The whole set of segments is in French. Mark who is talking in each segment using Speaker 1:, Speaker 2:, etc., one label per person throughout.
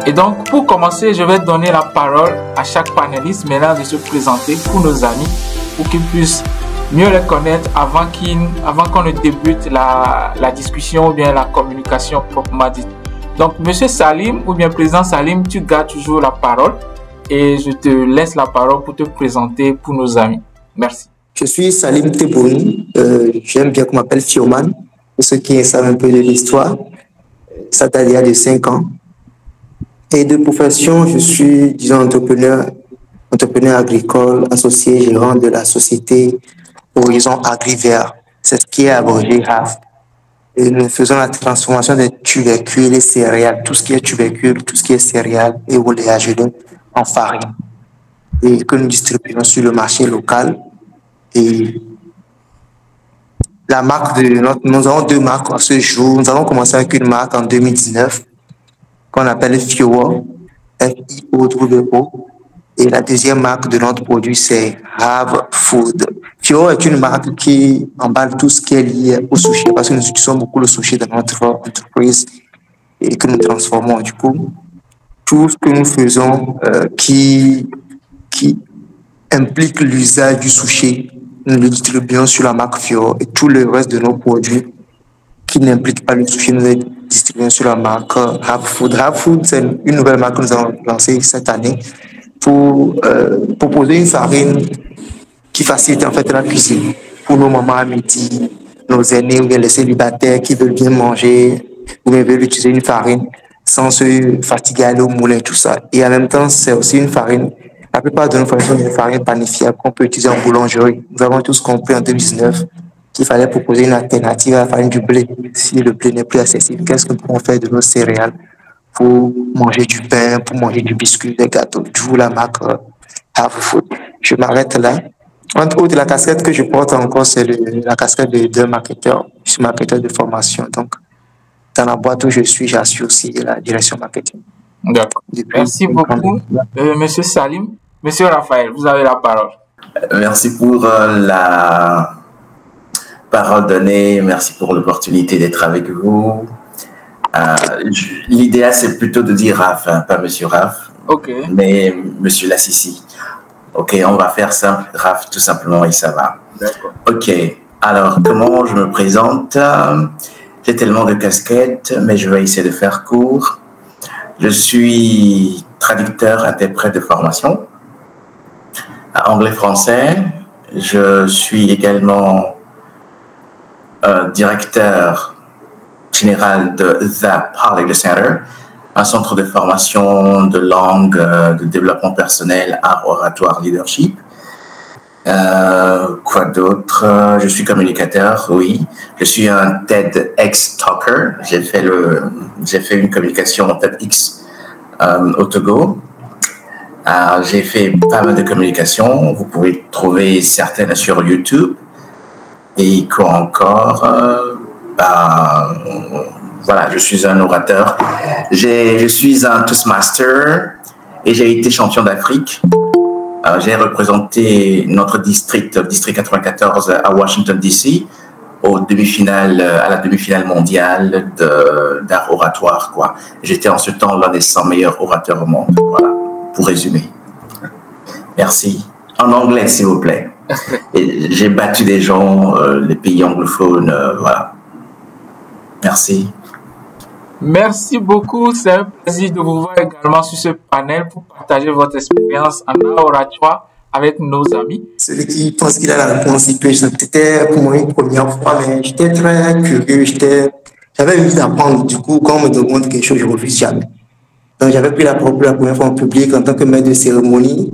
Speaker 1: Et donc, pour commencer, je vais donner la parole à chaque panéliste maintenant de se présenter pour nos amis, pour qu'ils puissent mieux les connaître avant qu'on ne débute la discussion ou bien la communication proprement dite. Donc, Monsieur Salim ou bien Président Salim, tu gardes toujours la parole et je te laisse la parole pour te présenter pour nos amis. Merci.
Speaker 2: Je suis Salim Tebboune. J'aime bien qu'on m'appelle Fioman. Pour ceux qui savent un peu de l'histoire, ça date d'il y a de 5 ans. Et de profession, je suis, disons, entrepreneur agricole, associé gérant de la société Horizon Agrivert. C'est ce qui est abrégé HAF. Et nous faisons la transformation des tubercules et céréales, tout ce qui est tubercule, tout ce qui est céréales et oléagineux en farine. Et que nous distribuons sur le marché local. Et la marque nous avons 2 marques à ce jour. Nous avons commencé avec une marque en 2019 qu'on appelle FIOO, F-I-O-O. Et la deuxième marque de notre produit, c'est Have Food. FIOO est une marque qui emballe tout ce qui est lié au sushi, parce que nous utilisons beaucoup le sushi dans notre entreprise et que nous transformons. Du coup, tout ce que nous faisons qui implique l'usage du sushi, nous le distribuons sur la marque FIOO, et tout le reste de nos produits qui n'impliquent pas le sushi, nous les distribuons sur la marque Have Food. Have Food, c'est une nouvelle marque que nous avons lancée cette année pour proposer une farine qui facilite en fait la cuisine pour nos mamans à midi, nos aînés ou bien les célibataires qui veulent bien manger ou bien veulent utiliser une farine sans se fatiguer à aller au moulin, tout ça. Et en même temps, c'est aussi une farine. La plupart de nos farines sont des farines panifiables qu'on peut utiliser en boulangerie. Nous avons tous compris en 2019 qu'il fallait proposer une alternative à la farine du blé. Si le blé n'est plus accessible, qu'est-ce que nous pouvons faire de nos céréales pour manger du pain, pour manger du biscuit, des gâteaux, d'où la marque Have Food. Je m'arrête là. Entre autres, la casquette que je porte encore, c'est la casquette de marketeur. Je suis marketeur de formation. Donc, dans la boîte où je suis, j'assure aussi la direction marketing.
Speaker 1: D'accord. Merci beaucoup, Monsieur Salim. Monsieur Raphaël, vous avez la parole.
Speaker 3: Merci pour la parole donnée. Merci pour l'opportunité d'être avec vous. L'idéal, c'est plutôt de dire Raph, hein, pas Monsieur Raph, mais Monsieur Lassissi. Ok, on va faire simple, Raph, tout simplement, et ça va.
Speaker 1: D'accord.
Speaker 3: Ok, alors, comment je me présente? J'ai tellement de casquettes, mais je vais essayer de faire court. Je suis traducteur, interprète de formation, anglais-français. Je suis également directeur général de The Polyglot Center, un centre de formation de langue, de développement personnel, art, oratoire, leadership. Quoi d'autre? Je suis communicateur, oui. Je suis un TEDx talker. J'ai fait une communication TEDx au Togo. J'ai fait pas mal de communications. Vous pouvez trouver certaines sur YouTube. Et quoi encore? Voilà, je suis un orateur. Je suis un Toastmaster et j'ai été champion d'Afrique. J'ai représenté notre district 94 à Washington, D.C. à la demi-finale mondiale d'art oratoire, quoi. J'étais en ce temps l'un des 100 meilleurs orateurs au monde, voilà, pour résumer. Merci. En anglais, s'il vous plaît. Et j'ai battu des gens, les pays anglophones, voilà. Merci.
Speaker 1: Merci beaucoup. C'est un plaisir de vous voir également sur ce panel pour partager votre expérience en art oratoire avec nos amis.
Speaker 2: Celui qui pense qu'il a la réponse, c'était pour moi une première fois, mais j'étais très curieux. J'avais envie d'apprendre. Du coup, quand on me demande quelque chose, je ne refuse jamais. Donc, j'avais pris la première fois en public en tant que maître de cérémonie.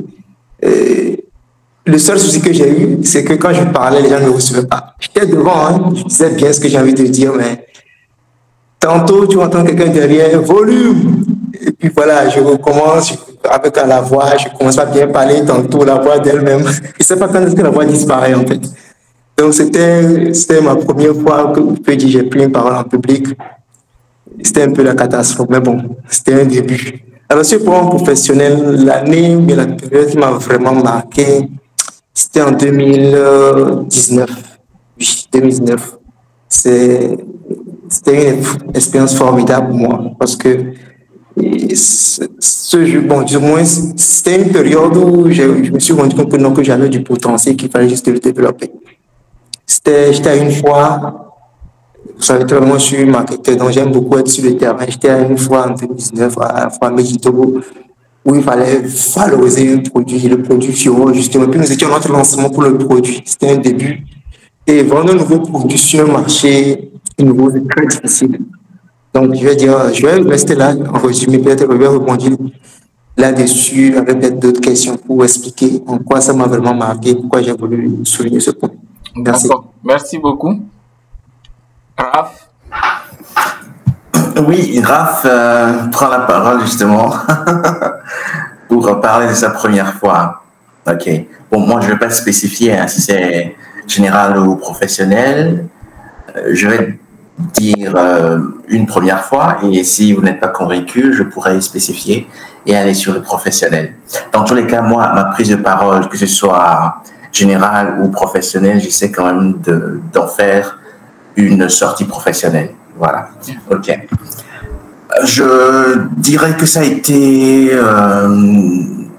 Speaker 2: Le seul souci que j'ai eu, c'est que quand je parlais, les gens ne me recevaient pas. J'étais devant, hein, je disais bien ce que j'ai envie de dire, mais tantôt, tu entends quelqu'un derrière, volume. Et puis voilà, je recommence avec la voix, je commence à bien parler, tantôt la voix d'elle-même. Je ne sais pas quand est-ce que la voix disparaît en fait. Donc c'était ma première fois que je peux dire j'ai pris une parole en public. C'était un peu la catastrophe, mais bon, c'était un début. Alors sur le plan professionnel, l'année, mais la période qui m'a vraiment marqué, c'était en 2019. Oui, 2019. C'était une expérience formidable pour moi parce que Et ce jeu, bon, du moins, c'était une période où je me suis rendu compte que non, que j'avais du potentiel, qu'il fallait juste le développer. J'étais à une fois, vous savez très bien, moi, je suis marketeur, donc j'aime beaucoup être sur le terrain. J'étais à une fois en 2019 à Méditogo, où il fallait valoriser un produit, le produit Fioro, justement. Puis nous étions à notre lancement pour le produit. C'était un début. Et vendre un nouveau produit sur un marché nouveau, c'est très difficile. Donc, je vais dire, je vais rester là, en résumé, peut-être je vais rebondir là-dessus avec peut-être d'autres questions pour expliquer en quoi ça m'a vraiment marqué, pourquoi j'ai voulu souligner ce point. Merci.
Speaker 1: D'accord. Merci beaucoup. Raph?
Speaker 3: Oui, Raph prend la parole justement pour parler de sa première fois. Ok. Bon, moi, je ne vais pas spécifier si c'est général ou professionnel. Je vais dire une première fois et si vous n'êtes pas convaincu, je pourrais spécifier et aller sur le professionnel. Dans tous les cas, moi, ma prise de parole, que ce soit générale ou professionnelle, j'essaie quand même d'en faire une sortie professionnelle. Voilà. Ok. Je dirais que ça a été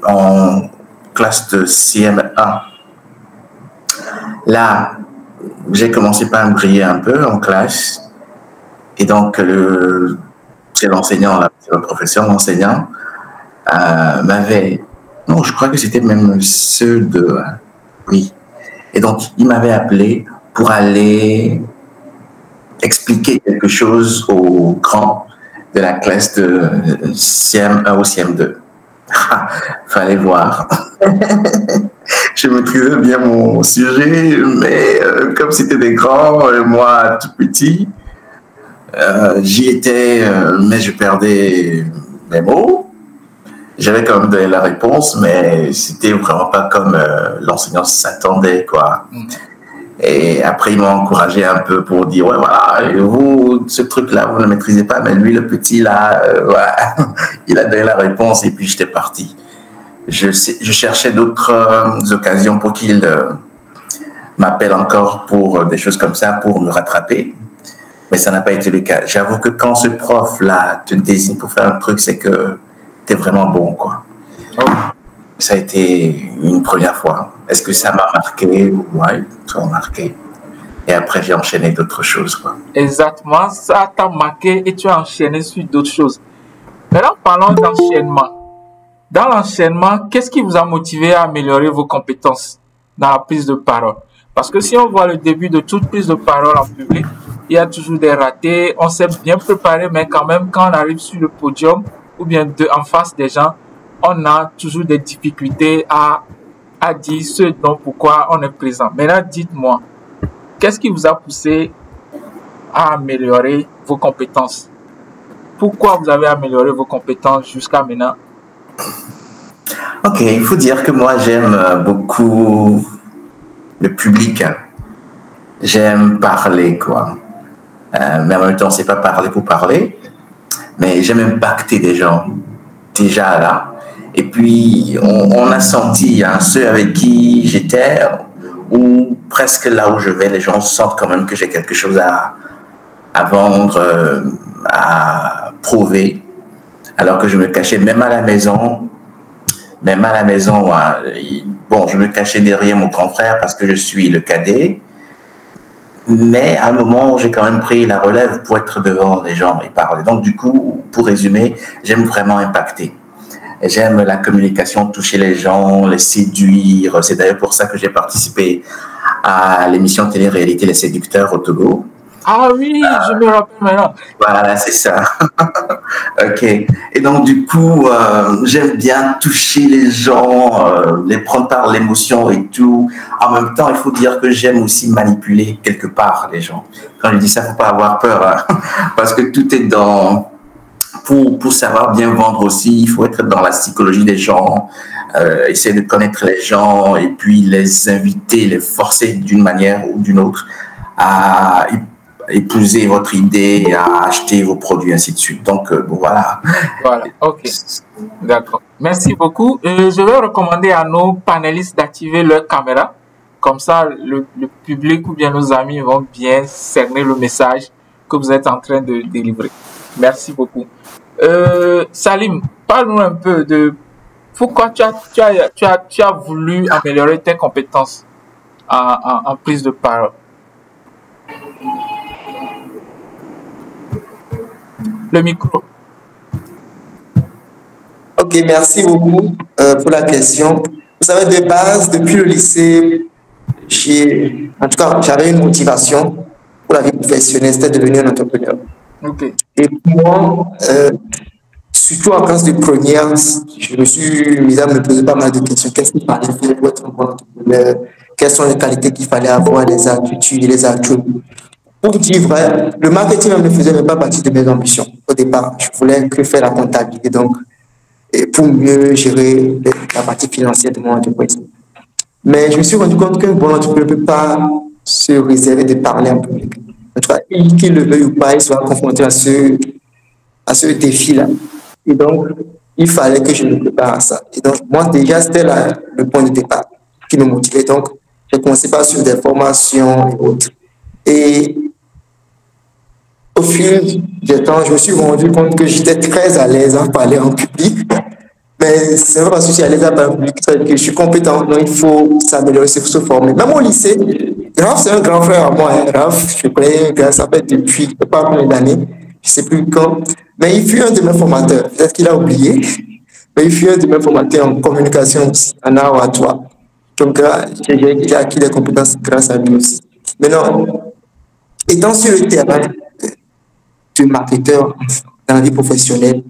Speaker 3: en classe de CM1. Là, j'ai commencé par me briller un peu en classe. Et donc, c'est l'enseignant, c'est le professeur, l'enseignant, m'avait... Non, je crois que c'était même ceux de... Oui. Et donc, il m'avait appelé pour aller expliquer quelque chose aux grands de la classe de CM1 ou CM2. Fallait voir. Je maîtrisais bien mon sujet, mais comme c'était des grands, moi tout petit, j'y étais, mais je perdais mes mots. J'avais quand même donné la réponse, mais c'était vraiment pas comme l'enseignant s'attendait, quoi. Et après, il m'a encouragé un peu pour dire, ouais, voilà, vous, ce truc-là, vous ne maîtrisez pas, mais lui, le petit, là, ouais, il a donné la réponse et puis j'étais parti. Je cherchais d'autres occasions pour qu'il m'appelle encore pour des choses comme ça, pour me rattraper. Mais ça n'a pas été le cas. J'avoue que quand ce prof-là te désigne pour faire un truc, c'est que tu es vraiment bon, quoi. Ça a été une première fois. Est-ce que ça m'a marqué? Oui, ça m'a marqué. Et après, j'ai enchaîné d'autres choses, quoi.
Speaker 1: Exactement, ça t'a marqué et tu as enchaîné sur d'autres choses. Maintenant, parlons d'enchaînement. Dans l'enchaînement, qu'est-ce qui vous a motivé à améliorer vos compétences dans la prise de parole? Parce que si on voit le début de toute prise de parole en public, il y a toujours des ratés. On s'est bien préparé, mais quand même, quand on arrive sur le podium ou bien en face des gens, on a toujours des difficultés à dire ce dont pourquoi on est présent. Maintenant, dites-moi, qu'est-ce qui vous a poussé à améliorer vos compétences? Pourquoi vous avez amélioré vos compétences jusqu'à maintenant?
Speaker 3: Ok, il faut dire que moi, j'aime beaucoup le public. J'aime parler, quoi. Mais en même temps, c'est pas parler pour parler, mais j'aime impacter des gens, déjà là. Et puis, on a senti, hein, ceux avec qui j'étais, ou presque là où je vais, les gens sentent quand même que j'ai quelque chose à vendre, à prouver. Alors que je me cachais même à la maison, bon, je me cachais derrière mon grand frère parce que je suis le cadet. Mais à un moment, j'ai quand même pris la relève pour être devant les gens et parler. Donc, du coup, pour résumer, j'aime vraiment impacter. J'aime la communication, toucher les gens, les séduire. C'est d'ailleurs pour ça que j'ai participé à l'émission télé-réalité Les Séducteurs au Togo.
Speaker 1: Ah oui, je me rappelle maintenant.
Speaker 3: Voilà, c'est ça. Ok. Et donc, du coup, j'aime bien toucher les gens, les prendre par l'émotion et tout. En même temps, il faut dire que j'aime aussi manipuler quelque part les gens. Quand je dis ça, il ne faut pas avoir peur, hein, parce que tout est dans... Pour savoir bien vendre aussi, il faut être dans la psychologie des gens, essayer de connaître les gens et puis les inviter, les forcer d'une manière ou d'une autre à épouser votre idée, à acheter vos produits, ainsi de suite. Donc, bon, voilà.
Speaker 1: Voilà, ok. D'accord. Merci beaucoup. Je vais recommander à nos panélistes d'activer leur caméra. Comme ça, le public ou bien nos amis vont bien cerner le message que vous êtes en train de délivrer. Merci beaucoup. Salim, parle-nous un peu de pourquoi tu as voulu améliorer tes compétences en prise de parole. Le micro.
Speaker 2: Ok, merci beaucoup pour la question. Vous savez, de base, depuis le lycée, en tout cas, j'avais une motivation pour la vie professionnelle, c'était de devenir un entrepreneur.
Speaker 1: Ok.
Speaker 2: Et pour moi, surtout en classe de première, je me suis mis à me poser pas mal de questions. Qu'est-ce qu'il fallait faire pour être un bon entrepreneur? Quelles sont les qualités qu'il fallait avoir, les aptitudes et les atouts? Pour dire vrai, le marketing ne me faisait même pas partie de mes ambitions au départ. Je voulais que faire la comptabilité, donc, et pour mieux gérer la partie financière de mon entreprise. Mais je me suis rendu compte qu'un bon entrepreneur ne peut pas se réserver de parler en public. En tout cas, qu'il le veuille ou pas, il sera confronté à ce défi-là. Et donc, il fallait que je me prépare à ça. Et donc, moi, déjà, c'était le point de départ qui me motivait. Donc, j'ai commencé par suivre des formations et autres. Et au fil du temps, je me suis rendu compte que j'étais très à l'aise à parler en public. Mais c'est pas parce que je suis à l'aise à parler en public que je suis compétent. Non, il faut s'améliorer, il faut se former. Même au lycée, Raph, c'est un grand frère à moi. Raph, je connais, ça fait depuis pas combien d'années, je ne sais plus quand. Mais il fut un de mes formateurs. Peut-être qu'il a oublié, mais il fut un de mes formateurs en communication aussi, en art à toi. Donc, j'ai acquis des compétences grâce à lui aussi. Maintenant, étant sur le terrain de marketeur dans la vie professionnelle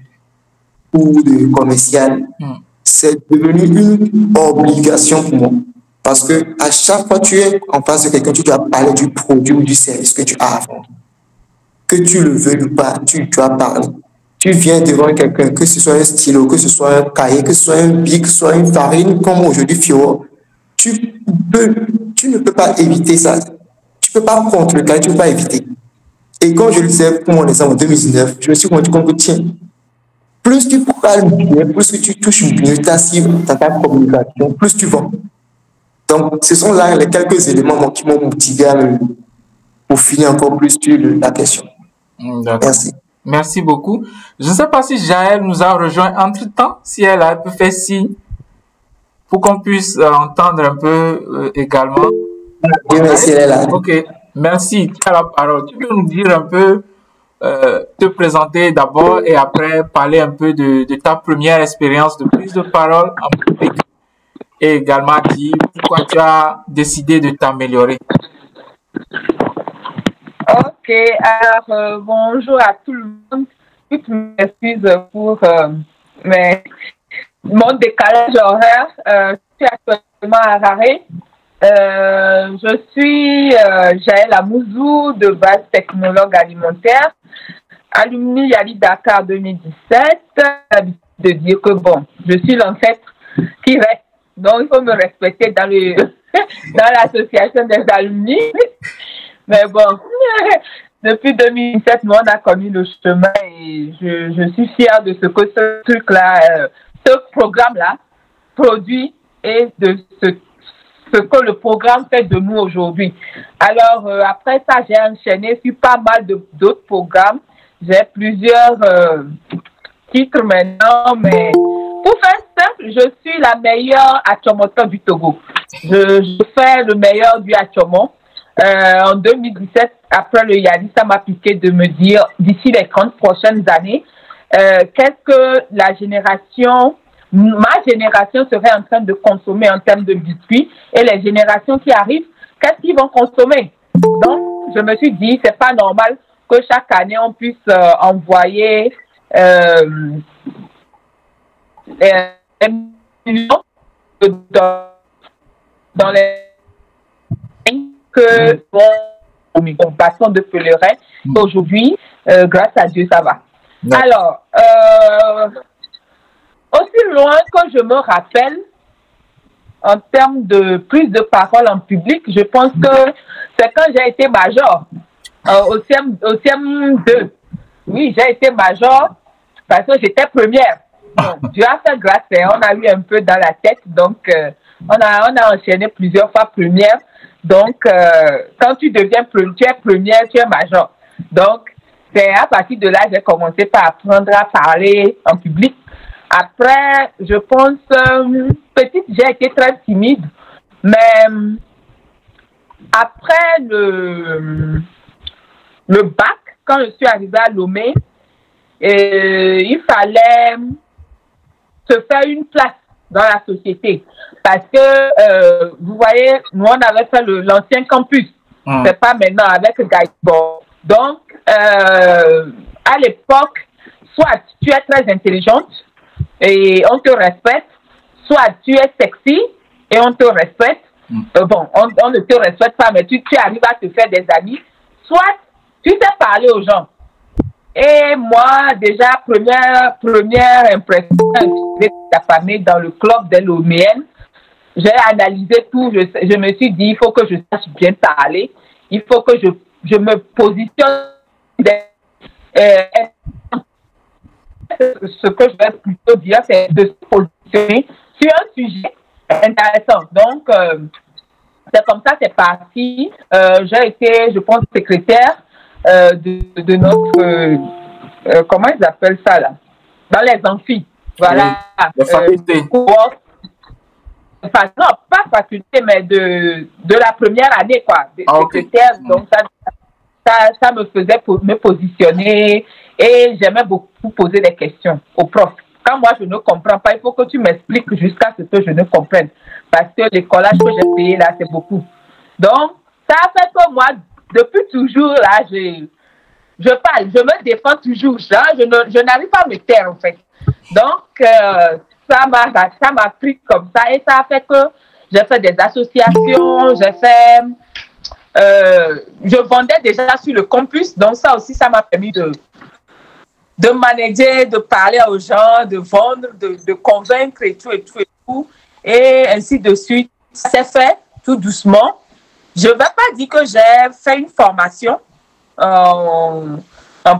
Speaker 2: ou de commercial, c'est devenu une obligation pour moi. Parce que à chaque fois que tu es en face de quelqu'un, tu dois parler du produit ou du service que tu as à vendre. Que tu le veuilles ou pas, tu dois parler. Tu viens devant quelqu'un, que ce soit un stylo, que ce soit un cahier, que ce soit un bic, que ce soit une farine, comme aujourd'hui Fiora, tu ne peux pas éviter ça. Tu ne peux pas contre le cahier, tu ne peux pas éviter. Et quand je le disais pour mon exemple en 2019, je me suis rendu compte que tiens, plus tu parles bien, plus que tu touches bien ta cible dans ta communication, plus tu vends. Donc, ce sont là les quelques éléments qui m'ont motivé pour finir encore plus sur la question. Merci.
Speaker 1: Merci beaucoup. Je ne sais pas si Jaël nous a rejoint entre-temps, si elle a pu faire signe pour qu'on puisse entendre un peu également.
Speaker 2: Oui, merci, elle est là.
Speaker 1: Ok, merci. Tu as la parole. Tu peux nous dire un peu, te présenter d'abord et après parler un peu de ta première expérience de prise de parole en public et également dire pourquoi tu as décidé de t'améliorer.
Speaker 4: Ok, alors bonjour à tout le monde. Toutes mes excuses pour mon décalage horaire. Je suis actuellement à Harare. Je suis Jaël Amouzou, de base technologue alimentaire, alumni Yali Dakar 2017. J'ai l'habitude de dire que bon, je suis l'ancêtre qui reste. Donc il faut me respecter dans l'association des alumni. Mais bon, depuis 2017, nous, on a connu le chemin et je suis fière de ce que ce truc-là, ce programme-là produit et de ce que le programme fait de nous aujourd'hui. Alors, après ça, j'ai enchaîné sur pas mal d'autres programmes. J'ai plusieurs titres maintenant, mais pour faire simple, je suis la meilleure atchomoteur du Togo. Je fais le meilleur du atchomo. En 2017, après le Yali, ça m'a piqué de me dire, d'ici les 30 prochaines années, qu'est-ce que ma génération serait en train de consommer en termes de biscuits et les générations qui arrivent, qu'est-ce qu'ils vont consommer? Donc, je me suis dit, c'est pas normal que chaque année, on puisse envoyer millions dans les que bon, passons de pèlerin. Aujourd'hui, grâce à Dieu, ça va. Ouais. Alors, aussi loin que je me rappelle, en termes de prise de parole en public, je pense que c'est quand j'ai été major, au CM2. Oui, j'ai été major parce que j'étais première. Donc, Dieu a fait grâce, on a eu un peu dans la tête, donc on a enchaîné plusieurs fois première. Donc, quand tu deviens première, tu es major. Donc, c'est à partir de là que j'ai commencé par apprendre à parler en public. Après, je pense, petite, j'ai été très timide, mais après le bac, quand je suis arrivée à Lomé, il fallait se faire une place dans la société. Parce que, vous voyez, nous, on avait fait l'ancien campus. C'est pas maintenant avec Gaïbo. Donc, à l'époque, soit tu es très intelligente et on te respecte, soit tu es sexy et on te respecte. Bon, on ne te respecte pas, mais tu arrives à te faire des amis. Soit tu sais parler aux gens. Et moi, déjà, première impression de ta famille dans le club de l'OMN, j'ai analysé tout. Je me suis dit, il faut que je sache bien parler. Il faut que je me positionne. Ce que je vais plutôt dire, c'est de se positionner sur un sujet intéressant. Donc, c'est comme ça, c'est parti. J'ai été, je pense, secrétaire de notre, comment ils appellent ça là, dans les amphis, voilà,
Speaker 1: la faculté.
Speaker 4: Non, pas faculté, mais de la première année, quoi, secrétaire. Donc ça me faisait me positionner et j'aimais beaucoup poser des questions aux profs. Quand moi je ne comprends pas, il faut que tu m'expliques jusqu'à ce que je ne comprenne, parce que les collages que j'ai payés là, c'est beaucoup. Donc ça fait que moi, depuis toujours, là, je parle, je me défends toujours. Je n'arrive pas à me taire, en fait. Donc, ça m'a pris comme ça et ça a fait que j'ai fait des associations, je vendais déjà sur le campus. Donc, ça aussi, ça m'a permis de manager, de parler aux gens, de vendre, de convaincre et tout. Et ainsi de suite. Ça s'est fait tout doucement. Je ne vais pas dire que j'ai fait une formation en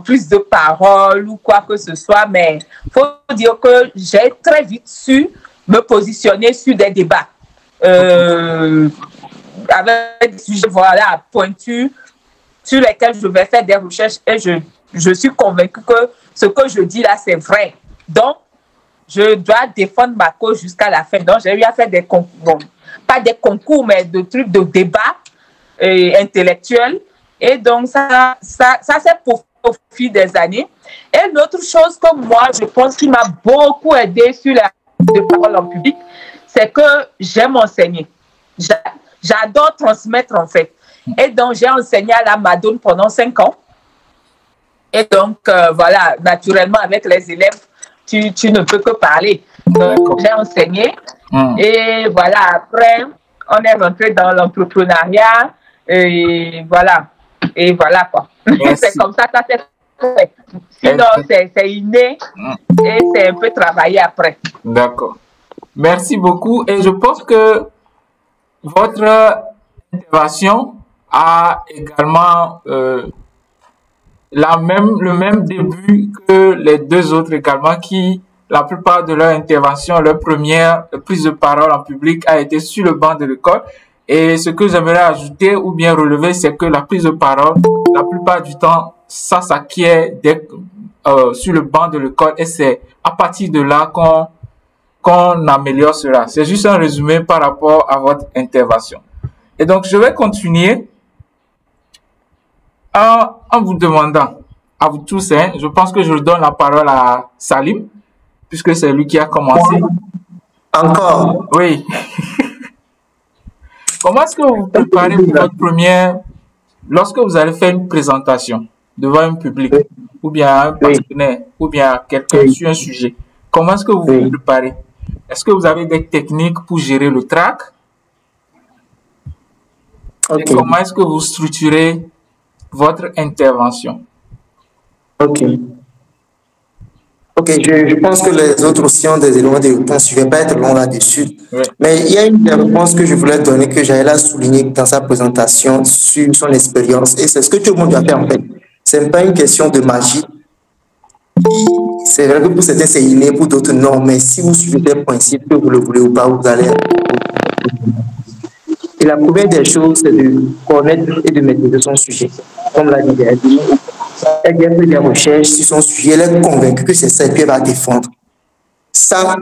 Speaker 4: plus de paroles ou quoi que ce soit, mais il faut dire que j'ai très vite su me positionner sur des débats avec des sujets pointus sur lesquels je vais faire des recherches et je suis convaincue que ce que je dis là, c'est vrai. Donc, je dois défendre ma cause jusqu'à la fin. Donc, j'ai eu à faire des concours, bon, pas des concours, mais des trucs de débat intellectuel. Et donc, ça s'est poursuivi au fil des années. Et l'autre chose que moi, je pense qui m'a beaucoup aidé sur la parole en public, c'est que j'aime enseigner. J'adore transmettre, en fait. Et donc, j'ai enseigné à la Madone pendant 5 ans. Et donc, voilà, naturellement, avec les élèves, tu ne peux que parler. Donc, j'ai enseigné. Et voilà, après, on est rentré dans l'entrepreneuriat. Et voilà. Et voilà, quoi. C'est comme ça s'est fait. Sinon, c'est inné. Et c'est un peu travaillé après.
Speaker 1: D'accord. Merci beaucoup. Et je pense que votre intervention a également le même début que les deux autres également, qui, la plupart de leur intervention, leur première prise de parole en public a été sur le banc de l'école. Et ce que j'aimerais ajouter ou bien relever, c'est que la prise de parole, la plupart du temps, ça s'acquiert sur le banc de l'école et c'est à partir de là qu'on améliore cela. C'est juste un résumé par rapport à votre intervention. Et donc, je vais continuer en vous demandant, à vous tous, je pense que je donne la parole à Salim, puisque c'est lui qui a commencé.
Speaker 2: Encore?
Speaker 1: Oui. Comment est-ce que vous préparez pour votre première, lorsque vous allez faire une présentation devant un public, ou bien un partenaire, ou bien quelqu'un sur un sujet? Comment est-ce que vous vous préparez? Est-ce que vous avez des techniques pour gérer le trac? Et comment est-ce que vous structurez votre intervention?
Speaker 2: Je pense que les autres aussi ont des éléments de réponse. Je ne vais pas être long là-dessus. Mais il y a une réponse que je voulais donner, que j'allais la souligner dans sa présentation sur son expérience. Et c'est ce que tout le monde doit faire en fait. Ce n'est pas une question de magie. C'est vrai que pour certains, c'est inné, pour d'autres, non. Mais si vous suivez les principes, que vous le voulez ou pas, vous allez. Et la première des choses, c'est de connaître et de maîtriser son sujet. Comme l'a dit Gaël, Elle a fait des recherches sur son sujet, elle est convaincue que c'est ça et puis elle va défendre. Ça,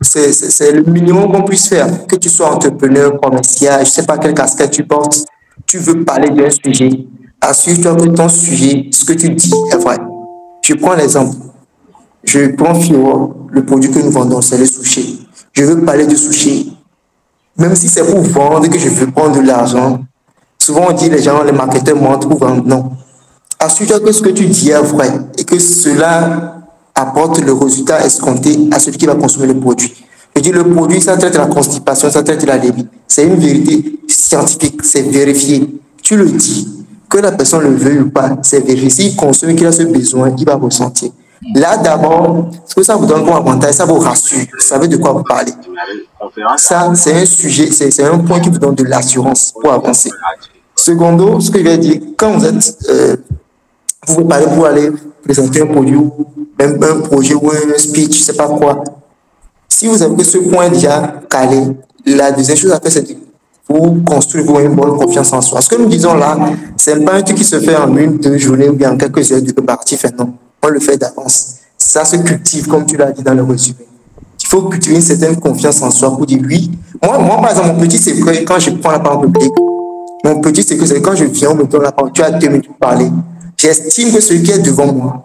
Speaker 2: c'est le minimum qu'on puisse faire. Que tu sois entrepreneur, commercial, je ne sais pas quelle casquette tu portes, tu veux parler d'un sujet. Assure-toi que ton sujet, ce que tu dis est vrai. Je prends l'exemple. Je prends Fiora, le produit que nous vendons, c'est le sushi. Je veux parler de sushi. Même si c'est pour vendre que je veux prendre de l'argent, souvent on dit les gens, les marketeurs mentent pour vendre. Non. Assure-toi que ce que tu dis est vrai et que cela apporte le résultat escompté à celui qui va consommer le produit. Je dis le produit, ça traite la constipation, ça traite la lébie. C'est une vérité scientifique, c'est vérifié. Tu le dis, que la personne le veuille ou pas, c'est vérifié. S'il consomme, qu'il a ce besoin, il va ressentir. Là, d'abord, ce que ça vous donne comme avantage, ça vous rassure. Vous savez de quoi vous parlez. Ça, c'est un sujet, c'est un point qui vous donne de l'assurance pour avancer. Secondo, ce que je vais dire, quand vous êtes, vous vous parlez pour aller présenter un produit, même un projet ou un speech, je ne sais pas quoi. Si vous avez ce point déjà calé, la deuxième chose à faire, c'est de vous construire une bonne confiance en soi. Ce que nous disons là, ce n'est pas un truc qui se fait en une, 2 journées ou bien en quelques heures de partie. Non, on le fait d'avance. Ça se cultive, comme tu l'as dit dans le résumé. Il faut cultiver une certaine confiance en soi pour dire oui. Moi par exemple, mon petit secret, quand je prends la parole publique, mon petit secret, c'est quand je viens, on me donne la parole, tu as 2 minutes pour parler. J'estime que celui qui est devant moi,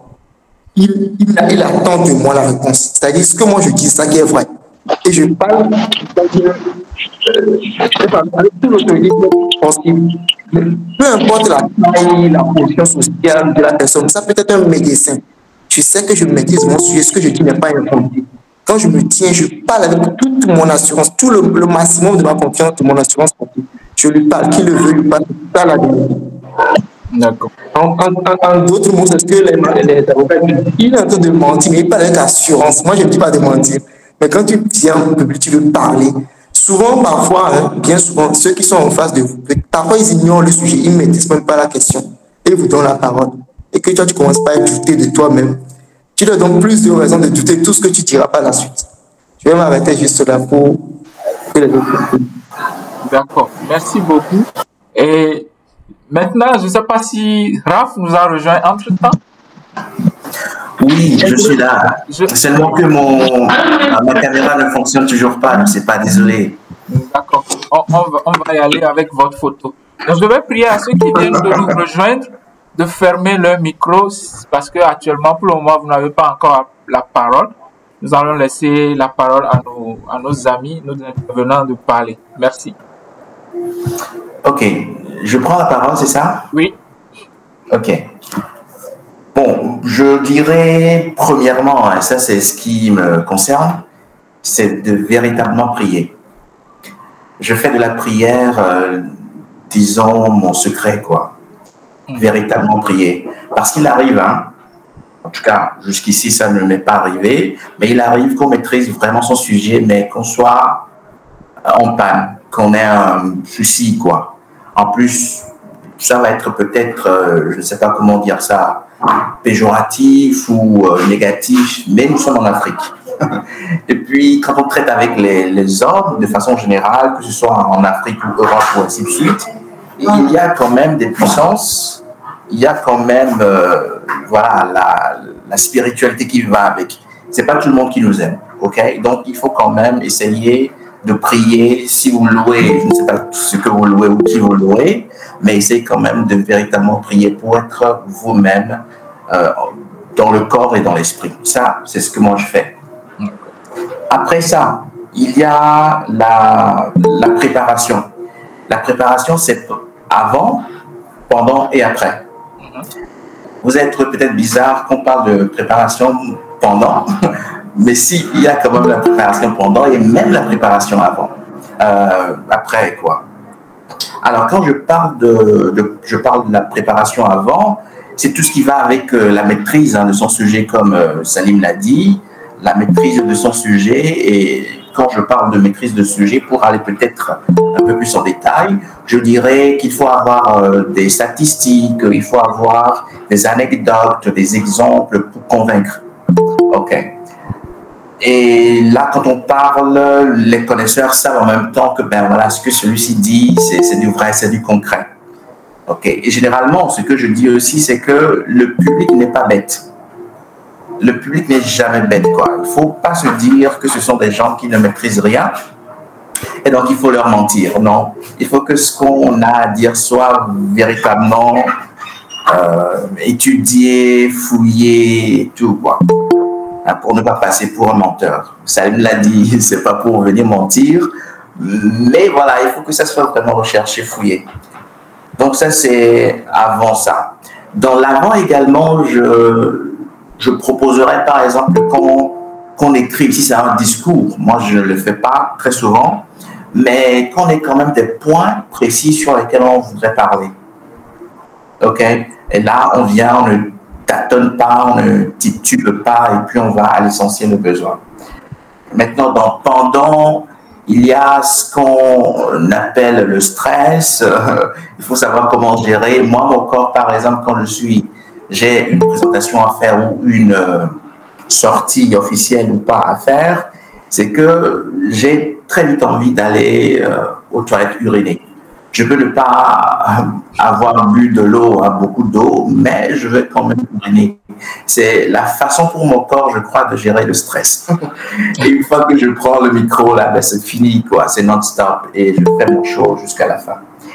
Speaker 2: il attend de moi la réponse. C'est-à-dire, ce que moi je dis, ça qui est vrai. Et je parle, avec toute l'autorité possible. Peu importe la taille, la position sociale de la personne, ça peut être un médecin. Je sais que je maîtrise mon sujet, ce que je dis n'est pas inventé. Quand je me tiens, je parle avec toute mon assurance, tout le maximum de ma confiance, de mon assurance. Je lui parle, qu'il le veut, lui parle, ça la vérité.
Speaker 1: D'accord.
Speaker 2: En d'autres mots, c'est ce que les avocats disent. Il est en train de mentir, mais il parle avec assurance. Moi, je ne dis pas de mentir. Mais quand tu viens en public, tu veux parler. Souvent, parfois, bien souvent, ceux qui sont en face de vous, parfois ils ignorent le sujet, ils ne maîtrisent même pas la question. Et ils vous donnent la parole. Et que toi, tu commences pas à douter de toi-même. Tu leur donnes plus de raisons de douter de tout ce que tu diras par la suite. Je vais m'arrêter juste là pour que les autres.
Speaker 1: D'accord. Merci beaucoup. Et maintenant, je ne sais pas si Raph nous a rejoint entre-temps.
Speaker 3: Oui, je suis là. Seulement que ma caméra ne fonctionne toujours pas, je ne sais pas, désolé.
Speaker 1: D'accord. On va y aller avec votre photo. Donc, je vais prier à ceux qui viennent de nous rejoindre de fermer leur micro parce que actuellement, pour le moment, vous n'avez pas encore la parole. Nous allons laisser la parole à nos amis, nos intervenants de parler. Merci.
Speaker 3: Ok. Je prends la parole, c'est ça?
Speaker 1: Oui.
Speaker 3: Ok. Bon, je dirais premièrement, et ça c'est ce qui me concerne, c'est de véritablement prier. Je fais de la prière, disons, mon secret, quoi. Véritablement prier. Parce qu'il arrive, en tout cas, jusqu'ici, ça ne m'est pas arrivé, mais il arrive qu'on maîtrise vraiment son sujet, mais qu'on soit en panne, qu'on ait un souci, quoi. En plus, ça va être peut-être, je ne sais pas comment dire ça, péjoratif ou négatif, mais nous sommes en Afrique. Et puis, quand on traite avec les hommes, de façon générale, que ce soit en Afrique ou Europe ou ainsi de suite, il y a quand même des puissances, il y a quand même voilà, la spiritualité qui va avec. C'est pas tout le monde qui nous aime, ok? Donc, il faut quand même essayer de prier. Si vous louez, je ne sais pas ce que vous louez ou qui vous louez, mais essayez quand même de véritablement prier pour être vous-même dans le corps et dans l'esprit. Ça, c'est ce que moi je fais. Après ça, il y a la préparation. La préparation, c'est avant, pendant et après. Vous êtes peut-être bizarre qu'on parle de préparation pendant, mais si, il y a quand même la préparation pendant et même la préparation avant. Après, quoi. Alors, quand je parle de la préparation avant, c'est tout ce qui va avec la maîtrise de son sujet, comme Salim l'a dit, la maîtrise de son sujet. Et quand je parle de maîtrise de sujet, pour aller peut-être un peu plus en détail, je dirais qu'il faut avoir des statistiques, il faut avoir des anecdotes, des exemples pour convaincre. OK. Et là, quand on parle, les connaisseurs savent en même temps que, ben voilà, ce que celui-ci dit, c'est du vrai, c'est du concret. Ok. Et généralement, ce que je dis aussi, c'est que le public n'est pas bête. Le public n'est jamais bête, quoi. Il ne faut pas se dire que ce sont des gens qui ne maîtrisent rien et donc il faut leur mentir. Non. Il faut que ce qu'on a à dire soit véritablement étudié, fouillé, tout, quoi. Pour ne pas passer pour un menteur. Salim l'a dit, c'est pas pour venir mentir, mais voilà, il faut que ça soit vraiment recherché, fouillé. Donc ça, c'est avant ça. Dans l'avant également, je proposerais par exemple qu'on écrive, si c'est un discours, moi je ne le fais pas très souvent, mais qu'on ait quand même des points précis sur lesquels on voudrait parler. Ok? Et là, on vient, on ne tâtonne pas, on ne titube pas, et puis on va à l'essentiel du besoin. Maintenant, pendant, il y a ce qu'on appelle le stress. Il faut savoir comment gérer. Moi, mon corps, par exemple, quand j'ai une présentation à faire ou une sortie officielle ou pas à faire, c'est que j'ai très vite envie d'aller aux toilettes uriner. Je peux ne pas avoir bu de l'eau, beaucoup d'eau, mais je vais quand même uriner. C'est la façon pour mon corps, je crois, de gérer le stress. Et une fois que je prends le micro, là, ben, c'est fini, quoi. C'est non-stop et je fais mon show jusqu'à la fin.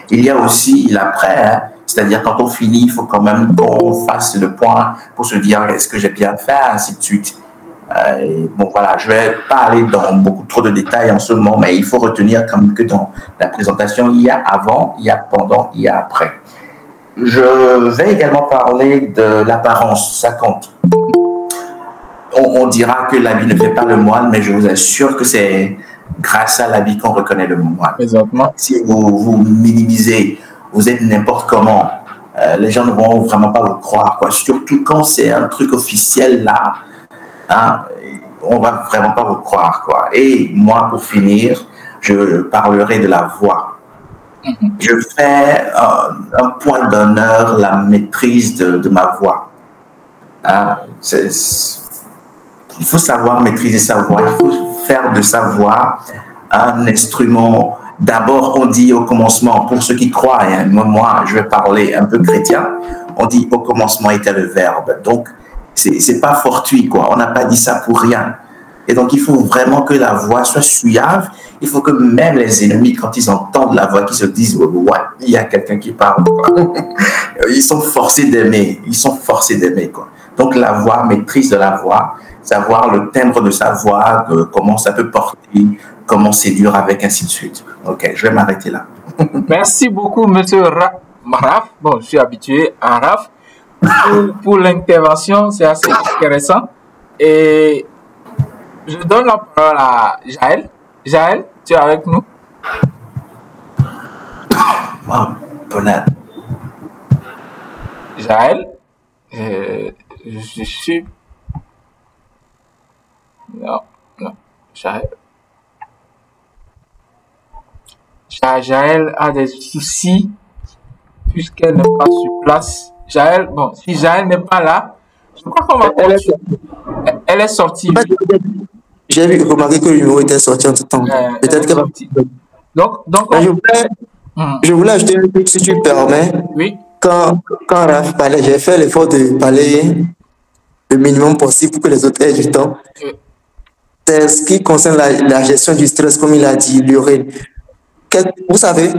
Speaker 3: Il y a aussi l'après, hein, c'est-à-dire quand on finit, il faut quand même qu'on fasse le point pour se dire est-ce que j'ai bien fait, ainsi de suite. Bon, voilà, je ne vais pas aller dans beaucoup trop de détails en ce moment, mais il faut retenir quand même que dans la présentation, il y a avant, il y a pendant, il y a après. Je vais également parler de l'apparence, ça compte. On dira que l'habit ne fait pas le moine, mais je vous assure que c'est grâce à l'habit qu'on reconnaît le moine.
Speaker 1: Exactement.
Speaker 3: Si vous minimisez, vous êtes n'importe comment, les gens ne vont vraiment pas vous croire, quoi. Surtout quand c'est un truc officiel là. Hein, on va vraiment pas vous croire, quoi. Et moi, pour finir, je parlerai de la voix. Je fais un point d'honneur, la maîtrise de ma voix. Hein, il faut savoir maîtriser sa voix, il faut faire de sa voix un instrument. D'abord, on dit au commencement, pour ceux qui croient, hein, moi, je vais parler un peu chrétien, on dit au commencement était le verbe. Donc, c'est pas fortuit, quoi. On n'a pas dit ça pour rien. Et donc, il faut vraiment que la voix soit suave. Il faut que même les ennemis, quand ils entendent la voix, qu'ils se disent, ouais, il y a quelqu'un qui parle, quoi. Ils sont forcés d'aimer. Ils sont forcés d'aimer, quoi. Donc, la voix, maîtrise de la voix, savoir le timbre de sa voix, comment ça peut porter, comment séduire avec, ainsi de suite. Ok, je vais m'arrêter là.
Speaker 1: Merci beaucoup, monsieur Raf. Bon, je suis habitué à Raf. Pour l'intervention, c'est assez intéressant. Et je donne la parole à Jaël. Jaël, tu es avec nous?
Speaker 3: Bonne.
Speaker 1: Jaël, je suis... Non, Jaël. Jaël a des soucis puisqu'elle n'est pas sur place. Jaël, bon, si Jaël n'est pas là, je crois qu'on va continuer. Elle est sortie.
Speaker 2: J'ai remarqué que le numéro était sorti en tout temps. Peut-être que...
Speaker 1: Donc
Speaker 2: je voulais ajouter un truc, si tu permets.
Speaker 1: Oui.
Speaker 2: Quand Raph parlait, j'ai fait l'effort de parler le minimum possible pour que les autres aient du temps. C'est ce qui concerne la gestion du stress, comme il a dit, l'urine. Vous savez,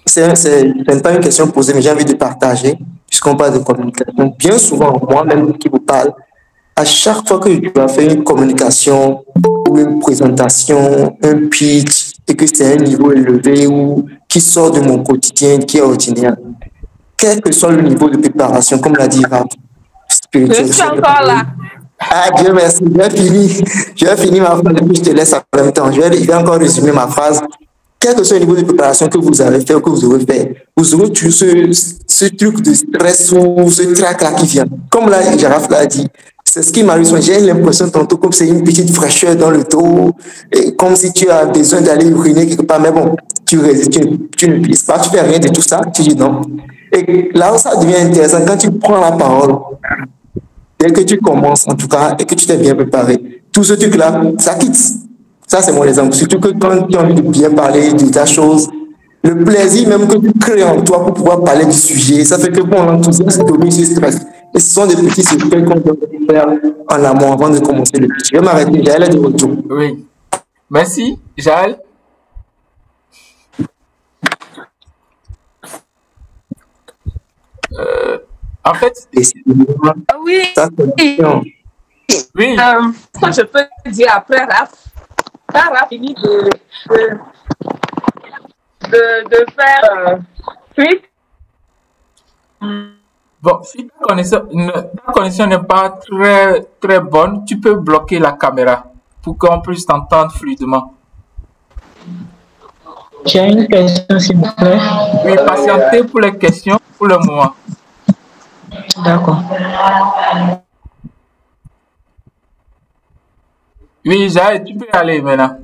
Speaker 2: c'est pas une question posée, mais j'ai envie de partager, puisqu'on parle de communication. Bien souvent, moi-même qui vous parle, à chaque fois que je dois faire une communication ou une présentation, un pitch, et que c'est un niveau élevé ou qui sort de mon quotidien, qui est ordinaire, quel que soit le niveau de préparation, comme l'a dit Raph, spirituel.
Speaker 4: Je suis encore là.
Speaker 2: Ah, Dieu merci, je vais finir ma phrase et puis je te laisse en même temps. Je vais encore résumer ma phrase. Quel que soit le niveau de préparation que vous avez fait ou que vous aurez fait, vous aurez toujours ce truc de stress ou ce trac-là qui vient. Comme là, Jaraf l'a dit, c'est ce qui m'arrive. J'ai l'impression tantôt comme c'est une petite fraîcheur dans le dos, et comme si tu as besoin d'aller uriner quelque part, mais bon, tu ne pisses pas, tu fais rien de tout ça, tu dis non. Et là où ça devient intéressant, quand tu prends la parole, dès que tu commences en tout cas, et que tu t'es bien préparé, tout ce truc-là, ça quitte. Ça, c'est mon exemple. Surtout que quand tu as envie de bien parler de ta chose, le plaisir même que tu crées en toi pour pouvoir parler du sujet. Ça fait que bon, l'enthousiasme domine ce stress. Et ce sont des petits secrets qu'on doit faire en amont avant de commencer le pitch. Je vais m'arrêter, Jaël est de retour.
Speaker 1: Oui. Merci, Jaël. En fait,
Speaker 4: Oui.
Speaker 2: Ça,
Speaker 1: oui.
Speaker 4: Ça, je peux dire après Raph. Quand Raph finit de faire suite.
Speaker 1: Bon, si ta connexion n'est pas très, très bonne, tu peux bloquer la caméra pour qu'on puisse t'entendre fluidement.
Speaker 5: J'ai une question, s'il vous plaît.
Speaker 1: Oui, patientez pour les questions pour le moment.
Speaker 5: D'accord.
Speaker 1: Oui, Jaël, tu peux y aller maintenant.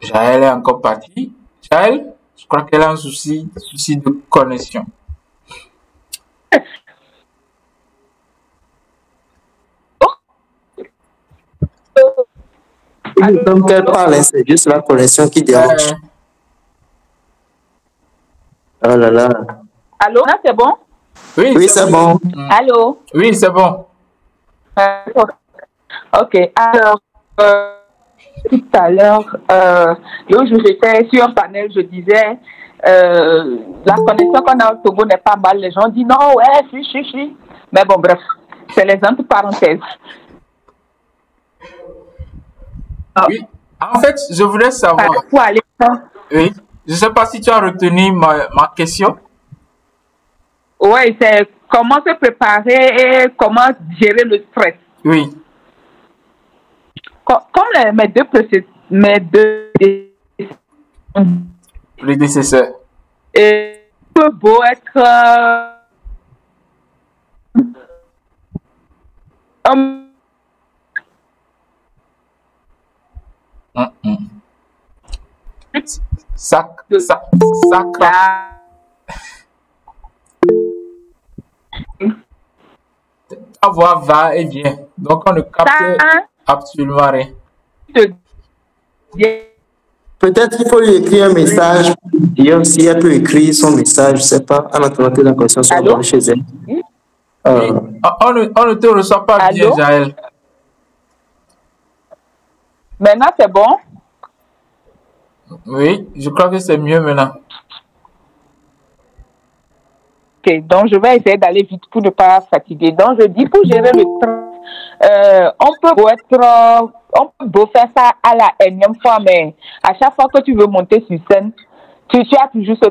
Speaker 1: Jaël est encore partie. Jaël, je crois qu'elle a un souci de connexion.
Speaker 2: Comme qu'elle parle, hein, c'est juste la connexion qui dérange. Oh là là.
Speaker 4: Allô, là, c'est bon?
Speaker 2: Oui, c'est bon.
Speaker 4: Allô?
Speaker 1: Oui, c'est bon.
Speaker 4: Ok, alors, tout à l'heure, l'autre jour, j'étais sur un panel, je disais, la connexion qu'on a au Togo n'est pas mal. Les gens disent non, ouais, si. Mais bon, bref, c'est les entre parenthèses.
Speaker 1: Oui. En fait, je voulais savoir.
Speaker 4: Pour aller.
Speaker 1: Oui. Je ne sais pas si tu as retenu ma question.
Speaker 4: Oui, c'est comment se préparer et comment gérer le stress.
Speaker 1: Oui.
Speaker 4: Comme mes deux
Speaker 1: prédécesseurs.
Speaker 4: Et peut beau être
Speaker 1: Ça ta voix va et vient. Donc, on ne capte absolument rien.
Speaker 2: Peut-être qu'il faut lui écrire un message. Dire si elle peut écrire son message, je ne sais pas, en attendant que la connexion soit bonne chez elle.
Speaker 1: Oui. On ne te reçoit pas bien, Jaël.
Speaker 4: Maintenant, c'est bon?
Speaker 1: Oui, je crois que c'est mieux maintenant.
Speaker 4: Ok, donc je vais essayer d'aller vite pour ne pas fatiguer. Donc, je dis pour gérer le stress, on peut faire ça à la énième fois, mais à chaque fois que tu veux monter sur scène, tu as toujours ce...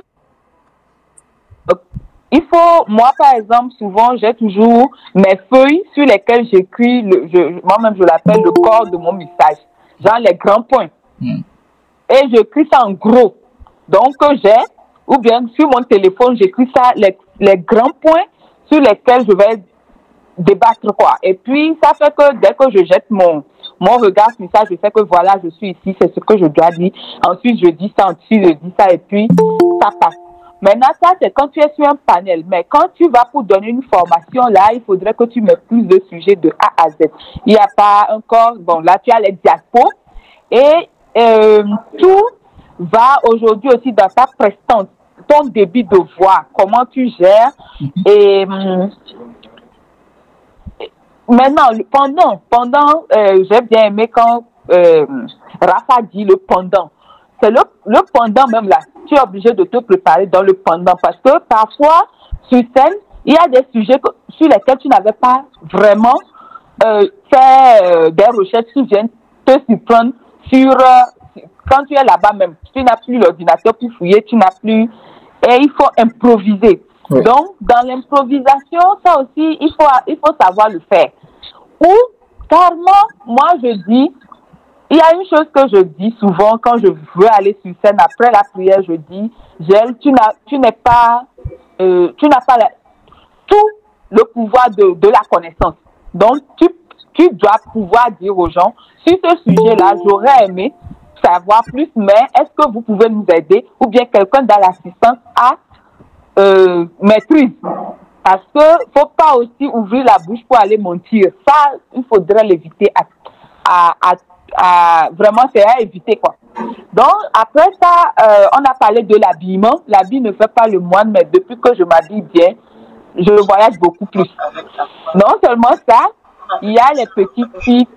Speaker 4: Il faut, moi par exemple, souvent j'ai toujours mes feuilles sur lesquelles j'écris, moi-même je l'appelle le corps de mon message, genre les grands points. Et j'écris ça en gros. Donc ou bien sur mon téléphone, j'écris ça, les grands points sur lesquels je vais débattre quoi. Et puis ça fait que dès que je jette mon regard sur ça, je sais que voilà, je suis ici, c'est ce que je dois dire. Ensuite je dis ça, ensuite je dis ça et puis ça passe. Maintenant, ça, c'est quand tu es sur un panel. Mais quand tu vas pour donner une formation, là, il faudrait que tu mettes plus de sujets de A à Z. Il n'y a pas encore... Bon, là, tu as les diapos. Et tout va aujourd'hui aussi dans ta prestance, ton débit de voix, comment tu gères. Et maintenant, pendant j'ai bien aimé quand Rafa dit le pendant. C'est le pendant même là. Tu es obligé de te préparer dans le pendant parce que parfois, sur scène, il y a des sujets sur lesquels tu n'avais pas vraiment fait des recherches qui viennent te surprendre quand tu es là-bas même. Tu n'as plus l'ordinateur pour fouiller, tu n'as plus... Et il faut improviser. Oui. Donc, dans l'improvisation, ça aussi, il faut savoir le faire. Ou, carrément, moi, je dis... Il y a une chose que je dis souvent quand je veux aller sur scène après la prière, je dis, Gel, tu n'as pas tout le pouvoir de la connaissance. Donc, tu dois pouvoir dire aux gens, sur ce sujet-là, j'aurais aimé savoir plus, mais est-ce que vous pouvez nous aider ou bien quelqu'un dans l'assistance a maîtrise? Parce que faut pas aussi ouvrir la bouche pour aller mentir. Ça, il faudrait l'éviter vraiment, c'est à éviter, quoi. Donc, après ça, on a parlé de l'habillement. L'habit ne fait pas le moine, mais depuis que je m'habille bien, je voyage beaucoup plus. Non seulement ça, il y a les petites filles,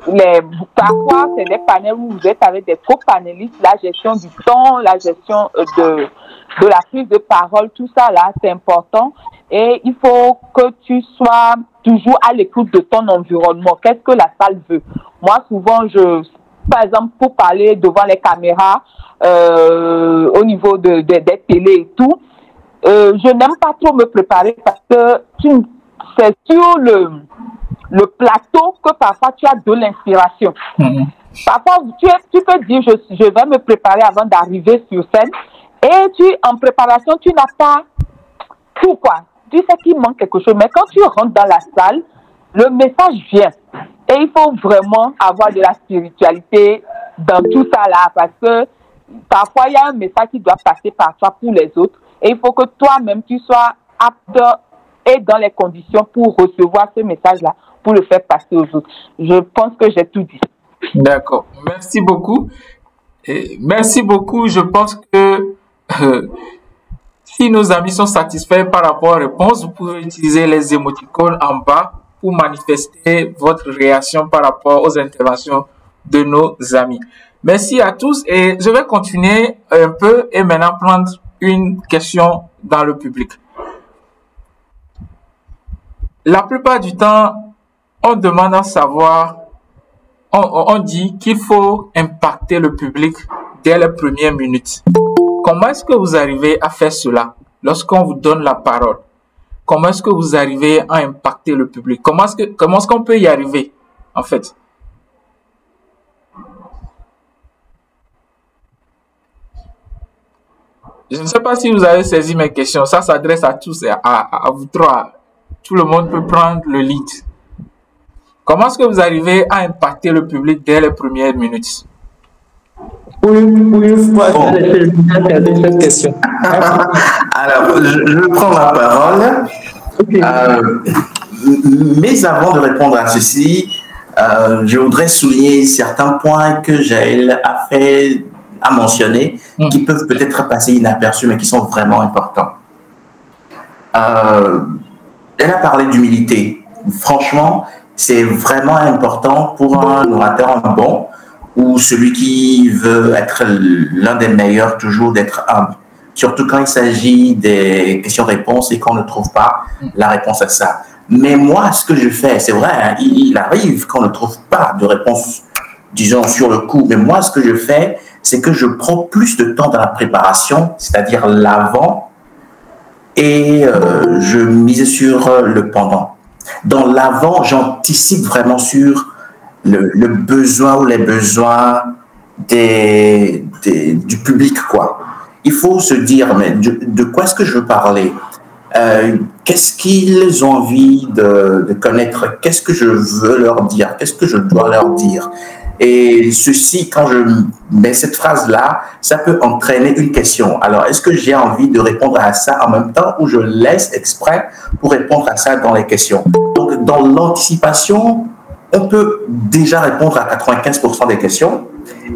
Speaker 4: parfois c'est des panels où vous êtes avec des co-panélistes, la gestion du temps, la gestion de la prise de parole, tout ça là, c'est important. Et il faut que tu sois toujours à l'écoute de ton environnement. Qu'est-ce que la salle veut? Moi, souvent, par exemple, pour parler devant les caméras, au niveau des télés et tout, je n'aime pas trop me préparer parce que c'est sur le plateau que parfois tu as de l'inspiration. Parfois, tu peux dire, je vais me préparer avant d'arriver sur scène. Et en préparation, tu n'as pas tout, quoi. Tu sais qu'il manque quelque chose. Mais quand tu rentres dans la salle, le message vient. Et il faut vraiment avoir de la spiritualité dans tout ça là. Parce que parfois, il y a un message qui doit passer par toi pour les autres. Et il faut que toi-même, tu sois apte et dans les conditions pour recevoir ce message-là, pour le faire passer aux autres. Je pense que j'ai tout dit.
Speaker 1: D'accord. Merci beaucoup. Merci beaucoup. Je pense que si nos amis sont satisfaits par rapport aux réponses, vous pouvez utiliser les émoticônes en bas pour manifester votre réaction par rapport aux interventions de nos amis. Merci à tous et je vais continuer un peu et maintenant prendre une question dans le public. La plupart du temps, on demande à savoir, on dit qu'il faut impacter le public dès les premières minutes. Comment est-ce que vous arrivez à faire cela lorsqu'on vous donne la parole? Comment est-ce que vous arrivez à impacter le public? Comment est-ce qu'on peut y arriver, en fait? Je ne sais pas si vous avez saisi mes questions. Ça s'adresse à tous, à vous trois. Tout le monde peut prendre le lead. Comment est-ce que vous arrivez à impacter le public dès les premières minutes?
Speaker 2: Oui, cette question.
Speaker 3: Alors, je prends la parole.
Speaker 2: Okay.
Speaker 3: Mais avant de répondre à ceci, je voudrais souligner certains points que Jaël a mentionnés, qui peuvent peut-être passer inaperçus, mais qui sont vraiment importants. Elle a parlé d'humilité. Franchement, c'est vraiment important pour un orateur bon ou celui qui veut être l'un des meilleurs, toujours d'être humble. Surtout quand il s'agit des questions-réponses et qu'on ne trouve pas la réponse à ça. Mais moi, ce que je fais, c'est vrai, hein, il arrive qu'on ne trouve pas de réponse, disons, sur le coup. Mais moi, ce que je fais, c'est que je prends plus de temps dans la préparation, c'est-à-dire l'avant, et je mise sur le pendant. Dans l'avant, j'anticipe vraiment sur le besoin ou les besoins du public, quoi. Il faut se dire, mais de quoi est-ce que je veux parler? Qu'est-ce qu'ils ont envie de connaître? Qu'est-ce que je veux leur dire? Qu'est-ce que je dois leur dire? Et ceci, quand je mets cette phrase-là, ça peut entraîner une question. Alors, est-ce que j'ai envie de répondre à ça en même temps ou je laisse exprès pour répondre à ça dans les questions? Donc, dans l'anticipation, on peut déjà répondre à 95% des questions.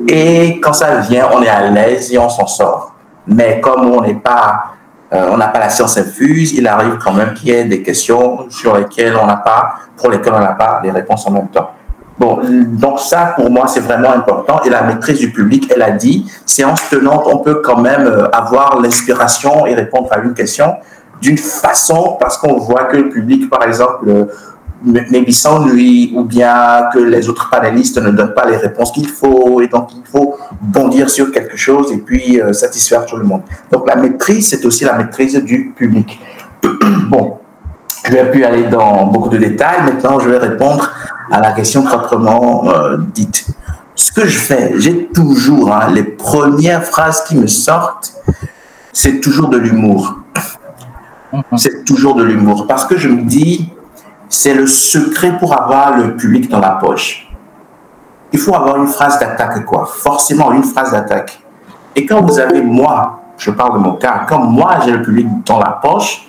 Speaker 3: Et quand ça vient, on est à l'aise et on s'en sort. Mais comme on n'a pas la science infuse, il arrive quand même qu'il y ait des questions pour lesquelles on n'a pas les réponses en même temps. Bon, donc ça, pour moi, c'est vraiment important. Et la maîtrise du public, elle a dit, séance tenante, on peut quand même avoir l'inspiration et répondre à une question d'une façon, parce qu'on voit que le public, par exemple, maybe s'ennuie, ou bien que les autres panélistes ne donnent pas les réponses qu'il faut, et donc il faut bondir sur quelque chose et puis satisfaire tout le monde. Donc la maîtrise, c'est aussi la maîtrise du public. Bon, je vais plus aller dans beaucoup de détails. Maintenant, je vais répondre à la question proprement dite. Ce que je fais, j'ai toujours, les premières phrases qui me sortent, c'est toujours de l'humour. C'est toujours de l'humour. Parce que je me dis, c'est le secret pour avoir le public dans la poche. il faut avoir une phrase d'attaque, quoi. Forcément, une phrase d'attaque. Et quand vous avez moi, je parle de mon cas, quand moi j'ai le public dans la poche,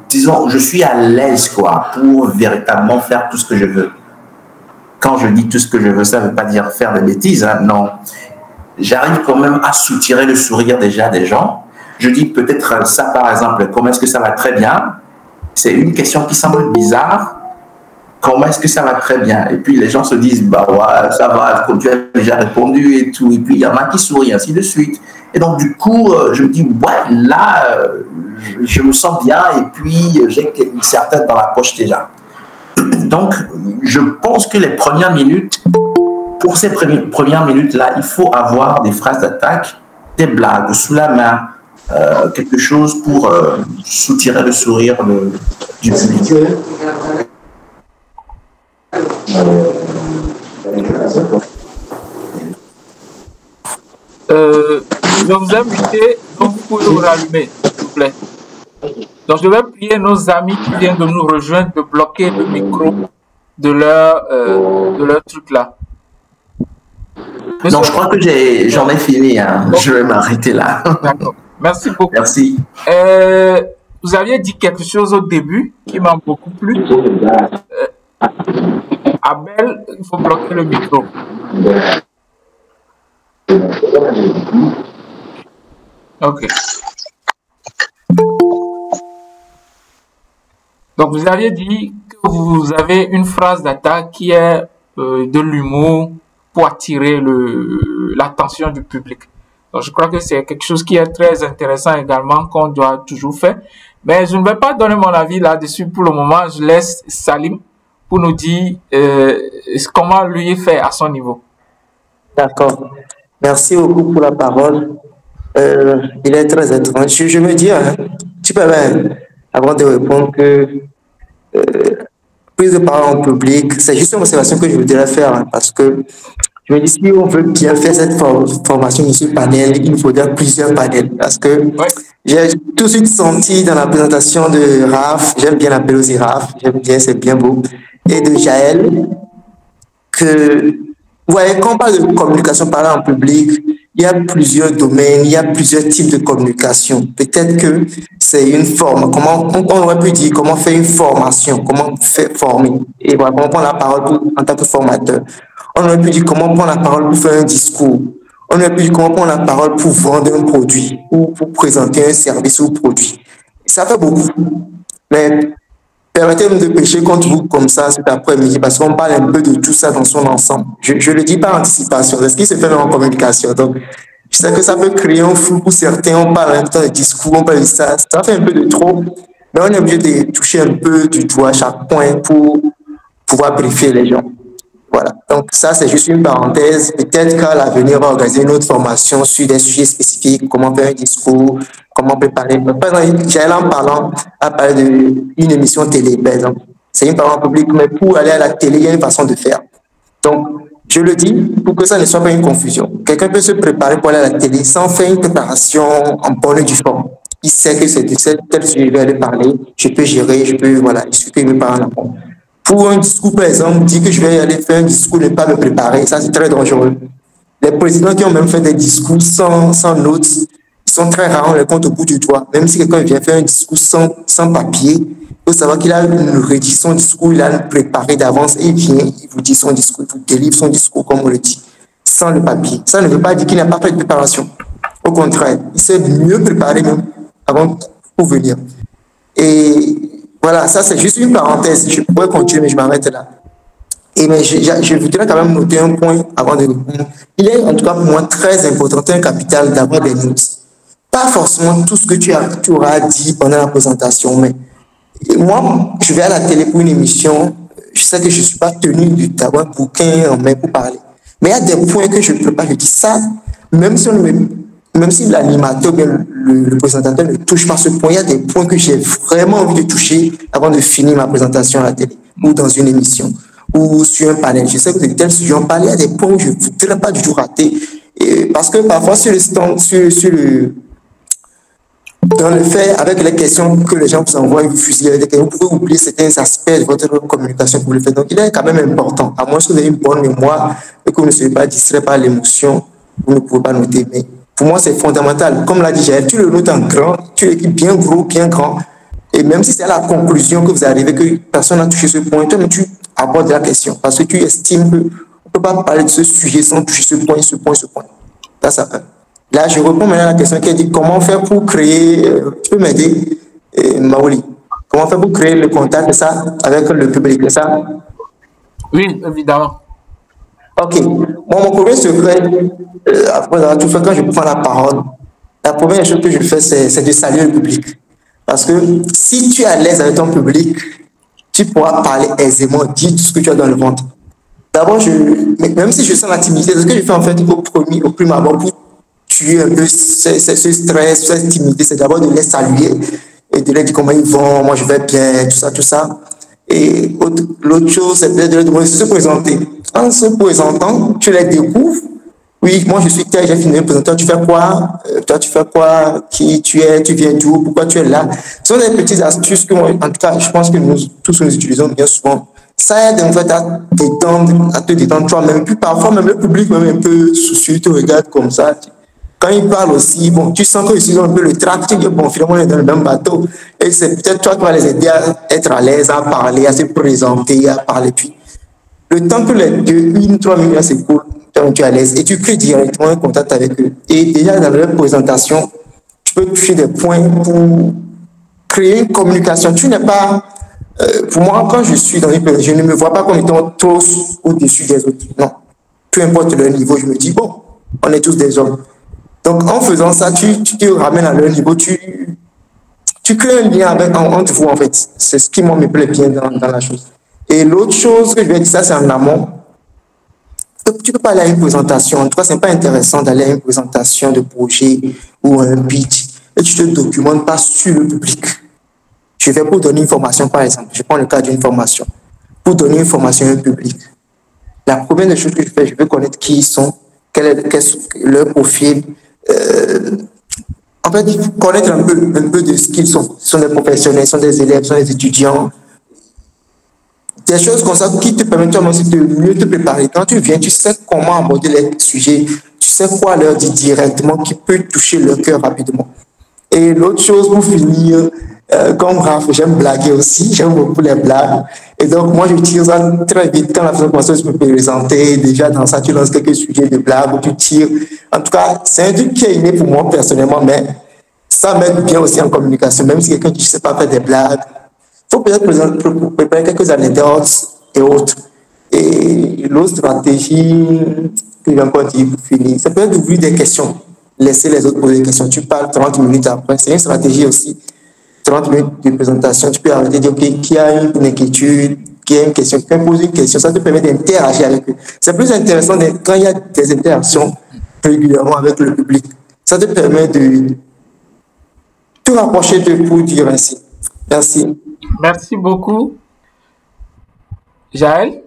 Speaker 3: disons, je suis à l'aise, quoi, pour véritablement faire tout ce que je veux. Quand je dis tout ce que je veux, ça ne veut pas dire faire des bêtises, hein, non. J'arrive quand même à soutirer le sourire déjà des gens. Je dis peut-être ça, par exemple, comment est-ce que ça va très bien? C'est une question qui semble bizarre. Comment est-ce que ça va très bien? Et puis les gens se disent, bah ouais, ça va, comme tu as déjà répondu et tout. Et puis il y en a qui sourient, ainsi de suite. Et donc du coup, je me dis, ouais, là, je me sens bien et puis j'ai une certaine dans la poche déjà. Donc, je pense que les premières minutes, pour ces premières minutes-là, il faut avoir des phrases d'attaque, des blagues sous la main, quelque chose pour soutirer le sourire du public.
Speaker 1: Je vous invite, donc vous pouvez vous rallumer, s'il vous plaît. Donc je vais prier nos amis qui viennent de nous rejoindre de bloquer le micro de leur truc là.
Speaker 3: Non, je crois que j'en ai fini. Hein. Okay. Je vais m'arrêter là.
Speaker 1: D'accord. Merci beaucoup.
Speaker 3: Merci.
Speaker 1: Vous aviez dit quelque chose au début qui m'a beaucoup plu. Abel, il faut bloquer le micro. Ok. Donc, vous aviez dit que vous avez une phrase d'attaque qui est de l'humour pour attirer l'attention du public. Donc, je crois que c'est quelque chose qui est très intéressant également, qu'on doit toujours faire. Mais je ne vais pas donner mon avis là-dessus pour le moment. Je laisse Salim pour nous dire comment lui fait à son niveau.
Speaker 2: D'accord. Merci beaucoup pour la parole. Il est très étrange. Je me dis, hein, tu peux même, avant de répondre, que prise de parole en public, c'est juste une observation que je voudrais faire, hein, parce que je me dis, si on veut bien faire cette formation de ce panel, il faudrait plusieurs panels, parce que j'ai tout de suite senti dans la présentation de Raph, j'aime bien l'appeler aussi Raph, j'aime bien, c'est bien beau, et de Jaël, que, vous voyez, quand on parle de communication parlée en public, il y a plusieurs domaines, il y a plusieurs types de communication. Peut-être que c'est une forme. Comment on aurait pu dire comment faire une formation, comment faire former. Et voilà, comment prendre la parole en tant que formateur. On aurait pu dire comment prendre la parole pour faire un discours. On aurait pu dire comment prendre la parole pour vendre un produit ou pour présenter un service ou produit. Ça fait beaucoup. Mais permettez-nous de pêcher contre vous comme ça cet après-midi parce qu'on parle un peu de tout ça dans son ensemble. Je le dis par anticipation, c'est ce qui se fait en communication. Donc, je sais que ça peut créer un flou pour certains, on parle en même temps de discours, on parle de ça fait un peu de trop, mais on est obligé de toucher un peu du doigt chaque point pour pouvoir briefer les gens. Voilà, donc ça c'est juste une parenthèse. Peut-être qu'à l'avenir, on va organiser une autre formation sur des sujets spécifiques, comment faire un discours, comment préparer. Par exemple, Jaël en parlant, a parlé d'une émission télé, par exemple. C'est une parole publique, mais pour aller à la télé, il y a une façon de faire. Donc, je le dis pour que ça ne soit pas une confusion. Quelqu'un peut se préparer pour aller à la télé sans faire une préparation en bonne et due forme. Il sait que c'est de tel sujet je vais aller parler, je peux gérer, je peux, voilà, discuter mes parents là-bas. Pour un discours, par exemple, dire que je vais aller faire un discours, ne pas me préparer, ça c'est très dangereux. Les présidents qui ont même fait des discours sans notes, ils sont très rares, on les compte au bout du doigt. Même si quelqu'un vient faire un discours sans papier, il faut savoir qu'il a rédigé son discours, il a préparé d'avance et il vient, il vous dit son discours, il vous délivre son discours comme on le dit, sans le papier. Ça ne veut pas dire qu'il n'a pas fait de préparation. Au contraire, il s'est mieux préparé même avant pour venir. Et voilà, ça c'est juste une parenthèse. Je pourrais continuer, mais je m'arrête là. Et mais je voudrais quand même noter un point avant de répondre. Il est en tout cas pour moi très important, un capital d'avoir des notes. Pas forcément tout ce que tu auras dit pendant la présentation, mais moi, je vais à la télé pour une émission, je sais que je ne suis pas tenu d'avoir un bouquin en main pour parler. Mais il y a des points que je ne peux pas, je dis ça, même si l'animateur, le présentateur ne touche pas ce point, il y a des points que j'ai vraiment envie de toucher avant de finir ma présentation à la télé ou dans une émission ou sur un panel. Je sais que de tels sujets, on parle, il y a des points où je ne voudrais pas du tout rater. Et parce que parfois, sur le stand, sur dans le fait, avec les questions que les gens vous envoient, vous fusillez avec des questions, vous pouvez oublier certains aspects de votre communication pour le faire. Donc, il est quand même important, à moins que vous ayez une bonne mémoire et que vous ne soyez pas distrait par l'émotion, vous ne pouvez pas noter. Mais pour moi, c'est fondamental. Comme l'a dit Jaël, tu le notes en grand, tu l'écris bien gros, bien grand. Et même si c'est à la conclusion que vous arrivez, que personne n'a touché ce point, toi, mais tu abordes la question parce que tu estimes qu'on ne peut pas parler de ce sujet sans toucher ce point, ce point, ce point. Ça, ça un. Là, je réponds maintenant à la question qui a dit comment faire pour créer, tu peux m'aider, Maoli, comment faire pour créer le contact ça, avec le public, c'est ça?
Speaker 1: Oui, évidemment.
Speaker 2: Ok. Bon, mon premier secret, après avoir tout fait, quand je prends la parole, la première chose que je fais, c'est de saluer le public. Parce que si tu es à l'aise avec ton public, tu pourras parler aisément, dire tout ce que tu as dans le ventre. D'abord, même si je sens la timidité, ce que je fais en fait au prime abord pour tuer un peu ce stress, cette timidité, c'est d'abord de les saluer et de leur dire comment ils vont, moi je vais bien, tout ça, tout ça. Et l'autre chose, c'est peut-être de leur demander de se présenter. En se présentant, tu les découvres. Oui, moi je suis tel, j'ai fini de me présenter. Tu fais quoi? Toi, tu fais quoi? Qui tu es? Tu viens d'où? Pourquoi tu es là? Ce sont des petites astuces que, moi, en tout cas, je pense que nous tous nous utilisons bien souvent. Ça aide en fait à te détendre toi-même. Puis parfois, même le public, même un peu soucieux, te regarde comme ça. Quand il parle aussi, bon, tu sens qu'ils ont un peu le trac, tu dis, bon, finalement, on est dans le même bateau. Et c'est peut-être toi qui vas les aider à être à l'aise, à parler, à se présenter, à parler. Puis, le temps que les 1-3 minutes s'écoulent, tu es à l'aise et tu crées directement un contact avec eux. Et déjà, dans leur présentation, tu peux toucher des points pour créer une communication. Tu n'es pas. Pour moi, quand je suis dans une présentation, je ne me vois pas comme étant trop au-dessus des autres. Non. Peu importe leur niveau, je me dis, bon, on est tous des hommes. Donc, en faisant ça, tu te ramènes à leur niveau, tu crées un lien entre vous, en fait. C'est ce qui, moi, me plaît bien dans la chose. Et l'autre chose que je vais dire, ça, c'est en amont. Tu peux pas aller à une présentation. En tout cas, c'est pas intéressant d'aller à une présentation de projet ou un pitch et tu te documentes pas sur le public. Je vais pour donner une formation, par exemple. Je prends le cas d'une formation. Pour donner une formation à un public. La première des choses que je fais, je veux connaître qui ils sont, quel est leur profil. En fait, connaître un peu de ce qu'ils sont. Ce sont des professionnels, ce sont des élèves, ce sont des étudiants. Des choses comme ça qui te permettent aussi de mieux te préparer. Quand tu viens, tu sais comment aborder les sujets, tu sais quoi leur dire directement qui peut toucher leur cœur rapidement. Et l'autre chose pour finir, comme Raph, j'aime blaguer aussi, j'aime beaucoup les blagues. Et donc, moi, je tire ça très vite quand la personne peut me présenter. Déjà, dans ça, tu lances quelques sujets de blagues où tu tires. En tout cas, c'est un truc qui est inné pour moi personnellement, mais ça m'aide bien aussi en communication, même si quelqu'un qui ne sait pas faire des blagues. Il faut peut-être préparer quelques anecdotes et autres. Et l'autre stratégie que j'ai encore dit pour finir, c'est peut-être d'ouvrir des questions. Laisser les autres poser des questions. Tu parles 30 minutes après. C'est une stratégie aussi. 30 minutes de présentation. Tu peux arrêter de dire, OK, qui a une inquiétude, qui a une question, qui peut poser une question. Ça te permet d'interagir avec eux. C'est plus intéressant quand il y a des interactions régulièrement avec le public. Ça te permet de te rapprocher de pour dire ainsi. Merci.
Speaker 1: Merci beaucoup. Jaël?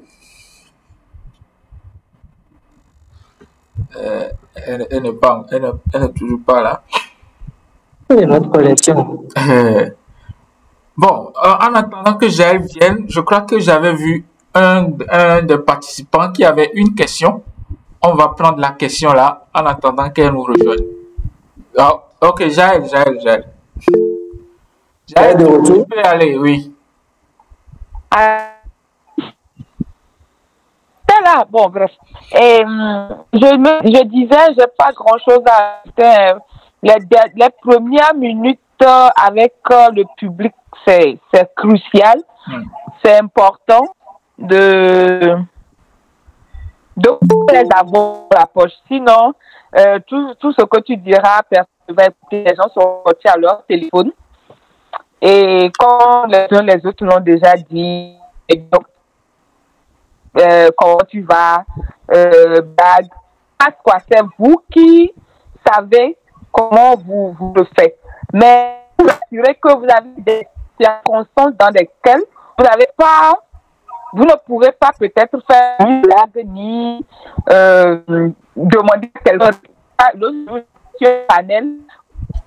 Speaker 1: Elle n'est toujours pas là.
Speaker 5: C'est notre collection.
Speaker 1: Bon, en attendant que Jaël vienne, je crois que j'avais vu un des participants qui avait une question. On va prendre la question là en attendant qu'elle nous rejoigne. Oh, ok, Jaël. Jaël,
Speaker 2: de retour.
Speaker 1: tu peux aller, oui.
Speaker 4: Là, bon, bref. Et je disais, j'ai pas grand-chose à faire. Les premières minutes avec le public, c'est crucial. C'est important de les avoir à la poche. Sinon, tout ce que tu diras, les gens sont sortis à leur téléphone. Et quand les autres l'ont déjà dit, donc, comment tu vas, bague, quoi, c'est vous qui savez comment vous le faites. Mais vous assurez que vous avez des circonstances dans lesquelles vous ne pourrez pas peut-être faire une blague ni demander à quelqu'un. Le panel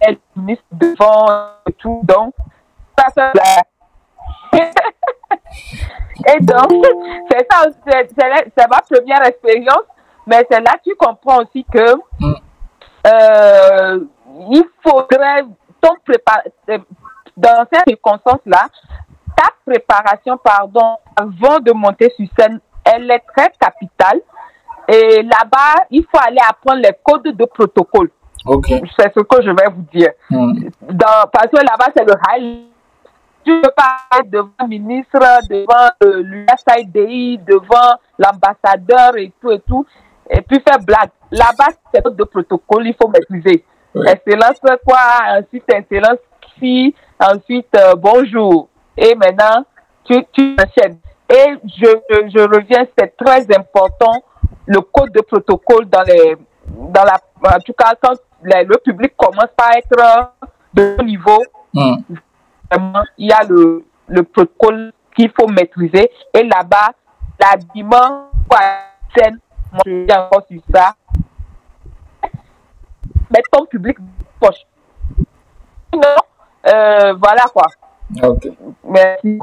Speaker 4: est ministre devant et tout. Donc, ça et donc, c'est ça, c'est ma première expérience, mais c'est là que tu comprends aussi que il faudrait dans ces circonstances-là, ta préparation, avant de monter sur scène, elle est très capitale. Et là-bas, il faut aller apprendre les codes de protocole.
Speaker 1: Okay.
Speaker 4: C'est ce que je vais vous dire. Parce que là-bas, c'est le high. Tu peux pas être devant le ministre, devant l'USAID, devant l'ambassadeur et tout, et puis faire blague. Là-bas, c'est code de protocole, il faut maîtriser. Oui. Excellence quoi, ensuite excellence qui, ensuite bonjour. Et maintenant, tu enchaînes. Et je reviens, c'est très important, le code de protocole en tout cas, quand le public commence par être de haut niveau, vraiment, il y a le protocole qu'il faut maîtriser. Et là-bas, l'habillement, scène, moi je viens encore sur ça. Mettre ton public poche. Voilà quoi.
Speaker 1: Ok.
Speaker 4: Merci.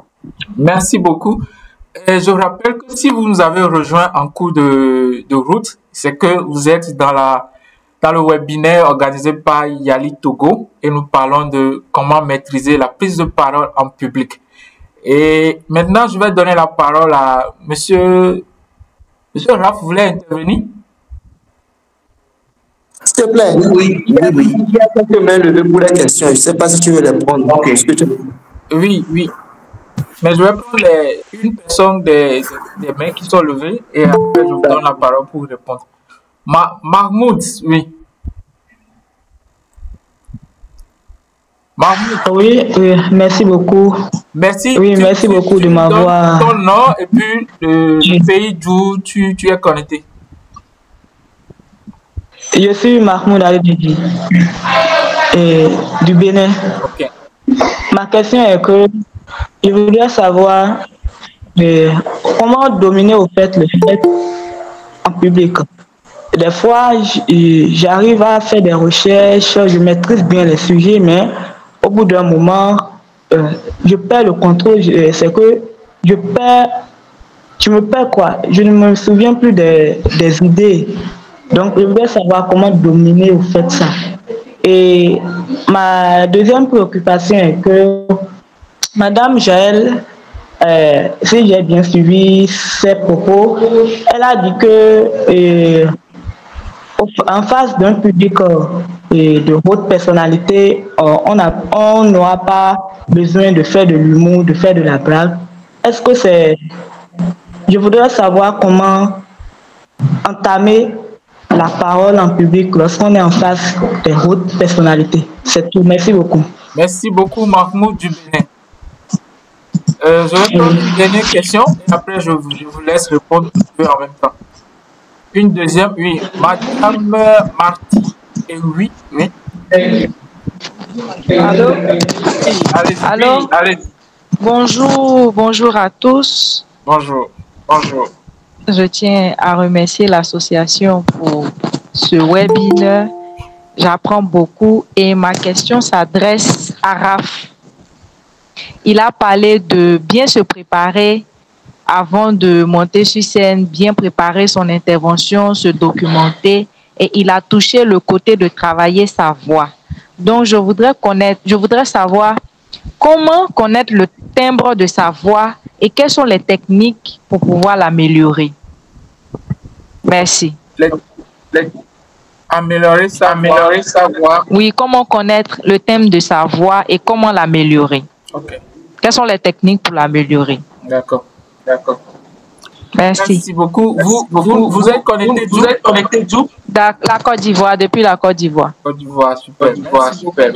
Speaker 1: Merci beaucoup. Et je rappelle que si vous nous avez rejoint en cours de route, c'est que vous êtes dans le webinaire organisé par Yali Togo et nous parlons de comment maîtriser la prise de parole en public. Et maintenant, je vais donner la parole à Monsieur Raph, vous voulez intervenir?
Speaker 2: S'il te plaît. Oui. Il y a quelques mains levées pour la question. Je ne sais pas si tu veux les prendre. Okay.
Speaker 1: Oui. Mais je vais prendre une personne des mains qui sont levées et après je vous donne la parole pour répondre. Mahmoud, oui.
Speaker 6: Mahmoud. Oui, merci beaucoup.
Speaker 1: Merci.
Speaker 6: Oui, merci beaucoup de m'avoir.
Speaker 1: Ton nom et puis le pays d'où tu es connecté.
Speaker 6: Je suis Mahmoud Ali du Bénin.
Speaker 1: Ok.
Speaker 6: Ma question est que je voudrais savoir comment dominer au fait le fait en public. Des fois, j'arrive à faire des recherches, je maîtrise bien les sujets, mais au bout d'un moment, je perds le contrôle. C'est que je me perds quoi. Je ne me souviens plus des idées. Donc, je voudrais savoir comment dominer au fait ça. Et ma deuxième préoccupation est que Madame Jaël, si j'ai bien suivi ses propos, elle a dit que en face d'un public de haute personnalité, on n'aura pas besoin de faire de l'humour, de faire de la blague. Est-ce que c'est... Je voudrais savoir comment entamer la parole en public lorsqu'on est en face des hautes personnalités. C'est tout. Merci beaucoup.
Speaker 1: Merci beaucoup, Mahmoud du Bénin. Je vais prendre une dernière question et après je vous laisse répondre en même temps. Une deuxième, oui. Madame Marty. Et oui.
Speaker 7: Allô?
Speaker 1: Oui,
Speaker 7: allô?
Speaker 1: Allez.
Speaker 7: Bonjour à tous.
Speaker 1: Bonjour.
Speaker 7: Je tiens à remercier l'association pour ce webinaire. J'apprends beaucoup et ma question s'adresse à Raph. Il a parlé de bien se préparer avant de monter sur scène, bien préparer son intervention, se documenter et il a touché le côté de travailler sa voix. Donc, je voudrais savoir comment connaître le timbre de sa voix et quelles sont les techniques pour pouvoir l'améliorer. Merci.
Speaker 1: Améliorer sa voix.
Speaker 7: Oui, comment connaître le thème de sa voix et comment l'améliorer.
Speaker 1: Ok.
Speaker 7: Quelles sont les techniques pour l'améliorer?
Speaker 1: D'accord.
Speaker 7: Merci.
Speaker 1: Merci beaucoup. Vous êtes connecté d'où?
Speaker 7: La Côte d'Ivoire, depuis la Côte d'Ivoire.
Speaker 1: Côte d'Ivoire, super.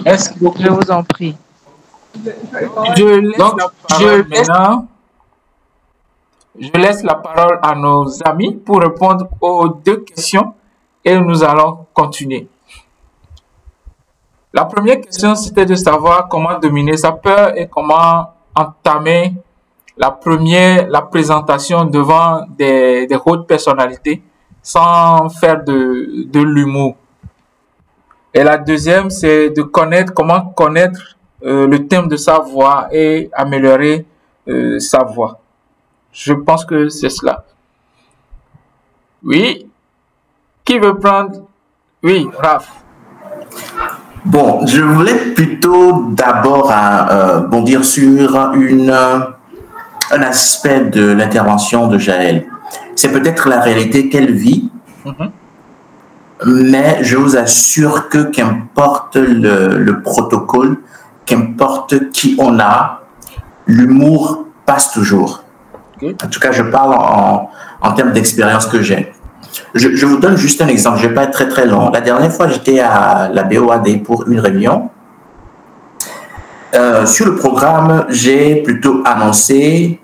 Speaker 1: Merci beaucoup.
Speaker 7: Je vous en prie.
Speaker 1: Je laisse la parole à nos amis pour répondre aux deux questions et nous allons continuer. La première question, c'était de savoir comment dominer sa peur et comment entamer la présentation devant des hautes personnalités sans faire de l'humour. Et la deuxième, c'est de connaître comment connaître le thème de sa voix et améliorer sa voix. Je pense que c'est cela. Oui. Qui veut prendre? Oui, Raph.
Speaker 3: Bon, je voulais plutôt d'abord bondir sur un aspect de l'intervention de Jaël. C'est peut-être la réalité qu'elle vit, mais je vous assure que qu'importe le protocole, qu'importe qui on a, l'humour passe toujours. Okay. En tout cas, je parle en termes d'expérience que j'ai. Je vous donne juste un exemple, je ne vais pas être très très long. La dernière fois, j'étais à la BOAD pour une réunion. Sur le programme, j'ai plutôt annoncé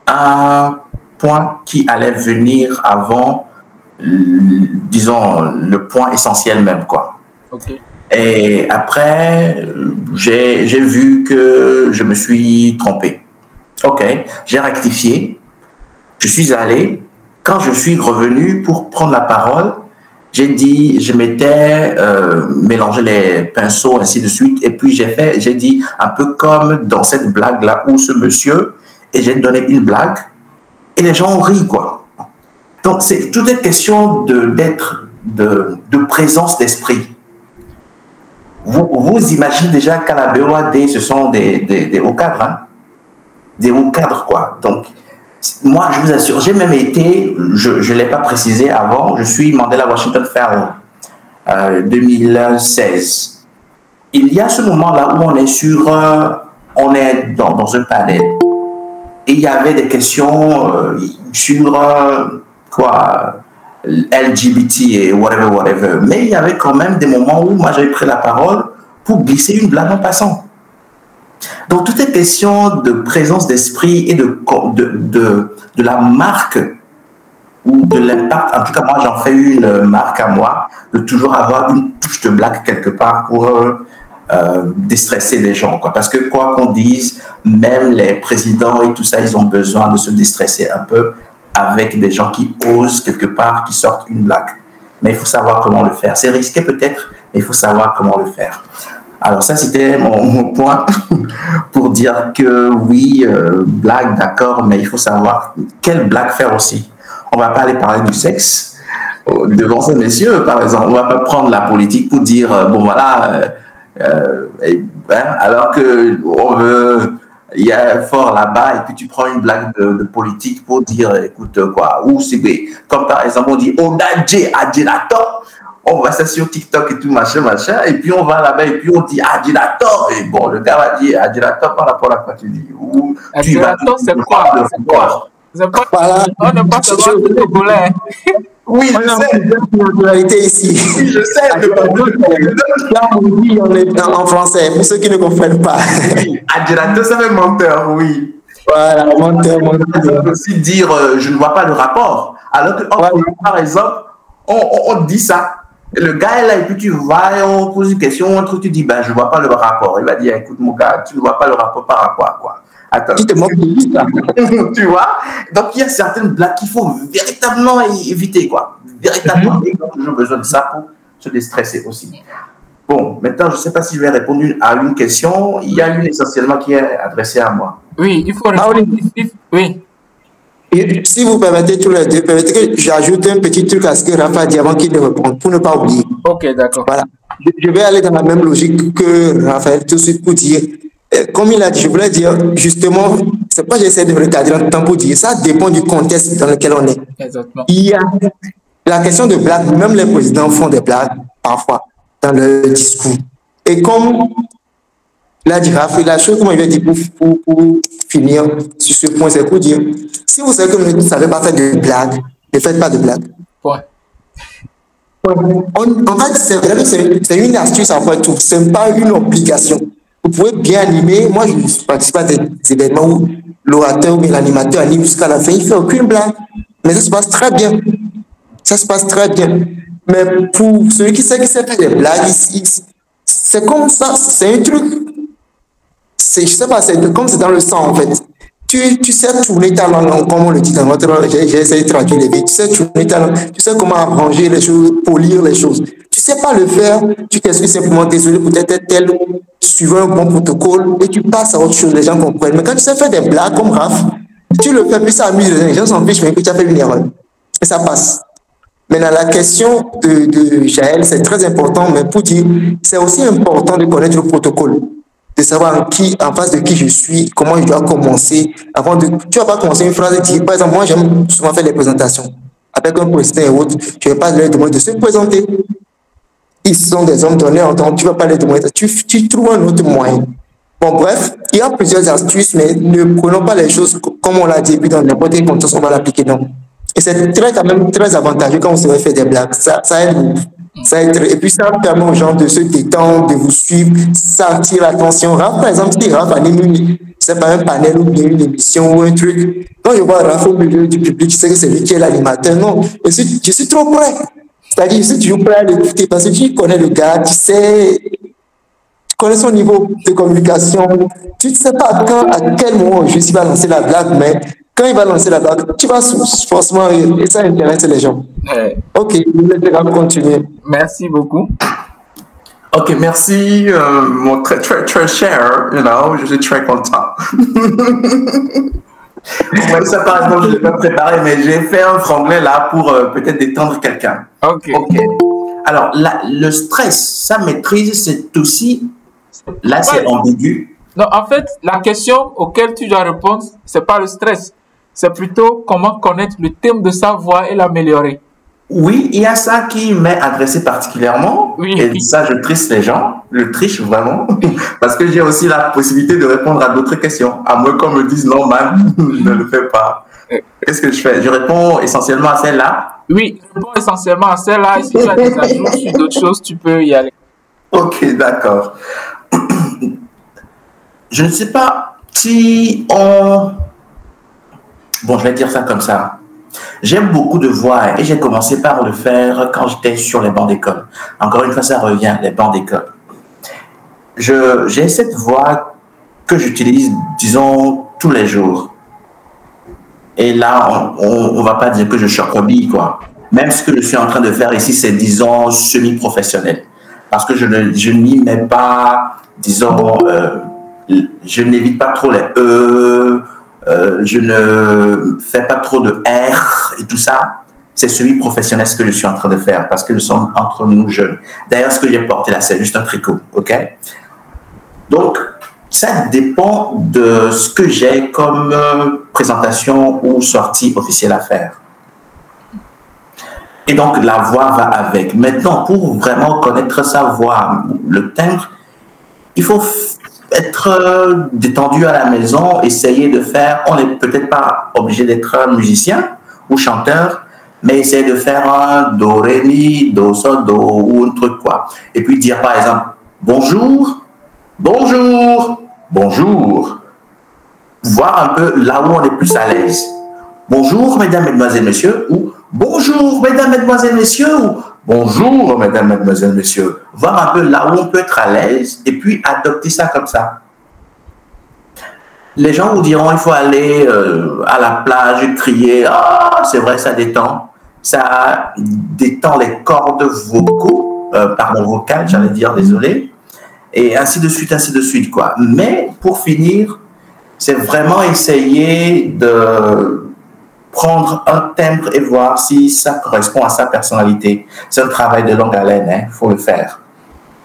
Speaker 3: un point qui allait venir avant, disons, le point essentiel même, quoi.
Speaker 1: Okay.
Speaker 3: Et après, j'ai vu que je me suis trompé. Ok, j'ai rectifié. Je suis allé. Quand je suis revenu pour prendre la parole, j'ai dit, je m'étais mélangé les pinceaux, ainsi de suite, et puis j'ai dit un peu comme dans cette blague-là où ce monsieur, et j'ai donné une blague, et les gens ont ri, quoi. Donc, c'est toute une question de présence d'esprit. Vous imaginez déjà qu'à la BOAD, ce sont des hauts cadres, hein? Des hauts cadres, quoi. Donc, moi, je vous assure, j'ai même été, je ne l'ai pas précisé avant, je suis Mandela Washington Fellow 2016. Il y a ce moment-là où on est dans un panel. Et il y avait des questions sur LGBT et whatever. Mais il y avait quand même des moments où moi j'avais pris la parole pour glisser une blague en passant. Donc, tout est question de présence d'esprit et de la marque ou de l'impact. En tout cas, moi, j'en fais une marque à moi, de toujours avoir une touche de blague quelque part pour déstresser les gens, quoi. Parce que quoi qu'on dise, même les présidents et tout ça, ils ont besoin de se déstresser un peu avec des gens qui osent quelque part, qui sortent une blague. Mais il faut savoir comment le faire. C'est risqué peut-être, mais il faut savoir comment le faire. Alors ça, c'était mon point pour dire que oui, blague, d'accord, mais il faut savoir quelle blague faire aussi. On ne va pas aller parler du sexe devant ces messieurs, par exemple. On ne va pas prendre la politique pour dire, bon voilà, alors qu'on veut, il y a un fort là-bas, et puis tu prends une blague de politique pour dire, écoute, quoi, ou c'est comme par exemple, on dit, on a Adjelator. On va ça sur TikTok et tout, machin, et puis on va là-bas et puis on dit Adjelator. Et bon, le gars va dire Adjelator par rapport à quoi tu dis.
Speaker 1: Adjelator, c'est quoi? C'est quoi? Voilà. On ne pas savoir le Togolais.
Speaker 2: Oui, je sais. La réalité ici.
Speaker 3: Oui, je sais.
Speaker 2: Là, on dit en français, pour ceux qui ne comprennent pas.
Speaker 3: Oui, Adjelator, ça veut menteur, oui.
Speaker 2: Voilà, menteur.
Speaker 3: Ça veut aussi dire je ne vois pas le rapport. Alors que, par exemple, on dit ça. Le gars est là et puis tu vas et on pose une question, un truc, tu dis, ben je ne vois pas le rapport. Il va dire, écoute mon gars, tu ne vois pas le rapport par rapport à quoi? Attends.
Speaker 2: Tu te moques de lui, ça.
Speaker 3: Tu vois? Donc il y a certaines blagues qu'il faut véritablement éviter, quoi. Véritablement, ils ont toujours besoin de ça pour se déstresser aussi. Bon, maintenant, je ne sais pas si je vais répondre à une question. Il y a une essentiellement qui est adressée à moi.
Speaker 1: Oui, il faut répondre. Oui.
Speaker 2: Et si vous permettez tous les deux, permettez que j'ajoute un petit truc à ce que Rafa dit avant qu'il ne réponde, pour ne pas oublier.
Speaker 1: Ok, d'accord.
Speaker 2: Voilà. Je vais aller dans la même logique que Raphaël tout de suite pour dire, comme il a dit, je voulais dire justement, c'est pas que j'essaie de retarder le temps pour dire, ça dépend du contexte dans lequel on est.
Speaker 1: Exactement.
Speaker 2: Il y a la question de blagues, même les présidents font des blagues parfois dans leur discours. Et comme la girafe, la chose que moi je vais dire pour finir sur ce point, c'est pour dire, si vous savez que vous ne savez pas faire de blagues, ne faites pas de blagues.
Speaker 1: Ouais.
Speaker 2: En fait, c'est vrai que c'est une astuce après tout, ce n'est pas une obligation. Vous pouvez bien animer. Moi, je participe à des événements où l'orateur ou l'animateur anime jusqu'à la fin, il ne fait aucune blague. Mais ça se passe très bien. Ça se passe très bien. Mais pour celui qui sait faire des blagues, c'est comme ça, c'est un truc. Je ne sais pas, c'est comme c'est dans le sang en fait. Tu sais tourner ta langue, comme on le dit dans votre. J'ai essayé de traduire les vies. Tu sais tourner ta langue, tu sais comment arranger les choses, polir les choses. Tu sais pas le faire, tu t'excuses simplement, désolé, peut-être tel, suivant un bon protocole, et tu passes à autre chose, les gens comprennent. Mais quand tu sais faire des blagues comme Raph, tu le fais, puis ça amuse les gens s'en fichent, mais que tu as fait une erreur. Et ça passe. Maintenant, la question de Jaël, c'est très important, mais pour dire, c'est aussi important de connaître le protocole, de savoir en face de qui je suis, comment je dois commencer. Avant de, tu vas pas commencer une phrase et dire, par exemple, moi, j'aime souvent faire des présentations avec un président et autres. Je ne vais pas leur demander de se présenter. Ils sont des hommes donnés, donc tu ne vas pas les demander. Tu trouves un autre moyen. Bon, bref, il y a plusieurs astuces, mais ne prenons pas les choses comme on l'a dit, puis dans n'importe quel contexte, on va l'appliquer, non. Et c'est quand même très avantageux quand on se fait des blagues. Ça aide. Ça aide. Et puis ça permet aux gens de se détendre, de vous suivre, ça attire l'attention. Raph, par exemple, si Raph anime c'est pas un panel ou bien une émission ou un truc. Quand je vois Raph au milieu du public, je sais que c'est lui qui est l'animateur. Non, je suis trop prêt. C'est-à-dire, je suis toujours prêt à l'écouter parce que tu connais le gars, tu connais son niveau de communication. Tu ne sais pas à quel moment il va lancer la blague, mais quand il va lancer la blague, tu vas forcément rire et ça intéresse les gens. Ok, je vais continuer.
Speaker 1: Merci beaucoup.
Speaker 3: Ok, merci, mon très cher, je suis très content. Ouais, ça par exemple, je ne l'ai pas préparé, mais j'ai fait un franglais là pour peut-être détendre quelqu'un.
Speaker 1: Ok.
Speaker 3: Alors, le stress, sa maîtrise, c'est aussi, là c'est ambigu.
Speaker 1: Non, en fait, la question auquel tu dois répondre, c'est pas le stress. C'est plutôt comment connaître le thème de sa voix et l'améliorer.
Speaker 3: Oui, il y a ça qui m'est adressé particulièrement.
Speaker 1: Oui.
Speaker 3: Et ça, je triche les gens. Je triche vraiment. Parce que j'ai aussi la possibilité de répondre à d'autres questions. À moins qu'on me dise non, man, je ne le fais pas. Qu'est-ce que je fais? Je réponds essentiellement à celle-là.
Speaker 1: Oui, je réponds essentiellement à celle-là. Et si tu as des ajouts sur d'autres choses, tu peux y aller.
Speaker 3: Ok, d'accord. Je ne sais pas si on... Bon, je vais dire ça comme ça. J'aime beaucoup de voix et j'ai commencé par le faire quand j'étais sur les bancs d'école. Encore une fois, ça revient, les bancs d'école. J'ai cette voix que j'utilise, disons, tous les jours. Et là, on ne va pas dire que je chocobille, quoi. Même ce que je suis en train de faire ici, c'est, disons, semi-professionnel. Parce que je n'y mets pas, disons, je n'évite pas trop les je ne fais pas trop de R et tout ça. C'est semi-professionnel ce que je suis en train de faire parce que nous sommes entre nous jeunes. D'ailleurs, ce que j'ai porté là, c'est juste un tricot, ok? Donc, ça dépend de ce que j'ai comme présentation ou sortie officielle à faire. Et donc, la voix va avec. Maintenant, pour vraiment connaître sa voix, le timbre, il faut être détendu à la maison, essayer de faire, on n'est peut-être pas obligé d'être musicien ou chanteur, mais essayer de faire un do, ré, mi, do, sol, do ou un truc quoi. Et puis dire par exemple, bonjour, bonjour, bonjour. Voir un peu là où on est plus à l'aise. Bonjour mesdames, mesdemoiselles, messieurs, ou bonjour mesdames, mesdemoiselles, messieurs, ou bonjour, mesdames, mesdemoiselles, messieurs. Voir un peu là où on peut être à l'aise et puis adopter ça comme ça. Les gens vous diront il faut aller à la plage, crier. Ah, c'est vrai, ça détend. Ça détend les cordes vocaux, vocales, j'allais dire, désolé. Et ainsi de suite, quoi. Mais pour finir, c'est vraiment essayer de prendre un timbre et voir si ça correspond à sa personnalité. C'est un travail de longue haleine, hein, faut le faire.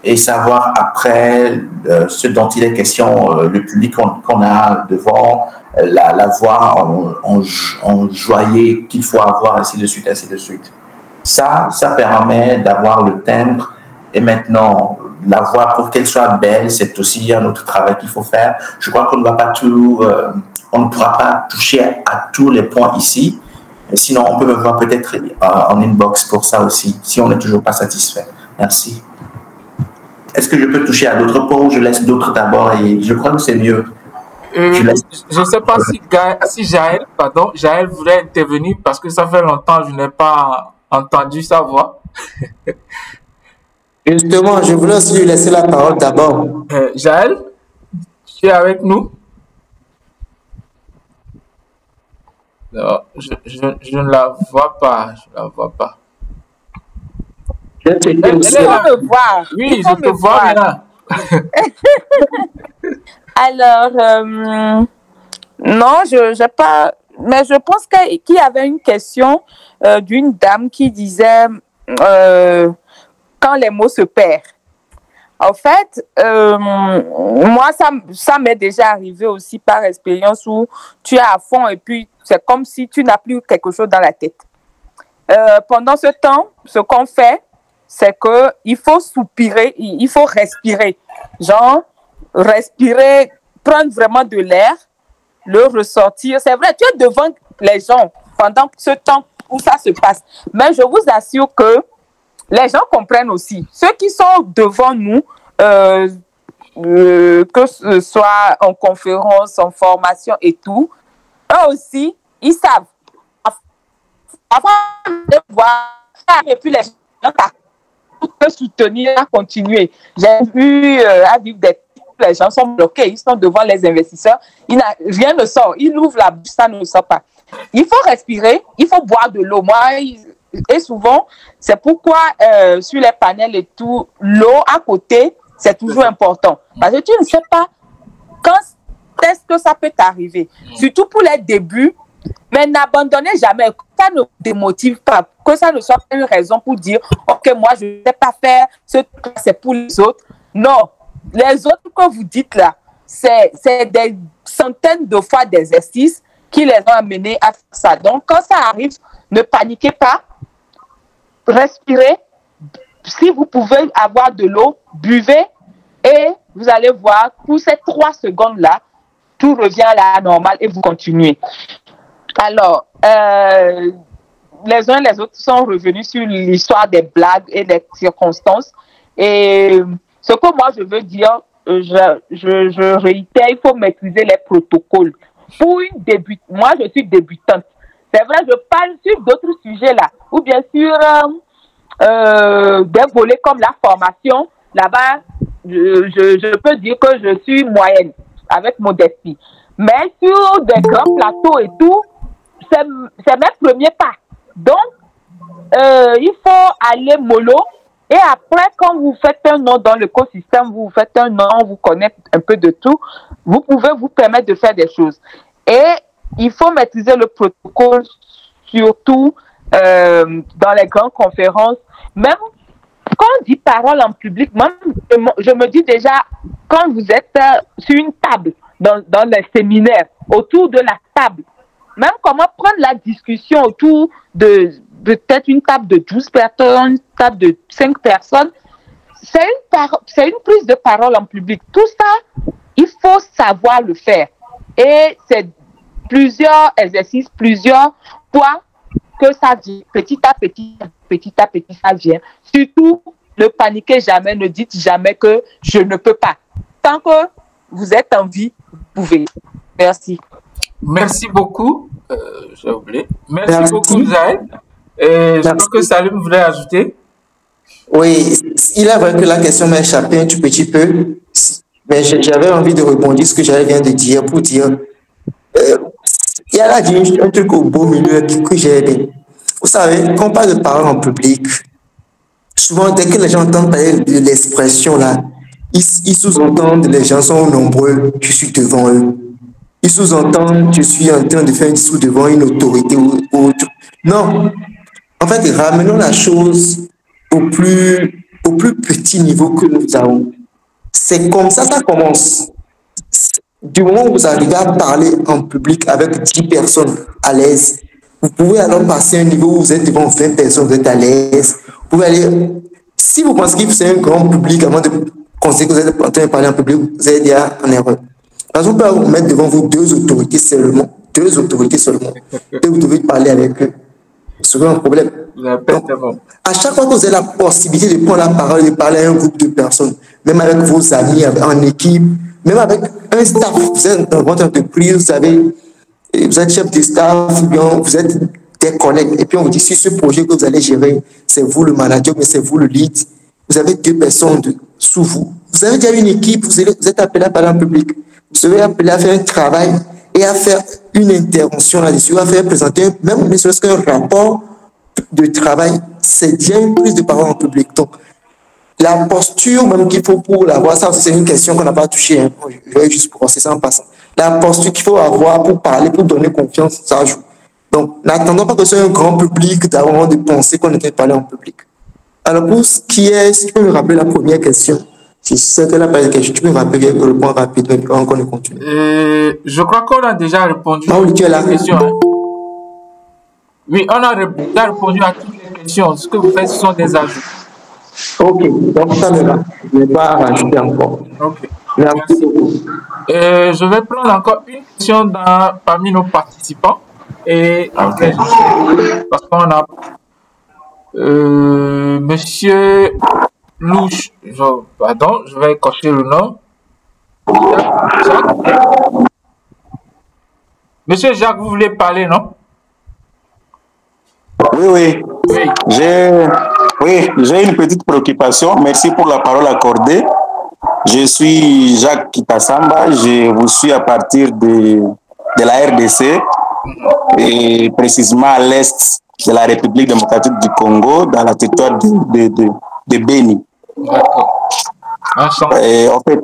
Speaker 3: Et savoir après ce dont il est question, le public qu'on a devant, la voix en joyer qu'il faut avoir, ainsi de suite, ainsi de suite. Ça permet d'avoir le timbre. Et maintenant, la voix, pour qu'elle soit belle, c'est aussi un autre travail qu'il faut faire. Je crois qu'on ne va pas on ne pourra pas toucher à tous les points ici. Sinon, on peut me voir peut-être en inbox pour ça aussi, si on n'est toujours pas satisfait. Merci. Est-ce que je peux toucher à d'autres points ou je laisse d'autres d'abord et je crois que c'est mieux.
Speaker 1: Je ne sais pas si Jaël voulait intervenir parce que ça fait longtemps que je n'ai pas entendu sa voix.
Speaker 2: Justement, je voulais aussi lui laisser la parole d'abord.
Speaker 1: Jaël, tu es avec nous? Non, je ne la vois pas. Je la vois pas.
Speaker 2: J'étais
Speaker 1: Elle
Speaker 2: aussi.
Speaker 1: est
Speaker 8: Il
Speaker 1: là.
Speaker 8: faut me voir.
Speaker 1: Oui,
Speaker 8: Il
Speaker 1: je
Speaker 8: faut
Speaker 1: te
Speaker 8: me
Speaker 1: vois
Speaker 8: voir.
Speaker 1: maintenant.
Speaker 8: Alors, non, je n'ai pas. Mais je pense qu'il y avait une question d'une dame qui disait quand les mots se perdent. En fait, moi, ça m'est déjà arrivé aussi par expérience où tu es à fond et puis c'est comme si tu n'as plus quelque chose dans la tête. Pendant ce temps, ce qu'on fait, c'est qu'il faut soupirer, il faut respirer. Genre, respirer, prendre vraiment de l'air, le ressortir. C'est vrai, tu es devant les gens pendant ce temps où ça se passe. Mais je vous assure que les gens comprennent aussi. Ceux qui sont devant nous, que ce soit en conférence, en formation et tout, eux aussi, ils savent. Avant de voir, et puis les gens peuvent soutenir, à continuer. J'ai vu à vivre les gens sont bloqués, ils sont devant les investisseurs, rien ne sort, ils ouvrent la bouche, ça ne sort pas. Il faut respirer, il faut boire de l'eau. Moi, et souvent, c'est pourquoi sur les panels et tout, l'eau à côté, c'est toujours important. Parce que tu ne sais pas quand est-ce que ça peut t'arriver. Surtout pour les débuts, mais n'abandonnez jamais, que ça ne démotive pas, que ça ne soit pas une raison pour dire « Ok, moi, je ne sais pas faire, ce truc c'est pour les autres. » Non, les autres que vous dites là, c'est des centaines de fois d'exercices qui les ont amenés à faire ça. Donc, quand ça arrive, ne paniquez pas, respirez. Si vous pouvez avoir de l'eau, buvez et vous allez voir, pour ces 3 secondes-là, tout revient à la normale et vous continuez. Alors, les uns et les autres sont revenus sur l'histoire des blagues et des circonstances. Et ce que moi je veux dire, je réitère, il faut maîtriser les protocoles. Pour une débutante, moi je suis débutante. C'est vrai, je parle sur d'autres sujets là, ou bien sûr des volets comme la formation. Là-bas, je peux dire que je suis moyenne, avec modestie. Mais sur des grands plateaux et tout, c'est mes premiers pas. Donc, il faut aller mollo. Et après, quand vous faites un nom dans l'écosystème, vous faites un nom, vous connaissez un peu de tout, vous pouvez vous permettre de faire des choses. Et il faut maîtriser le protocole, surtout dans les grandes conférences. Même quand on dit parole en public, même, je me dis déjà, quand vous êtes sur une table, dans les séminaires, autour de la table, même comment prendre la discussion autour de peut-être une table de 12 personnes, une table de 5 personnes, c'est une prise de parole en public. Tout ça, il faut savoir le faire. Et c'est plusieurs exercices, plusieurs fois que ça vient. Petit à petit, ça vient. Surtout, ne paniquez jamais, ne dites jamais que je ne peux pas. Tant que vous êtes en vie, vous pouvez. Merci.
Speaker 1: Merci beaucoup. J'ai oublié. Merci beaucoup, Zaïd. Je pense que Salim voulait ajouter.
Speaker 2: Oui, il est vrai que la question m'a échappé un tout petit peu, mais j'avais envie de rebondir ce que j'avais bien de dire pour dire. Il y a là un truc au beau milieu que j'ai aimé. Vous savez, quand on parle de parole en public, souvent, dès que les gens entendent parler de l'expression là, ils sous-entendent les gens sont nombreux, je suis devant eux. Ils sous-entendent je suis en train de faire un discours devant une autorité ou autre. Non. En fait, ramenons la chose au plus petit niveau que nous avons. C'est comme ça commence. Du moment où vous arrivez à parler en public avec 10 personnes à l'aise, vous pouvez alors passer à un niveau où vous êtes devant 20 personnes, vous êtes à l'aise. Vous pouvez aller. Si vous pensez que c'est un grand public avant de considérer que vous êtes en train de parler en public, vous êtes déjà en erreur. Parce qu'on peut vous mettre devant vous 2 autorités seulement, et vous devez parler avec eux. C'est un problème. Donc, à chaque fois que vous avez la possibilité de prendre la parole et de parler à un groupe de personnes, même avec vos amis, en équipe, même avec un staff, vous êtes dans votre entreprise, vous savez, vous êtes chef de staff, ou bien vous êtes des collègues, et puis on vous dit si ce projet que vous allez gérer, c'est vous le manager, mais c'est vous le lead, vous avez 2 personnes sous vous. Vous avez déjà une équipe, vous êtes appelé à parler en public, vous serez appelé à faire un travail et à faire une intervention là-dessus, à faire présenter, même ne serait-ce qu'un rapport de travail, c'est déjà une prise de parole en public. Donc, la posture même qu'il faut pour l'avoir, ça c'est une question qu'on n'a pas touchée. Hein. Je vais juste processer ça en passant. La posture qu'il faut avoir pour parler, pour donner confiance, ça joue. Donc, n'attendons pas que ce soit un grand public d'avoir de penser qu'on était parlé en public. Alors, pour ce qui est, si tu peux me rappeler la première question, si c'était la première question, tu peux me rappeler le point rapide, mais on continue.
Speaker 1: Je crois qu'on a déjà répondu
Speaker 2: à la
Speaker 1: question. Hein. Oui, on a déjà répondu à toutes les questions. Ce que vous faites, ce sont des ajouts.
Speaker 2: Ok, donc ça me va. Je ne vais pas rajouter encore.
Speaker 1: Ok.
Speaker 2: Merci beaucoup.
Speaker 1: Je vais prendre encore une question parmi nos participants. Et après, parce qu'on a Monsieur Louche, pardon, je vais cocher le nom. Jacques. Monsieur Jacques, vous voulez parler, non?
Speaker 9: Oui. J'ai une petite préoccupation. Merci pour la parole accordée. Je suis Jacques Kitasamba. Je vous suis à partir de la RDC et précisément à l'est de la République démocratique du Congo, dans la territoire de Béni.
Speaker 1: D'accord.
Speaker 9: En fait,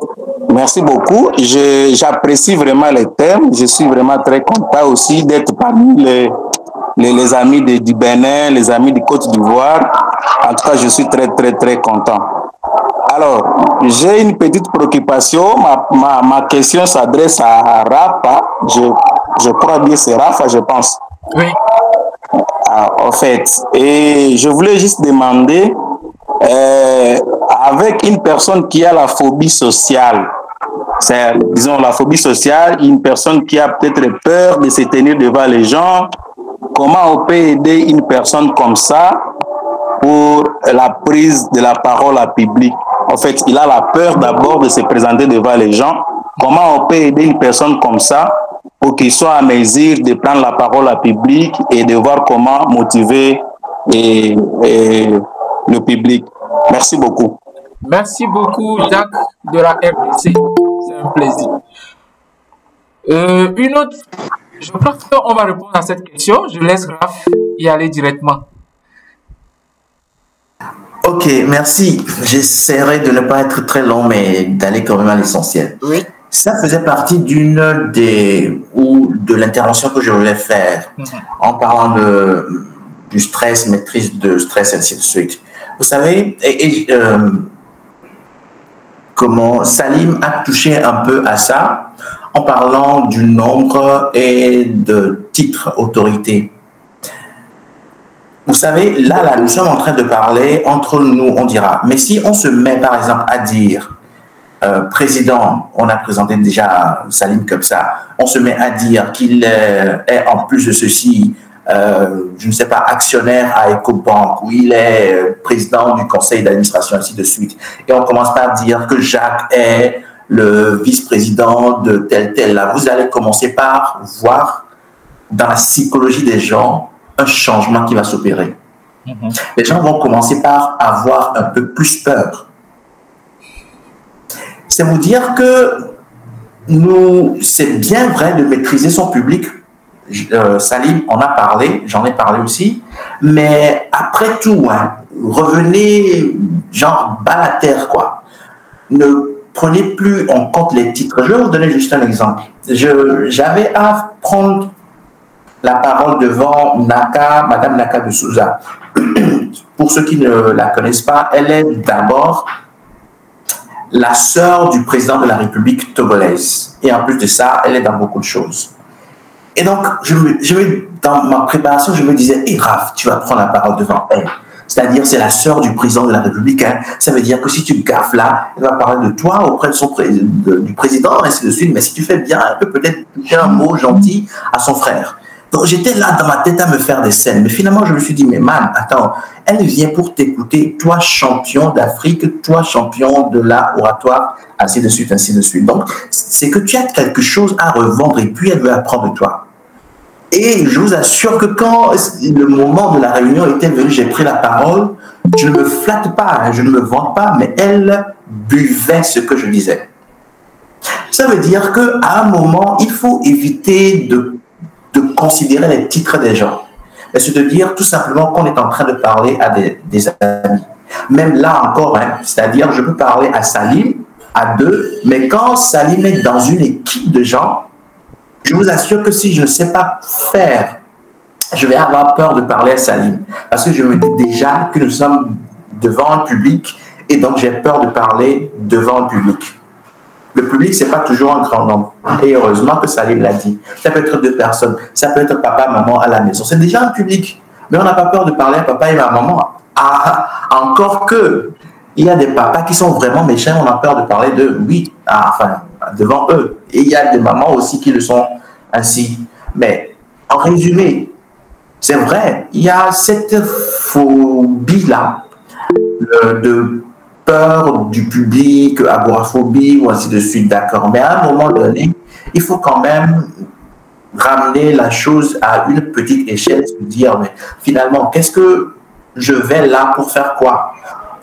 Speaker 9: merci beaucoup. J'apprécie vraiment les thèmes. Je suis vraiment très content aussi d'être parmi les amis du Bénin, les amis du Côte d'Ivoire. En tout cas, je suis très, très, très content. Alors, j'ai une petite préoccupation. Ma question s'adresse à Rafa. Je crois bien c'est Rafa, je pense.
Speaker 1: Oui.
Speaker 9: En fait, et je voulais juste demander, avec une personne qui a la phobie sociale, disons la phobie sociale, une personne qui a peut-être peur de se tenir devant les gens, comment on peut aider une personne comme ça pour la prise de la parole à public? En fait, il a la peur d'abord de se présenter devant les gens. Comment on peut aider une personne comme ça pour qu'il soit à mesure de prendre la parole à public et de voir comment motiver le public? Merci beaucoup.
Speaker 1: Merci beaucoup, Jacques de la RDC. C'est un plaisir. Une autre, je crois qu'on va répondre à cette question. Je laisse Raph y aller directement.
Speaker 3: Ok, merci. J'essaierai de ne pas être très long, mais d'aller quand même à l'essentiel.
Speaker 1: Oui.
Speaker 3: Ça faisait partie de l'intervention que je voulais faire en parlant du stress, maîtrise de stress, ainsi de suite. Vous savez, comment Salim a touché un peu à ça en parlant du nombre et de titres autorité. Vous savez, là, nous sommes en train de parler entre nous, on dira. Mais si on se met, par exemple, à dire président, on a présenté déjà Salim comme ça, on se met à dire qu'il est en plus de ceci, je ne sais pas, actionnaire à EcoBank, ou il est président du conseil d'administration, ainsi de suite. Et on commence par dire que Jacques est le vice-président de tel. Là, vous allez commencer par voir dans la psychologie des gens un changement qui va s'opérer. Les gens vont commencer par avoir un peu plus peur. C'est vous dire que c'est bien vrai de maîtriser son public. Salim en a parlé, j'en ai parlé aussi, mais après tout, revenez genre bas la terre, quoi. Ne prenez plus en compte les titres. Je vais vous donner juste un exemple. J'avais à prendre la parole devant Madame Naka de Souza. Pour ceux qui ne la connaissent pas, elle est d'abord la sœur du président de la République togolaise. Et en plus de ça, elle est dans beaucoup de choses. Et donc, dans ma préparation, je me disais, Raph, tu vas prendre la parole devant elle. C'est-à-dire, c'est la sœur du président de la République. Ça veut dire que si tu gaffes là, elle va parler de toi auprès du président, ainsi de suite. Mais si tu fais bien, elle peut peut-être toucher un mot gentil à son frère. Donc, j'étais là dans ma tête à me faire des scènes. Mais finalement, je me suis dit, mais man, attends, elle vient pour t'écouter, toi, champion d'Afrique, toi, champion de l'art oratoire, ainsi de suite, ainsi de suite. Donc, c'est que tu as quelque chose à revendre et puis elle veut apprendre de toi. Et je vous assure que quand le moment de la réunion était venu, j'ai pris la parole, je ne me flatte pas, je ne me vante pas, mais elle buvait ce que je disais. Ça veut dire qu'à un moment, il faut éviter de considérer les titres des gens. mais c'est de dire tout simplement qu'on est en train de parler à des amis. Même là encore, hein, c'est-à-dire je peux parler à Salim, à deux, mais quand Salim est dans une équipe de gens, je vous assure que si je ne sais pas faire, je vais avoir peur de parler à Salim. Parce que je me dis déjà que nous sommes devant un public et donc j'ai peur de parler devant le public. Le public, ce n'est pas toujours un grand nombre. Et heureusement que Salim l'a dit. Ça peut être 2 personnes, ça peut être papa, maman à la maison. C'est déjà un public. Mais on n'a pas peur de parler à papa et à maman. Ah, encore que, il y a des papas qui sont vraiment méchants, on a peur de parler d'eux. Oui, enfin, devant eux. Et il y a des mamans aussi qui le sont ainsi. Mais en résumé, c'est vrai, il y a cette phobie-là de peur du public, agoraphobie ou ainsi de suite, d'accord. Mais à un moment donné, il faut quand même ramener la chose à une petite échelle, se dire, mais finalement, qu'est-ce que je vais là pour faire quoi?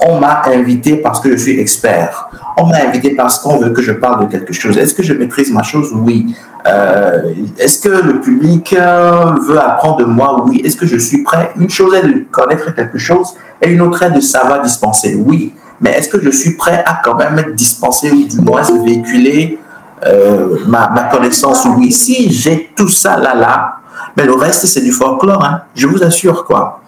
Speaker 3: On m'a invité parce que je suis expert. On m'a invité parce qu'on veut que je parle de quelque chose. Est-ce que je maîtrise ma chose? Oui. Est-ce que le public veut apprendre de moi? Oui. Est-ce que je suis prêt? Une chose est de connaître quelque chose et une autre est de savoir dispenser. Oui. Mais est-ce que je suis prêt à quand même dispenser ou du moins véhiculer ma connaissance? Oui. Si j'ai tout ça là, mais le reste c'est du folklore, hein. Je vous assure quoi.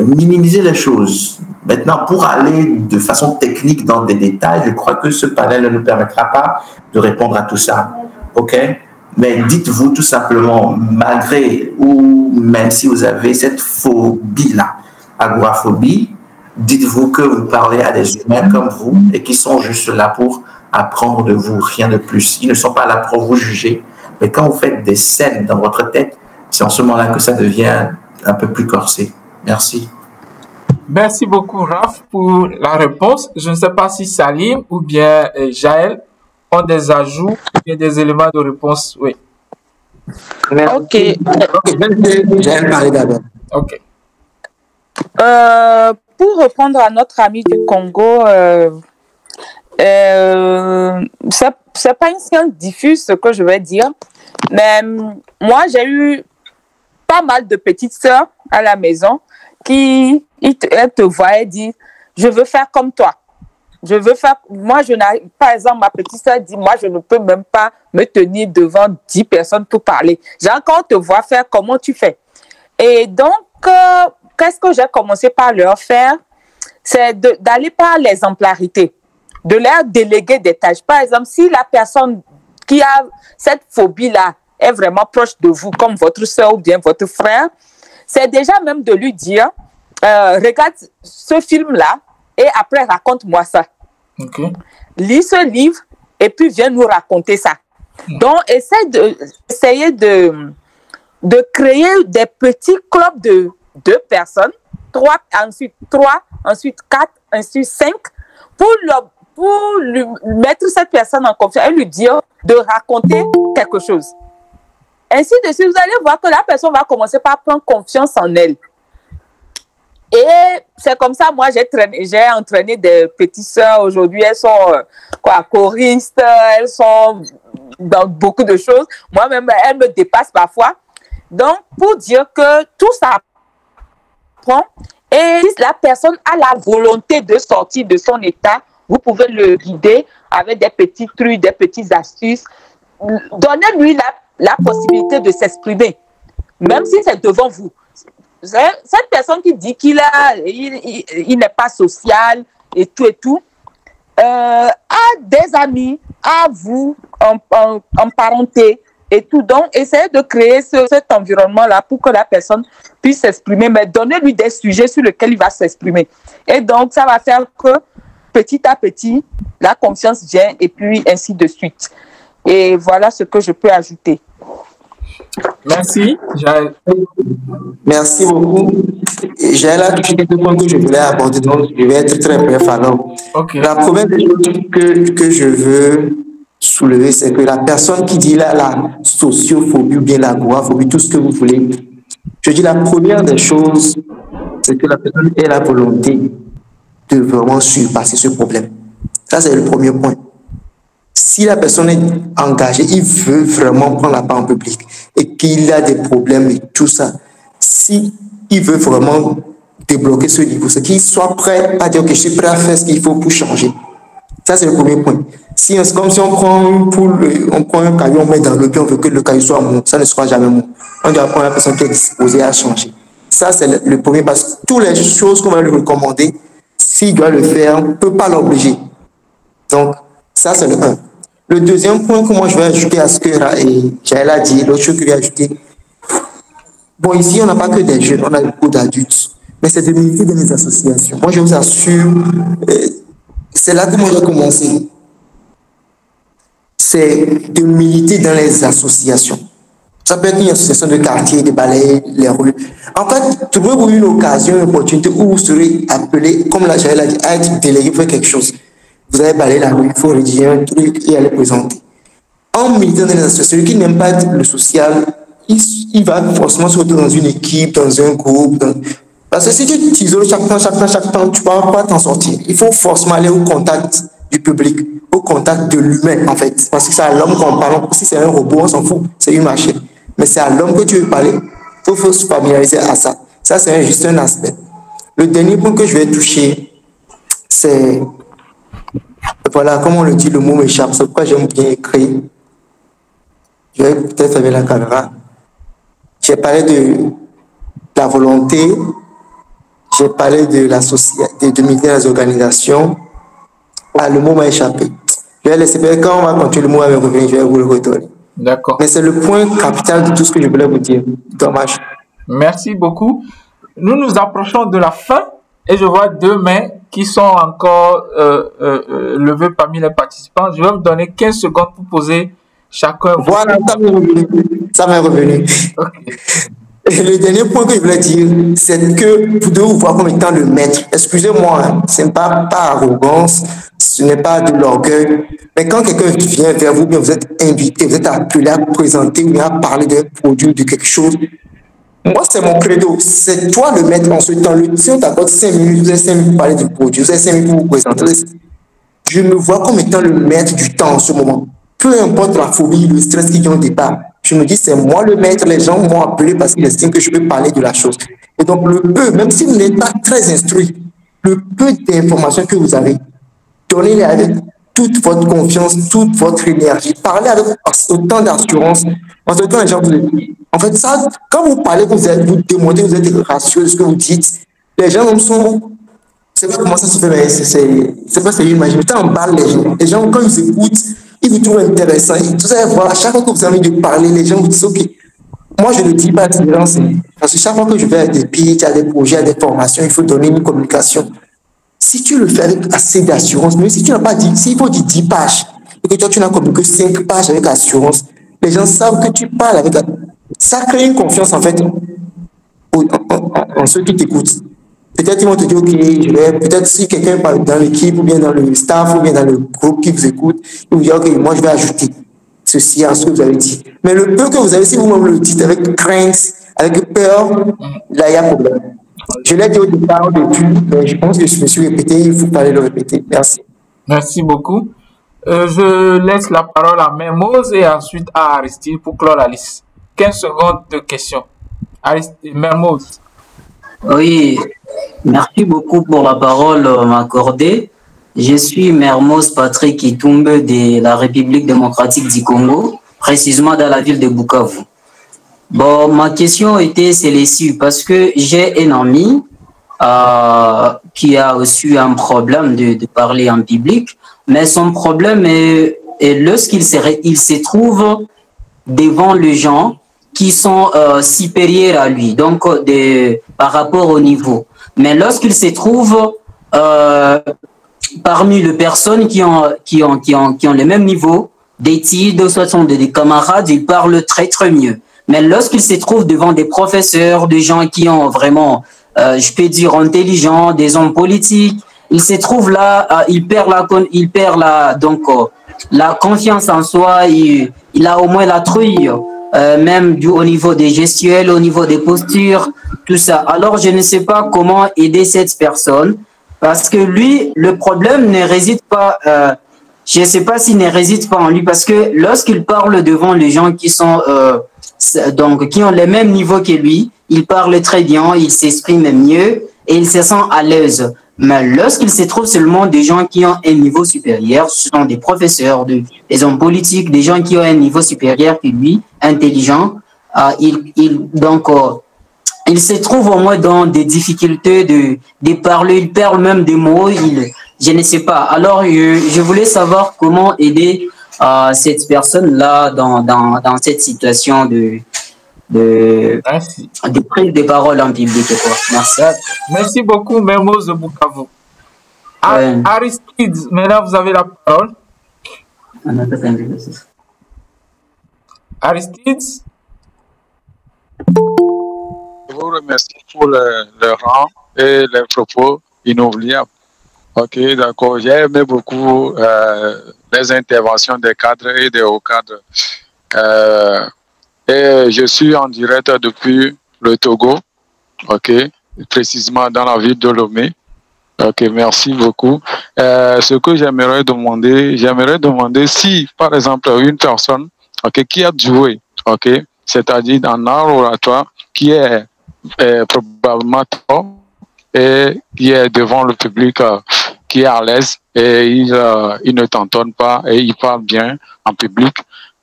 Speaker 3: Minimiser les choses. Maintenant, pour aller de façon technique dans des détails, je crois que ce panel ne nous permettra pas de répondre à tout ça. OK? Mais dites-vous tout simplement, malgré ou même si vous avez cette phobie-là, agoraphobie, dites-vous que vous parlez à des humains comme vous et qui sont juste là pour apprendre de vous, rien de plus. Ils ne sont pas là pour vous juger. Mais quand vous faites des scènes dans votre tête, c'est en ce moment-là que ça devient un peu plus corsé. Merci.
Speaker 1: Merci beaucoup, Raph, pour la réponse. Je ne sais pas si Salim ou bien Jaël ont des ajouts ou bien des éléments de réponse. Oui.
Speaker 2: Ok. Jaël parler d'abord.
Speaker 1: Ok.
Speaker 8: Pour répondre à notre ami du Congo, c'est pas une science diffuse ce que je vais dire, mais moi j'ai eu pas mal de petites sœurs à la maison qui elles te voient et disent je veux faire comme toi. Je veux faire, moi je n'arrive, par exemple ma petite sœur dit moi je ne peux même pas me tenir devant 10 personnes pour parler. J'ai encore te voir faire comment tu fais. Et donc qu'est-ce que j'ai commencé par leur faire? C'est d'aller par l'exemplarité, de leur déléguer des tâches. Par exemple, si la personne qui a cette phobie-là est vraiment proche de vous, comme votre soeur ou bien votre frère, c'est déjà même de lui dire, regarde ce film-là et après raconte-moi ça.
Speaker 1: Okay.
Speaker 8: Lis ce livre et puis viens nous raconter ça. Donc, essayer de créer des petits clubs de 2 personnes, 3, ensuite 4, ensuite 5, pour lui mettre cette personne en confiance et lui dire de raconter quelque chose. Ainsi de suite, vous allez voir que la personne va commencer par prendre confiance en elle. Et c'est comme ça, moi, j'ai entraîné des petites sœurs. Aujourd'hui, elles sont choristes, elles sont dans beaucoup de choses. Moi-même, elles me dépassent parfois. Donc, pour dire que tout ça prend, et si la personne a la volonté de sortir de son état, vous pouvez le guider avec des petits trucs, des petites astuces. Donnez-lui la possibilité de s'exprimer, même si c'est devant vous. Cette personne qui dit qu'il n'est pas social et tout, a des amis, a vous, en parenté et tout. Donc, essayez de créer cet environnement-là pour que la personne puisse s'exprimer, mais donnez-lui des sujets sur lesquels il va s'exprimer. Et donc, ça va faire que petit à petit, la confiance vient et puis ainsi de suite. Et voilà ce que je peux ajouter.
Speaker 1: Merci, Jaël.
Speaker 2: Merci beaucoup. J'ai là quelques points que je voulais aborder, donc je vais être très bref alors.
Speaker 1: Okay.
Speaker 2: La première chose que je veux soulever, c'est que la personne qui dit là, la sociophobie ou bien l'agoraphobie, tout ce que vous voulez, je dis la première des choses, c'est que la personne ait la volonté de vraiment surpasser ce problème. Ça, c'est le premier point. Si la personne est engagée, il veut vraiment prendre la part en public et qu'il a des problèmes et tout ça, si il veut vraiment débloquer ce niveau, c'est qu'il soit prêt à dire que je suis prêt à faire ce qu'il faut pour changer. Ça, c'est le premier point. Si, c'est comme si on prend une poule, on prend un caillou, on met dans l'eau, puis on veut que le caillou soit mou. Ça ne sera jamais mou. On doit prendre la personne qui est disposée à changer. Ça, c'est le premier, parce que toutes les choses qu'on va lui recommander, s'il doit le faire, on ne peut pas l'obliger. Donc, ça, c'est le 1. Le deuxième point que moi, je vais ajouter à ce que Jaël a dit, l'autre chose que je vais ajouter. Bon, ici, on n'a pas que des jeunes, on a beaucoup d'adultes. Mais c'est de militer dans les associations. Moi, je vous assure, c'est là que moi, j'ai commencé. C'est de militer dans les associations. Ça peut être une association de quartier, de balayer les rues. En fait, trouvez-vous une occasion, une opportunité où vous serez appelé, comme la Jaël a dit, à être délégué pour quelque chose. Vous allez balayer la rue, il faut rédiger un truc et aller présenter. En militant dans les associations, celui qui n'aime pas le social, il va forcément se retrouver dans une équipe, dans un groupe. Parce que si tu t'isoles chaque temps, tu ne vas pas t'en sortir. Il faut forcément aller au contact du public, au contact de l'humain, en fait. Parce que c'est à l'homme qu'on parle. Si c'est un robot, on s'en fout, c'est une machine. Mais c'est à l'homme que tu veux parler. Il faut se familiariser à ça. Ça, c'est juste un aspect. Le dernier point que je vais toucher, c'est... Voilà, comme on le dit, le mot m'échappe. C'est pourquoi j'aime bien écrire. Je vais peut-être avec la caméra. J'ai parlé de la volonté, j'ai parlé de militer dans les organisations. Ah, le mot m'a échappé. Je vais laisser, quand on va continuer, le mot va me revenir, je vais vous le redonner.
Speaker 1: D'accord.
Speaker 2: Mais c'est le point capital de tout ce que je voulais vous dire. Dommage.
Speaker 1: Merci beaucoup. Nous nous approchons de la fin et je vois 2 mains qui sont encore levées parmi les participants. Je vais vous donner 15 secondes pour poser chacun.
Speaker 2: Voilà, ça m'est revenu. Ça m'est revenu.
Speaker 1: Okay.
Speaker 2: Et le dernier point que je voulais dire, c'est que vous devez vous voir comme étant le maître. Excusez-moi, hein, ce n'est pas arrogance, ce n'est pas de l'orgueil. Mais quand quelqu'un vient vers vous, bien vous êtes invité, vous êtes appelé à présenter ou à parler d'un produit, de quelque chose. Moi, c'est mon credo. C'est toi le maître en ce temps. Si on t'accorde 5 minutes, vous avez 5 minutes pour parler du produit, vous avez 5 minutes pour vous présenter. Je me vois comme étant le maître du temps en ce moment. Peu importe la phobie, le stress qui vient au départ. Je me dis, c'est moi le maître, les gens m'ont appelé parce qu'ils estiment que je peux parler de la chose. Et donc, le peu, même si vous n'êtes pas très instruit, le peu d'informations que vous avez, donnez-les avec toute votre confiance, toute votre énergie. Parlez avec autant d'assurance. Parce que quand les gens vous disent, en fait, ça, quand vous parlez, vous démontrez, vous êtes rationnel de ce que vous dites, les gens sont... C'est pas comment ça se fait, mais c'est pas ce qu'ils imaginent. Quand on parle, les gens, quand ils écoutent, ils vous trouvent intéressant. Vous allez voir, à chaque fois que vous avez envie de parler, les gens vous disent, OK, moi je ne dis pas différence. Parce que chaque fois que je vais à des pitchs, à des projets, à des formations, il faut donner une communication. Si tu le fais avec assez d'assurance, mais si tu n'as pas dit, s'il faut dire 10 pages, et que toi tu n'as communiqué 5 pages avec assurance, les gens savent que tu parles avec... Ça crée une confiance en fait en ceux qui t'écoutent. Peut-être ils vont te dire, OK, peut-être si quelqu'un parle dans l'équipe ou bien dans le staff ou bien dans le groupe qui vous écoute, ils vous disent, OK, moi je vais ajouter ceci à ce que vous avez dit. Mais le peu que vous avez, si vous-même le dites avec crainte, avec peur, là il y a problème. Je l'ai dit au départ, au début, mais je pense que je me suis répété, il faut pas le répéter. Merci.
Speaker 1: Merci beaucoup. Je laisse la parole à Mermoz et ensuite à Aristide pour clore la liste. 15 secondes de questions. Aristide, Mermoz.
Speaker 5: Oui, merci beaucoup pour la parole m'accordée. Je suis Mermoz Patrick Itumbe de la République démocratique du Congo, précisément dans la ville de Bukavu. Bon, ma question était celle-ci parce que j'ai un ami qui a reçu un problème de parler en public, mais son problème est lorsqu'il se trouve devant les gens qui sont supérieurs à lui, donc par rapport au niveau. Mais lorsqu'il se trouve parmi les personnes qui ont le même niveau d'études, soit sont des camarades, ils parlent très très mieux. Mais lorsqu'il se trouve devant des professeurs, des gens qui ont vraiment, je peux dire, intelligents, des hommes politiques, il se trouve là, il perd la confiance en soi, il a au moins la trouille. Même au niveau des gestuels, au niveau des postures, tout ça. Alors, je ne sais pas comment aider cette personne parce que lui, le problème ne réside pas, je ne sais pas s'il ne réside pas en lui parce que lorsqu'il parle devant les gens qui sont, donc, qui ont le même niveau que lui, il parle très bien, il s'exprime mieux et il se sent à l'aise. Mais lorsqu'il se trouve seulement des gens qui ont un niveau supérieur, ce sont des professeurs, des hommes politiques, des gens qui ont un niveau supérieur que lui, intelligent, il se trouve au moins dans des difficultés de parler, il perd même des mots, je ne sais pas. Alors, je voulais savoir comment aider cette personne-là dans cette situation de prise de parole en public. Merci.
Speaker 1: Merci beaucoup, Mermoz de Bukavu. Aristide, maintenant vous avez la parole. Aristide.
Speaker 10: Je vous remercie pour le rang et les propos inoubliables. Ok, d'accord. J'ai aimé beaucoup les interventions des cadres et des hauts cadres. Et je suis en direct depuis le Togo, ok, précisément dans la ville de Lomé. Ok, merci beaucoup. Ce que j'aimerais demander si, par exemple, une personne, ok, qui a joué, ok, c'est-à-dire dans l'art oratoire, qui est probablement tort et qui est devant le public, qui est à l'aise et il ne t'entend pas et il parle bien en public.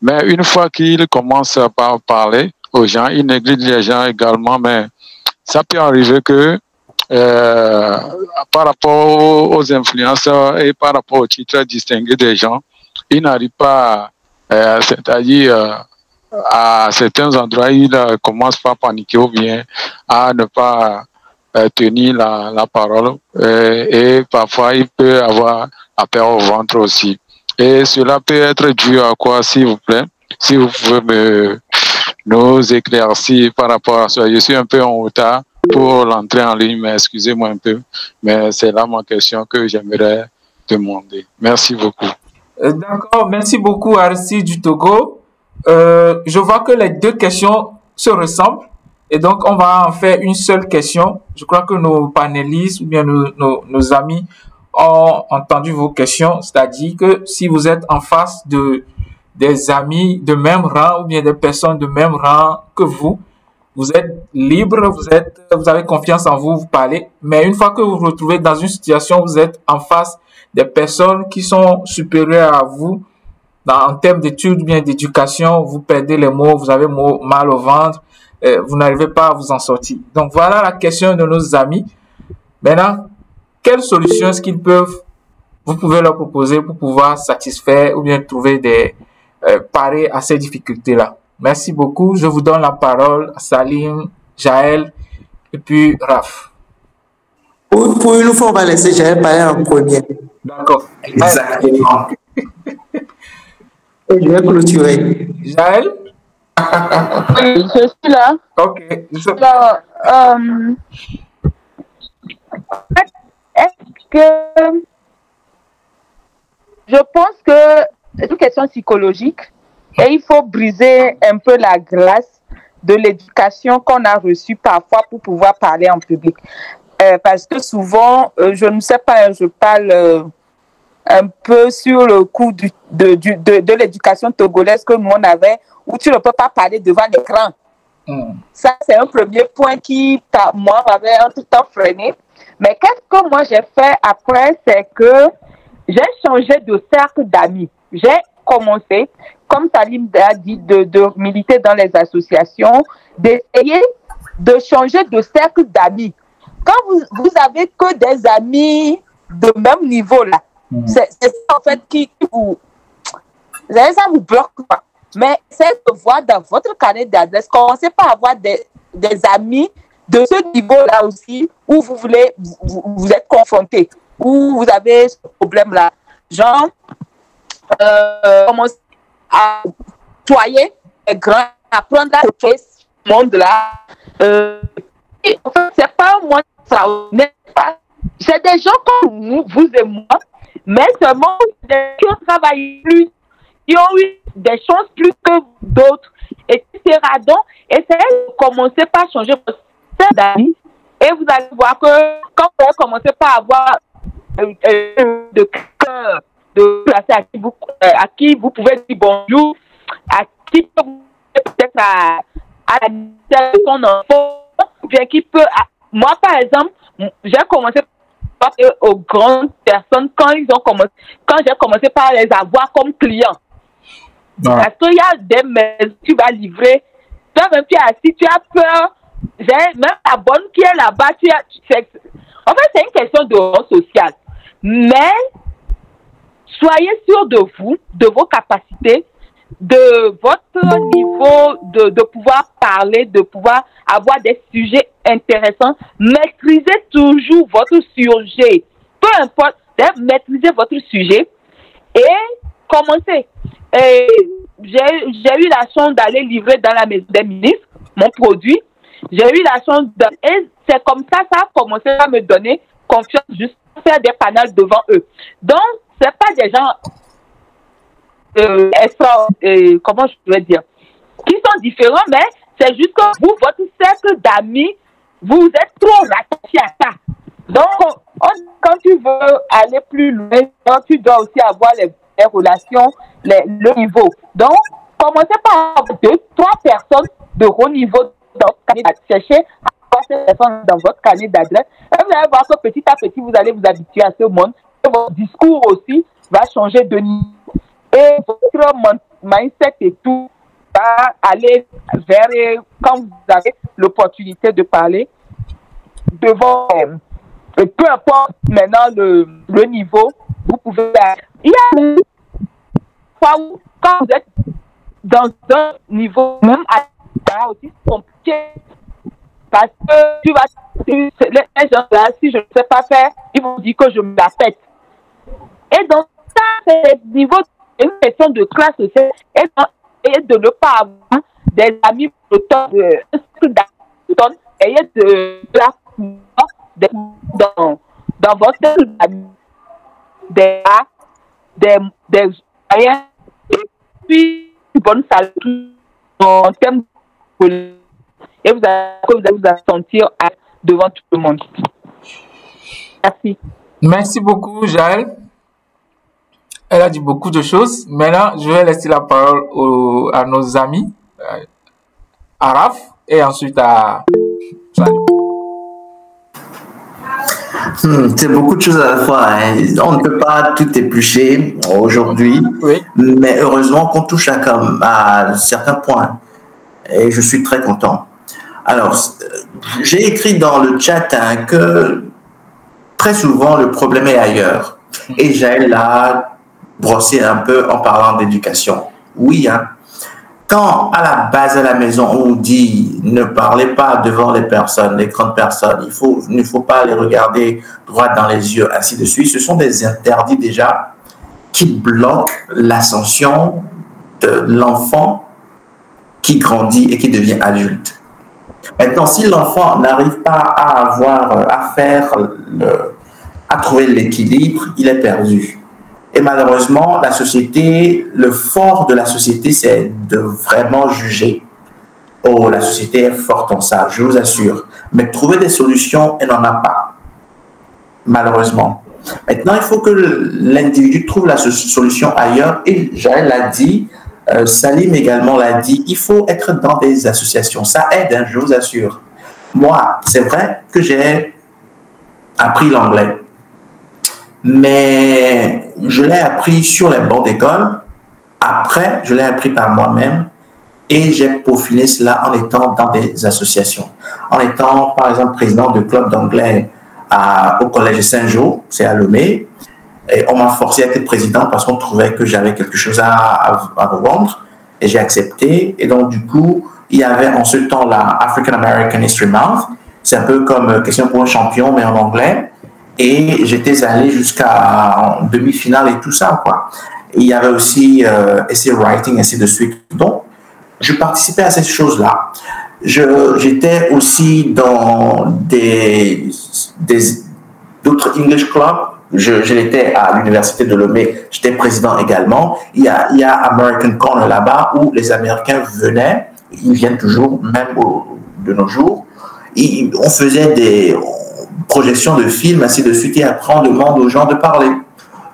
Speaker 10: Mais une fois qu'il commence par parler aux gens, il néglige les gens également, mais ça peut arriver que par rapport aux influenceurs et par rapport aux titres distingués des gens, il n'arrive pas, c'est-à-dire à certains endroits, il commence par paniquer ou bien à ne pas tenir la parole et parfois il peut avoir la peur au ventre aussi. Et cela peut être dû à quoi, s'il vous plaît? Si vous pouvez nous éclaircir par rapport à ça. Je suis un peu en retard pour l'entrée en ligne, mais excusez-moi un peu. Mais c'est là ma question que j'aimerais demander. Merci beaucoup.
Speaker 1: D'accord, merci beaucoup Aristide du Togo. Je vois que les deux questions se ressemblent et donc on va en faire une seule question. Je crois que nos panélistes ou bien nos amis ont entendu vos questions, c'est-à-dire que si vous êtes en face des amis de même rang ou bien des personnes de même rang que vous êtes libre, vous avez confiance en vous, vous parlez, mais une fois que vous vous retrouvez dans une situation où vous êtes en face des personnes qui sont supérieures à vous, en termes d'études ou bien d'éducation, vous perdez les mots, vous avez mal au ventre, vous n'arrivez pas à vous en sortir. Donc voilà la question de nos amis. Maintenant, quelle solution est-ce vous pouvez leur proposer pour pouvoir satisfaire ou bien trouver parer à ces difficultés-là? Merci beaucoup. Je vous donne la parole à Salim, Jaël et puis Raph.
Speaker 2: Pour une fois, on va laisser Jaël parler en premier.
Speaker 1: D'accord.
Speaker 3: Exactement.
Speaker 2: Et je vais clôturer.
Speaker 1: Jaël?
Speaker 8: Oui, je suis là.
Speaker 1: Ok.
Speaker 8: Alors, est-ce que je pense que c'est une question psychologique et il faut briser un peu la glace de l'éducation qu'on a reçue parfois pour pouvoir parler en public. Parce que souvent, je ne sais pas, je parle un peu sur le coup de l'éducation togolaise que nous on avait, où tu ne peux pas parler devant l'écran. Ça, c'est un premier point qui, moi, m'avait un tout temps freiné. Mais qu'est-ce que moi j'ai fait après, c'est que j'ai changé de cercle d'amis. J'ai commencé, comme Salim a dit, de militer dans les associations, d'essayer de changer de cercle d'amis. Quand vous avez que des amis de même niveau là, c'est ça en fait qui vous... Ça vous bloque pas. Mais c'est de voir dans votre carnet d'adresse, commencez par avoir des amis de ce niveau-là aussi, où vous êtes confrontés, où vous avez ce problème-là. Genre, commencez à soyez grand, apprendre à coacher ce monde-là. En fait, c'est pas moi, ça n'est pas. C'est des gens comme vous et moi, mais seulement qui ont travaillé plus, qui ont eu des chances plus que d'autres, etc. Donc, essayez de commencer par changer votre cercle d'amis et vous allez voir que quand vous allez commencer par avoir de cœur, de placer à qui vous pouvez dire bonjour, à qui peut-être à la son enfant,
Speaker 4: bien qui peut... Moi, par exemple, j'ai commencé aux grandes personnes quand j'ai commencé par les avoir comme clients. Parce qu'il y a des maisons que tu vas livrer. Toi-même, tu es assis, tu as peur. Même la bonne qui est là-bas, en fait, c'est une question de rang social. Mais soyez sûr de vous, de vos capacités, de votre niveau de pouvoir parler, de pouvoir avoir des sujets intéressants. Maîtrisez toujours votre sujet. Peu importe, maîtrisez votre sujet et commencez. J'ai eu la chance d'aller livrer dans la maison des ministres mon produit. J'ai eu la chance et c'est comme ça a commencé à me donner confiance juste pour faire des panels devant eux. Donc, c'est pas des gens comment je peux dire, qui sont différents, mais c'est juste que vous, votre cercle d'amis, vous êtes trop rattachés à ça. Donc, quand tu veux aller plus loin, tu dois aussi avoir les relations, le niveau. Donc, commencez par 2-3 personnes de haut niveau dans votre carnet d'adresse. Cherchez à avoir ces personnes dans votre carnet d'adresse. Et vous allez voir que petit à petit, vous allez vous habituer à ce monde. Et votre discours aussi va changer de niveau. Et votre mindset et tout va aller vers, quand vous avez l'opportunité de parler devant, peu importe maintenant le niveau, vous pouvez. Il y a une fois où, quand vous êtes dans un niveau, même à aussi compliqué, parce que les gens là, si je ne sais pas faire, ils vont dire que je me la pète. Et donc, ça, c'est le niveau. Une question de classe aussi, et de ne pas avoir des amis ayez de la dans votre ami des moyens et puis une bonne santé en termes de et vous allez vous sentir devant tout le monde. Merci.
Speaker 1: Merci beaucoup, Jaël. Elle a dit beaucoup de choses. Maintenant, je vais laisser la parole à nos amis, à Raph, et ensuite à Salut.
Speaker 3: C'est beaucoup de choses à la fois. Hein. On ne peut pas tout éplucher aujourd'hui, oui. Mais heureusement qu'on touche à certains points. Et je suis très content. Alors, j'ai écrit dans le chat que très souvent, le problème est ailleurs. Et Jaël l'a brossé un peu en parlant d'éducation. Oui, hein. Quand à la base à la maison, on dit ne parlez pas devant les personnes, les grandes personnes, il ne faut pas les regarder droit dans les yeux, ainsi de suite, ce sont des interdits déjà qui bloquent l'ascension de l'enfant qui grandit et qui devient adulte. Maintenant, si l'enfant n'arrive pas à trouver l'équilibre, il est perdu. Et malheureusement, la société, le fort de la société, c'est de vraiment juger. Oh, la société est forte en ça, je vous assure. Mais trouver des solutions, elle n'en a pas. Malheureusement. Maintenant, il faut que l'individu trouve la solution ailleurs. Et Jaël l'a dit, Salim également l'a dit, il faut être dans des associations. Ça aide, hein, je vous assure. Moi, c'est vrai que j'ai appris l'anglais. Mais je l'ai appris sur les bancs d'école. Après, je l'ai appris par moi-même et j'ai peaufiné cela en étant dans des associations. En étant, par exemple, président de club d'anglais au Collège Saint-Jean, c'est à Lomé. Et on m'a forcé à être président parce qu'on trouvait que j'avais quelque chose à revendre et j'ai accepté. Et donc, du coup, il y avait en ce temps-là African American History Month. C'est un peu comme Question pour un champion, mais en anglais. Et j'étais allé jusqu'à demi-finale et tout ça, quoi. Et il y avait aussi essay writing, ainsi de suite. Donc, je participais à ces choses-là. J'étais aussi dans d'autres English clubs. Je l'étais à l'université de Lomé. J'étais président également. Il y a American Corner là-bas où les Américains venaient. Ils viennent toujours, même de nos jours. On faisait des projections de films, ainsi de suite, et après on demande aux gens de parler.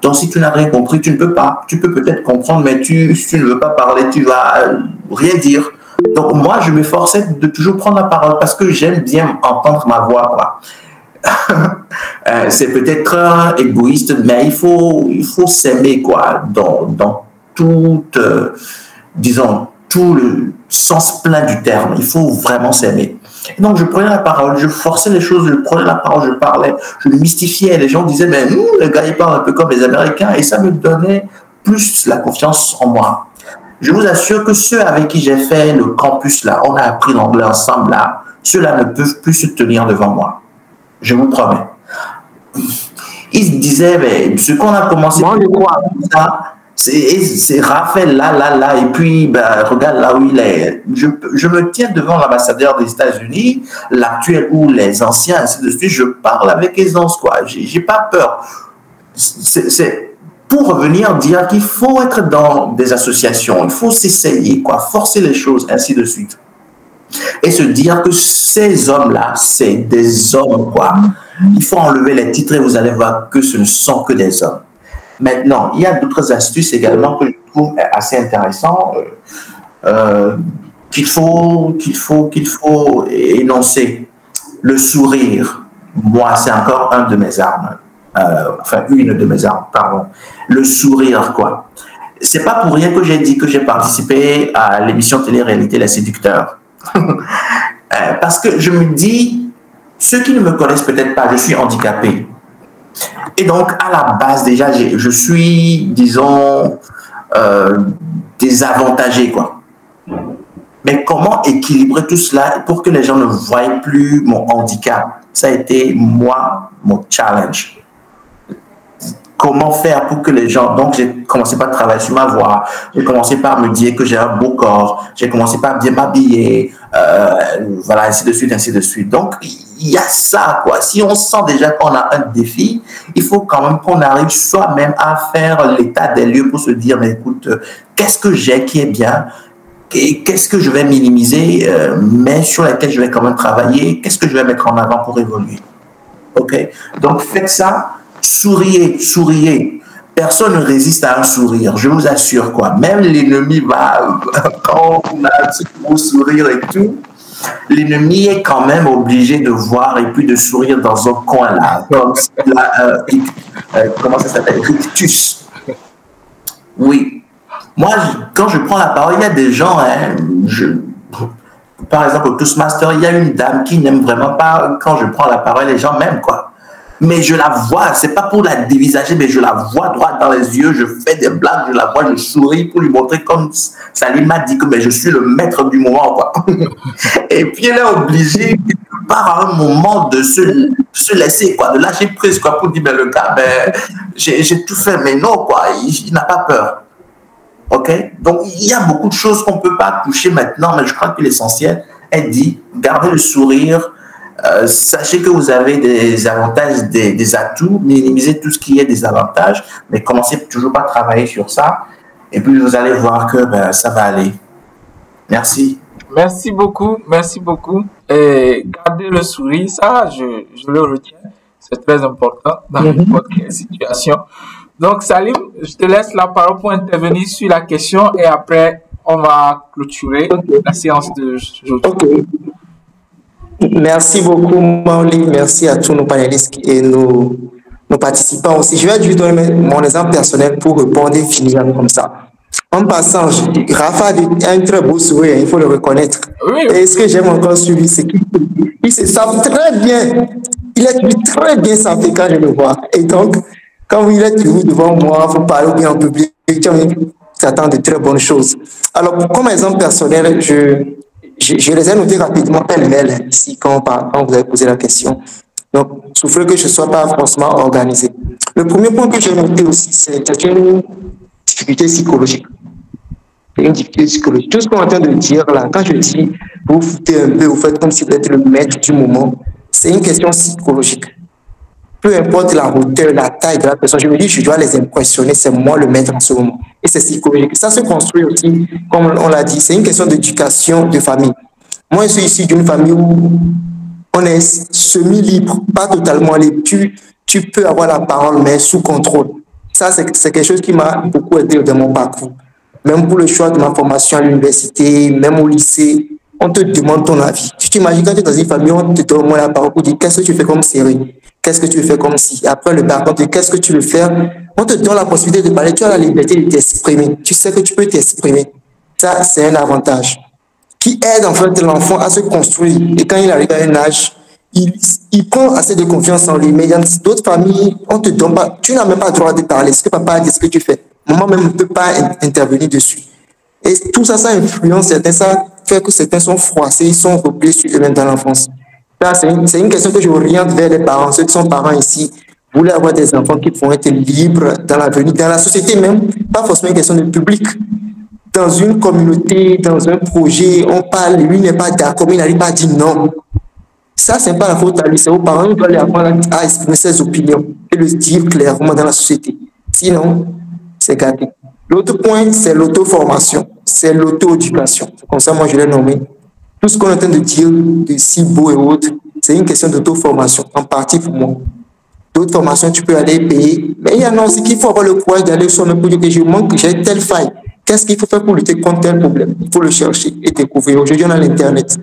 Speaker 3: Donc si tu n'as rien compris, tu ne peux pas. Tu peux peut-être comprendre, mais si tu ne veux pas parler, tu vas rien dire. Donc moi, je me forçais de toujours prendre la parole parce que j'aime bien entendre ma voix, quoi. C'est peut-être égoïste, mais il faut s'aimer, quoi, dans tout, disons, tout le sens plein du terme. Il faut vraiment s'aimer. Donc, je prenais la parole, je forçais les choses, je prenais la parole, je parlais, je mystifiais. Les gens disaient, mais le gars, il parle un peu comme les Américains, et ça me donnait plus la confiance en moi. Je vous assure que ceux avec qui j'ai fait le campus, là, on a appris l'anglais ensemble, là, ceux-là ne peuvent plus se tenir devant moi. Je vous promets. Ils se disaient, mais ce qu'on a commencé par ça, c'est Raphaël là, et puis, ben, regarde là où il est. Je me tiens devant l'ambassadeur des États-Unis, l'actuel ou les anciens, ainsi de suite, je parle avec aisance, quoi. J'ai pas peur. C'est pour revenir dire qu'il faut être dans des associations, il faut s'essayer, quoi, forcer les choses, ainsi de suite. Et se dire que ces hommes-là, c'est des hommes, quoi. Il faut enlever les titres et vous allez voir que ce ne sont que des hommes. Maintenant, il y a d'autres astuces également que je trouve assez intéressantes qu'il faut énoncer. Le sourire, moi, c'est encore un de mes armes. Enfin, une de mes armes, pardon. Le sourire, quoi. C'est pas pour rien que j'ai dit que j'ai participé à l'émission télé-réalité Les Séducteurs. Parce que je me dis, ceux qui ne me connaissent peut-être pas, je suis handicapé. Et donc, à la base, déjà, je suis, disons, désavantagé, quoi. Mais comment équilibrer tout cela pour que les gens ne voient plus mon handicap? Ça a été, moi, mon challenge. Comment faire pour que les gens... Donc, j'ai commencé par travailler sur ma voix. J'ai commencé par me dire que j'ai un beau corps. J'ai commencé par bien m'habiller. Voilà, ainsi de suite, ainsi de suite. Donc, il y a ça, quoi. Si on sent déjà qu'on a un défi, il faut quand même qu'on arrive soi-même à faire l'état des lieux pour se dire, mais écoute, qu'est-ce que j'ai qui est bien? Qu'est-ce que je vais minimiser, mais sur laquelle je vais quand même travailler? Qu'est-ce que je vais mettre en avant pour évoluer? OK? Donc, faites ça. Souriez, souriez. Personne ne résiste à un sourire, je vous assure, quoi. Même l'ennemi va, quand on a un beau sourire et tout, l'ennemi est quand même obligé de voir et puis de sourire dans un coin là, comme comment ça s'appelle, rictus. Oui. Moi, quand je prends la parole, il y a des gens, hein, par exemple au Toastmaster, il y a une dame qui n'aime vraiment pas quand je prends la parole, les gens m'aiment, quoi. Mais je la vois, c'est pas pour la dévisager, mais je la vois droit dans les yeux, je fais des blagues, je la vois, je souris pour lui montrer comme Salim m'a dit que ben, je suis le maître du moment, quoi. Et puis elle est obligée, par un moment, de se laisser, quoi, de lâcher prise, quoi, pour dire, ben, le gars, ben, j'ai tout fait, mais non, quoi, il n'a pas peur. OK? Donc, il y a beaucoup de choses qu'on ne peut pas toucher maintenant, mais je crois que l'essentiel est dit, gardez le sourire. Sachez que vous avez des avantages, des atouts, minimisez tout ce qui est des avantages, mais commencez toujours par travailler sur ça, et puis vous allez voir que ben, ça va aller. Merci.
Speaker 1: Merci beaucoup, merci beaucoup. Et gardez le sourire, ça, je le retiens. C'est très important dans n'importe quelle situation. Donc, Salim, je te laisse la parole pour intervenir sur la question et après, on va clôturer la séance de aujourd'hui.
Speaker 2: Merci beaucoup, Maoli. Merci à tous nos panélistes et nos participants aussi. Je vais juste donner mon exemple personnel pour répondre et finir comme ça. En passant, Rafa a un très beau sourire, il faut le reconnaître.
Speaker 1: Oui.
Speaker 2: Et ce que j'aime encore sur lui, c'est qu'il se sent très bien. Il est très bien senti quand je le vois. Et donc, quand il est toujours devant moi, il faut parler bien en public, s'attend de très bonnes choses. Alors, comme exemple personnel, je les ai notés rapidement pêle-mêle ici quand vous avez posé la question. Donc, souffrez que je ne sois pas forcément organisé. Le premier point que j'ai noté aussi, c'est une difficulté psychologique. Une difficulté psychologique. Tout ce qu'on est en train de dire là, quand je dis vous vous foutez un peu, vous faites comme si vous êtes le maître du moment, c'est une question psychologique. Peu importe la hauteur, la taille de la personne, je me dis je dois les impressionner, c'est moi le maître en ce moment. Et c'est psychologique. Ça se construit aussi, comme on l'a dit, c'est une question d'éducation de famille. Moi, je suis issu d'une famille où on est semi-libre, pas totalement libre. Tu peux avoir la parole, mais sous contrôle. Ça, c'est quelque chose qui m'a beaucoup aidé dans mon parcours. Même pour le choix de ma formation à l'université, même au lycée, on te demande ton avis. Tu t'imagines quand tu es dans une famille, on te donne la parole pour dire qu'est-ce que tu fais comme série, qu'est-ce que tu fais comme si. Après le bac, on te dit qu'est-ce que tu veux faire. On te donne la possibilité de parler, tu as la liberté de t'exprimer. Tu sais que tu peux t'exprimer. Ça, c'est un avantage qui aide en fait l'enfant à se construire. Et quand il arrive à un âge, il prend assez de confiance en lui. Mais dans d'autres familles, on te donne pas, tu n'as même pas le droit de parler. Ce que papa a dit, ce que tu fais. Maman même ne peut pas intervenir dessus. Et tout ça, ça influence certains, ça fait que certains sont froissés, ils sont repliés sur eux-mêmes dans l'enfance. C'est une question que je oriente vers les parents. Ceux qui sont parents ici, vous voulez avoir des enfants qui vont être libres dans l'avenir, dans la société même, pas forcément une question de public. Dans une communauté, dans un projet, on parle, lui n'est pas d'accord, mais il n'arrive pas à dire non. Ça, ce n'est pas la faute à lui, c'est aux parents qui doivent apprendre à exprimer ses opinions et le dire clairement dans la société. Sinon, c'est gâté. L'autre point, c'est l'auto-formation, c'est l'auto-éducation. Comme ça, moi, je l'ai nommé. Tout ce qu'on est en train de dire, de Cibo et autres, c'est une question d'auto-formation, en partie pour moi. D'autres formations, tu peux aller payer. Mais il y en a aussi qu'il faut avoir le courage d'aller sur le pour dire que je manque, j'ai telle faille. Qu'est-ce qu'il faut faire pour lutter contre tel problème? Il faut le chercher et découvrir. Aujourd'hui, on a l'Internet.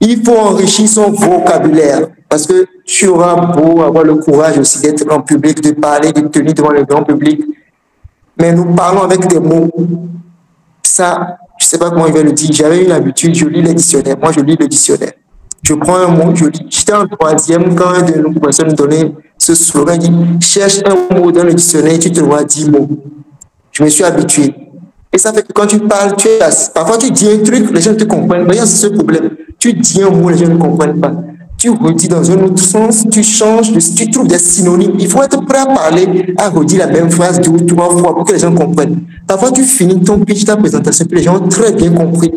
Speaker 2: Il faut enrichir son vocabulaire parce que tu auras beau avoir le courage aussi d'être en public, de parler, de tenir devant le grand public. Mais nous parlons avec des mots. Ça, je ne sais pas comment il va le dire. J'avais une habitude, je lis les dictionnaires. Moi, je lis le dictionnaire. Je prends un mot, je lis. J'étais en troisième quand un de nos professeurs nous donnait ce slogan, il dit, cherche un mot dans le dictionnaire et tu te vois 10 mots. Je me suis habitué. Et ça fait que quand tu parles, parfois tu dis un truc, les gens ne te comprennent pas. C'est ce problème. Tu dis un mot, les gens ne comprennent pas. Tu redis dans un autre sens, tu changes, tu trouves des synonymes. Il faut être prêt à parler, à redire la même phrase 2 ou 3 fois pour que les gens comprennent. Parfois, tu finis ton pitch, ta présentation, puis les gens ont très bien compris.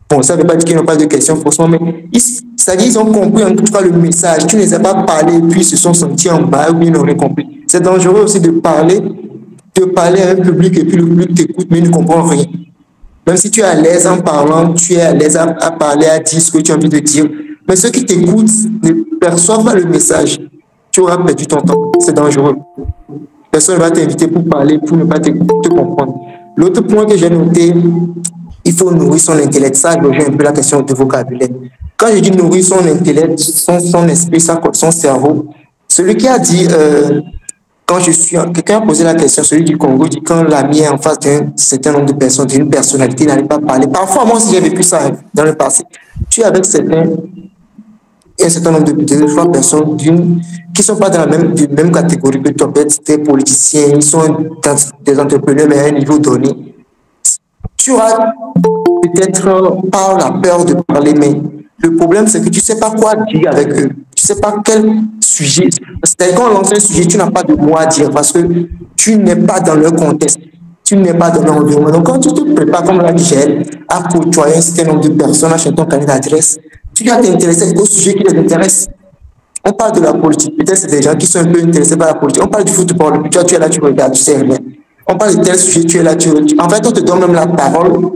Speaker 2: Bon, ça ne veut pas dire qu'ils n'ont pas de questions, forcément, mais c'est-à-dire qu'ils ont compris en tout cas le message. Tu ne les as pas parlé, puis ils se sont sentis en bas ou ils n'ont rien compris. C'est dangereux aussi de parler à un public et puis le public t'écoute, mais il ne comprend rien. Même si tu es à l'aise en parlant, tu es à l'aise à parler, à dire ce que tu as envie de dire. Mais ceux qui t'écoutent ne perçoivent pas le message. Tu auras perdu ton temps. C'est dangereux. Personne ne va t'inviter pour parler, pour ne pas te comprendre. L'autre point que j'ai noté, il faut nourrir son intellect. Ça rejoint un peu la question de vocabulaire. Quand je dis nourrir son intellect, son esprit, son cerveau, celui qui a dit, quelqu'un a posé la question, celui du Congo, dit quand l'ami est en face d'un certain nombre de personnes, d'une personnalité, il n'arrive pas à parler. Parfois, moi aussi, j'ai vécu ça dans le passé. Tu es avec un certain nombre de 3 personnes qui ne sont pas dans la même catégorie que toi, peut-être des politiciens, ils sont des entrepreneurs, mais à un niveau donné. Tu auras peut-être pas la peur de parler, mais le problème, c'est que tu ne sais pas quoi dire avec eux. Tu ne sais pas quel sujet. C'est-à-dire quand on lance un sujet, tu n'as pas de mots à dire parce que tu n'es pas dans leur contexte. Tu n'es pas dans leur environnement. Donc, quand tu te prépares, comme l'a dit Gilles, à côtoyer un certain nombre de personnes, à changer ton carnet d'adresse, tu dois t'intéresser au sujet qui les intéresse. On parle de la politique. Peut-être c'est des gens qui sont un peu intéressés par la politique. On parle du football. Tu es là, tu regardes, tu sais rien. On parle de tel sujet, tu es là, En fait, on te donne même la parole.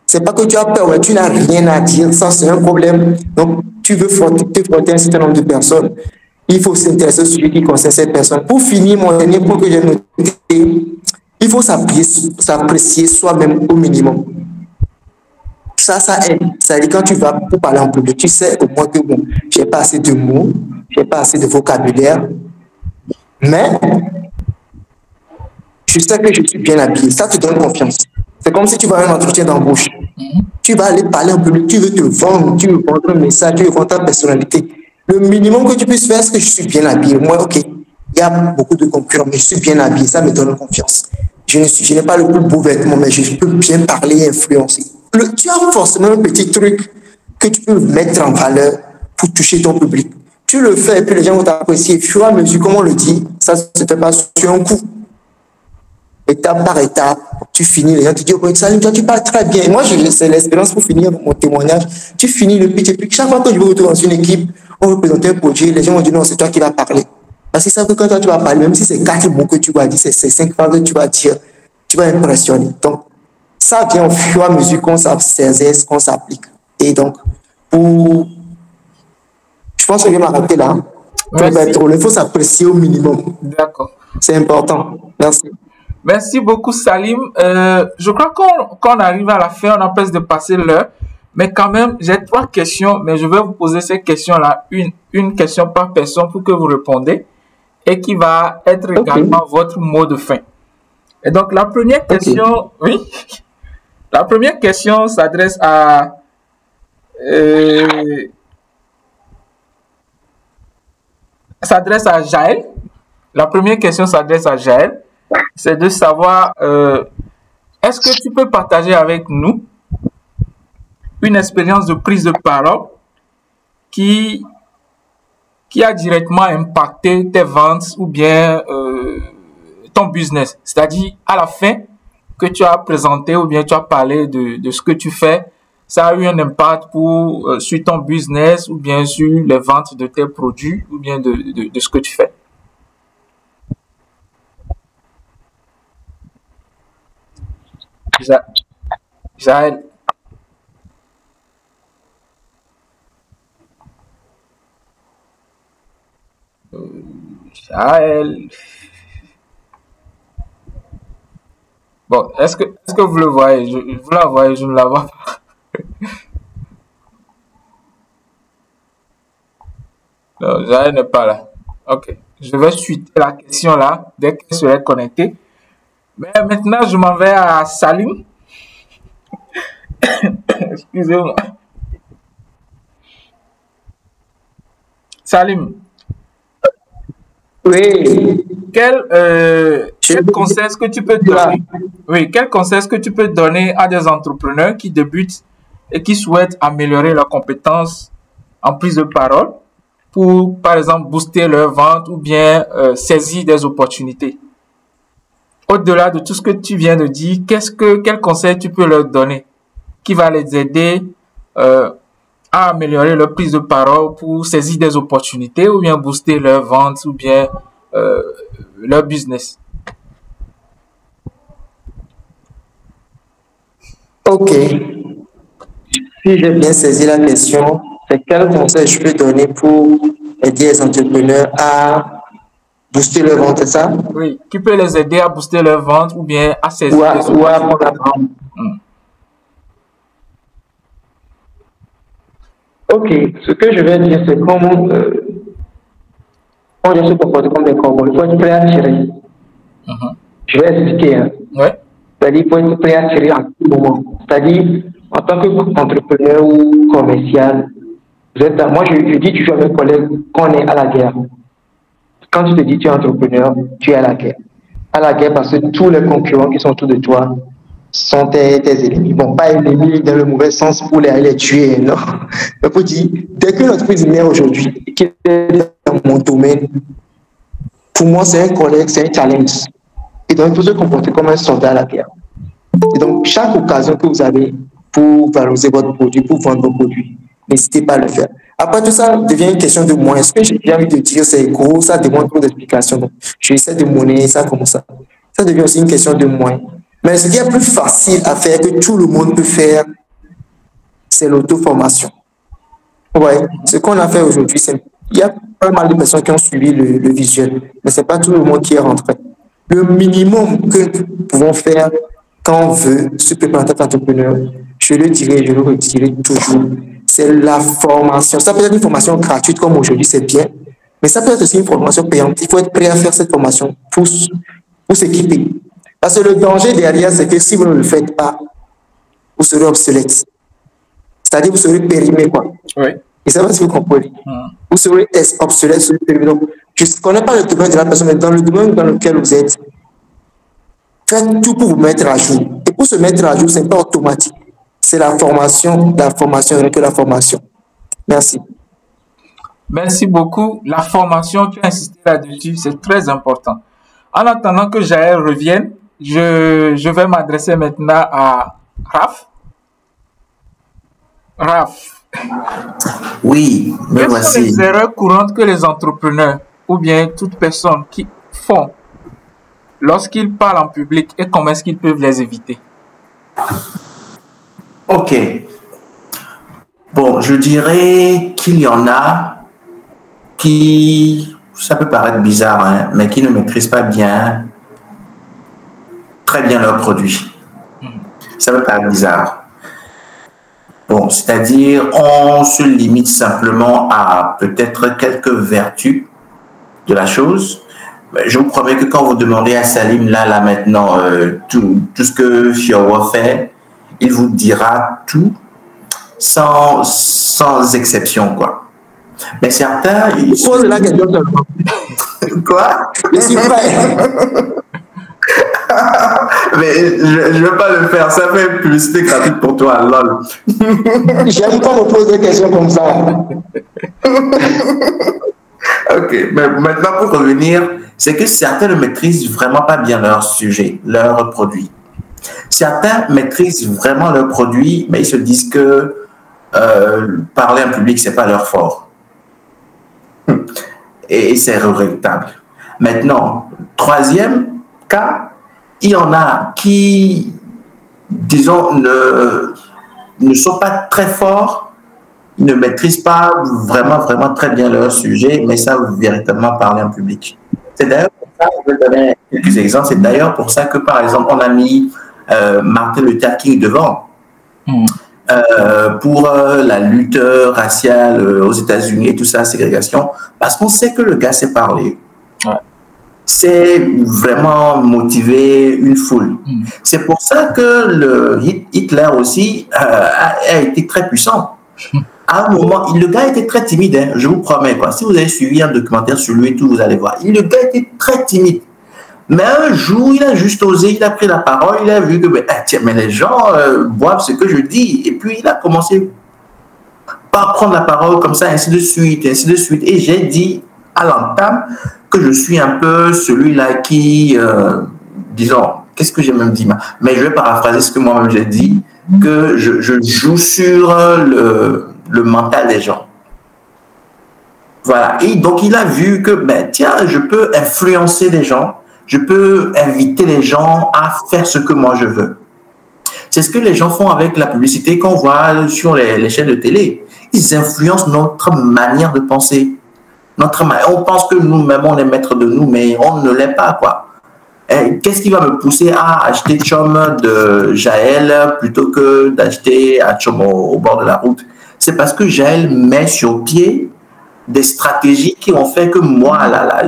Speaker 2: C'est pas que tu as peur, mais tu n'as rien à dire. Ça, c'est un problème. Donc, tu veux te frotter un certain nombre de personnes. Il faut s'intéresser au sujet qui concerne ces personnes. Pour finir, mon dernier point que j'ai noté, il faut s'apprécier soi-même au minimum. Ça aide. C'est-à-dire quand tu vas pour parler en public, tu sais au moins que bon, j'ai pas assez de mots, j'ai pas assez de vocabulaire, mais je sais que je suis bien habillé. Ça te donne confiance. C'est comme si tu vas à un entretien d'embauche. Tu vas aller parler en public, tu veux te vendre, tu veux vendre un message, tu veux vendre ta personnalité. Le minimum que tu puisses faire, c'est que je suis bien habillé. Moi, ok, il y a beaucoup de concurrents, mais je suis bien habillé. Ça me donne confiance. Je n'ai pas le plus beau vêtement, mais je peux bien parler et influencer. Tu as forcément un petit truc que tu peux mettre en valeur pour toucher ton public. Tu le fais et puis les gens vont t'apprécier. Au fur et à mesure, comme on le dit, ça ne se fait pas sur un coup. Étape par étape, tu finis, les gens te disent, oh, Salim, toi tu parles très bien. Et moi, c'est l'expérience pour finir mon témoignage. Tu finis le pitch et puis chaque fois que je vais retourner dans une équipe, on veut présenter un projet, les gens vont dire, non, c'est toi qui vas parler. Parce qu'ils savent que quand toi tu vas parler, même si c'est 4 mots que tu vas dire, c'est 5 phrases que tu vas dire, tu vas impressionner. Donc, ça vient au fur et à mesure qu'on s'exerce, qu'on s'applique. Et donc, je pense que je vais m'arrêter là. Il faut s'apprécier au minimum.
Speaker 1: D'accord.
Speaker 2: C'est important. Merci.
Speaker 1: Merci beaucoup, Salim. Je crois qu'on arrive à la fin, on a presque dépassé l'heure. Mais quand même, j'ai 3 questions, mais je vais vous poser ces questions-là, une question par personne pour que vous répondez, et qui va être également votre mot de fin. Et donc, la première question, oui, la première question s'adresse à Jaël. La première question s'adresse à Jaël. C'est de savoir, est-ce que tu peux partager avec nous une expérience de prise de parole qui a directement impacté tes ventes ou bien ton business? C'est-à-dire, à la fin que tu as présenté ou bien tu as parlé de ce que tu fais, ça a eu un impact sur ton business ou bien sur les ventes de tes produits ou bien de ce que tu fais. Jaël. Jaël. Bon, est-ce que vous le voyez? Vous la voyez, je ne la vois pas. Non, Jaël n'est pas là. Ok. Je vais suivre la question là dès qu'elle serait connectée. Mais maintenant, je m'en vais à Salim. Excusez-moi. Salim.
Speaker 2: Oui.
Speaker 1: Quel conseil est-ce que tu peux donner? Oui, quel conseil est-ce que tu peux donner à des entrepreneurs qui débutent et qui souhaitent améliorer leurs compétences en prise de parole pour, par exemple, booster leur vente ou bien saisir des opportunités? Au-delà de tout ce que tu viens de dire, quel conseil tu peux leur donner qui va les aider à améliorer leur prise de parole pour saisir des opportunités ou bien booster leur vente ou bien leur business?
Speaker 2: Ok. Si j'ai bien saisi la question, c'est quel conseil je peux donner pour aider les entrepreneurs à booster leur vente, c'est ça?
Speaker 1: Oui, qui peut les aider à booster leur vente ou bien à saisir des opportunités.
Speaker 2: Ok, ce que je vais dire, c'est comment on doit se comporter comme des cowboys. Il faut être prêt à tirer. Je vais expliquer. Hein.
Speaker 1: Ouais.
Speaker 2: C'est-à-dire qu'il faut être prêt à tirer à tout moment. C'est-à-dire, en tant qu'entrepreneur ou commercial, moi je dis toujours à mes collègues qu'on est à la guerre. Quand tu te dis que tu es entrepreneur, tu es à la guerre. À la guerre parce que tous les concurrents qui sont autour de toi sont tes ennemis. Bon, pas ennemis dans le mauvais sens pour les tuer, non. Mais pour dire, dès que l'entreprise vient aujourd'hui, qui est dans mon domaine, pour moi, c'est un collègue, c'est un challenge. Et donc, il faut se comporter comme un soldat à la guerre. Et donc, chaque occasion que vous avez pour valoriser votre produit, pour vendre vos produits, n'hésitez pas à le faire. Après tout ça, devient une question de moyens. Ce que j'ai envie de dire, c'est gros, ça demande trop d'explications. Je essaie de monnaie, ça comme ça. Ça devient aussi une question de moyens. Mais ce qui est plus facile à faire, que tout le monde peut faire, c'est l'auto-formation. Ouais, ce qu'on a fait aujourd'hui, c'est il y a pas mal de personnes qui ont suivi le visuel, mais ce n'est pas tout le monde qui est rentré. Le minimum que nous pouvons faire quand on veut se préparer en tant qu'entrepreneur, je le dirai, je le redirai toujours, c'est la formation. Ça peut être une formation gratuite comme aujourd'hui, c'est bien, mais ça peut être aussi une formation payante. Il faut être prêt à faire cette formation pour s'équiper. Parce que le danger derrière, c'est que si vous ne le faites pas, vous serez obsolète. C'est-à-dire vous serez périmé, quoi.
Speaker 1: Oui.
Speaker 2: Et ça va si vous comprenez. Vous serez obsolète sur le périmé. Donc, je ne connais pas le domaine de la personne, mais dans le domaine dans lequel vous êtes, faites tout pour vous mettre à jour. Et pour se mettre à jour, ce n'est pas automatique. C'est la formation, que la formation. Merci.
Speaker 1: Merci beaucoup. La formation, tu as insisté là-dessus, c'est très important. En attendant que Jaël revienne, je vais m'adresser maintenant à Raph. Raph.
Speaker 3: Oui, me
Speaker 1: Quelles
Speaker 3: voici.
Speaker 1: sont les erreurs courantes que les entrepreneurs ou bien toute personne qui font lorsqu'ils parlent en public et comment est-ce qu'ils peuvent les éviter?
Speaker 3: Ok. Bon, je dirais qu'il y en a qui, ça peut paraître bizarre, hein, mais qui ne maîtrisent pas bien très bien leurs produits. Ça me paraît bizarre. Bon, c'est-à-dire, on se limite simplement à peut-être quelques vertus de la chose. Je vous promets que quand vous demandez à Salim, là maintenant, tout ce que Fiowa fait, il vous dira tout sans exception, quoi. Mais certains...
Speaker 2: Ils posent la question.
Speaker 3: Quoi?
Speaker 2: Je suis prêt.
Speaker 3: Mais je ne veux pas le faire, ça fait une publicité gratuite pour toi, lol.
Speaker 2: J'aime pas me poser des questions comme ça.
Speaker 3: Ok, mais maintenant pour revenir, c'est que certains ne maîtrisent vraiment pas bien leur sujet, leur produit. Certains maîtrisent vraiment leur produit, mais ils se disent que parler en public, c'est pas leur fort. Et c'est regrettable. Maintenant, troisième cas, il y en a qui, disons, ne sont pas très forts, ne maîtrisent pas vraiment très bien leur sujet, mais savent véritablement parler en public. C'est d'ailleurs pour ça, je vais donner quelques exemples, c'est d'ailleurs pour ça que, par exemple, on a mis Martin Luther King devant pour la lutte raciale aux États-Unis et tout ça, ségrégation, parce qu'on sait que le gars sait parler. Ouais. C'est vraiment motiver une foule. C'est pour ça que Hitler aussi a été très puissant. À un moment, le gars était très timide, hein, je vous promets, quoi. Si vous avez suivi un documentaire sur lui et tout, vous allez voir. Le gars était très timide. Mais un jour, il a juste osé, il a pris la parole, il a vu que tiens, mais les gens boivent ce que je dis. Et puis, il a commencé par prendre la parole comme ça, ainsi de suite, ainsi de suite. Et j'ai dit à l'entame que je suis un peu celui-là qui, disons, qu'est-ce que j'ai même dit, mais je vais paraphraser ce que moi-même j'ai dit, que je joue sur le mental des gens. Voilà. Et donc, il a vu que, tiens, je peux influencer les gens, je peux inviter les gens à faire ce que moi je veux. C'est ce que les gens font avec la publicité qu'on voit sur les chaînes de télé. Ils influencent notre manière de penser. On pense que nous-mêmes, on est maître de nous, mais on ne l'est pas, quoi. Qu'est-ce qui va me pousser à acheter Chum de Jaël plutôt que d'acheter à Chum au bord de la route? C'est parce que Jaël met sur pied des stratégies qui ont fait que moi,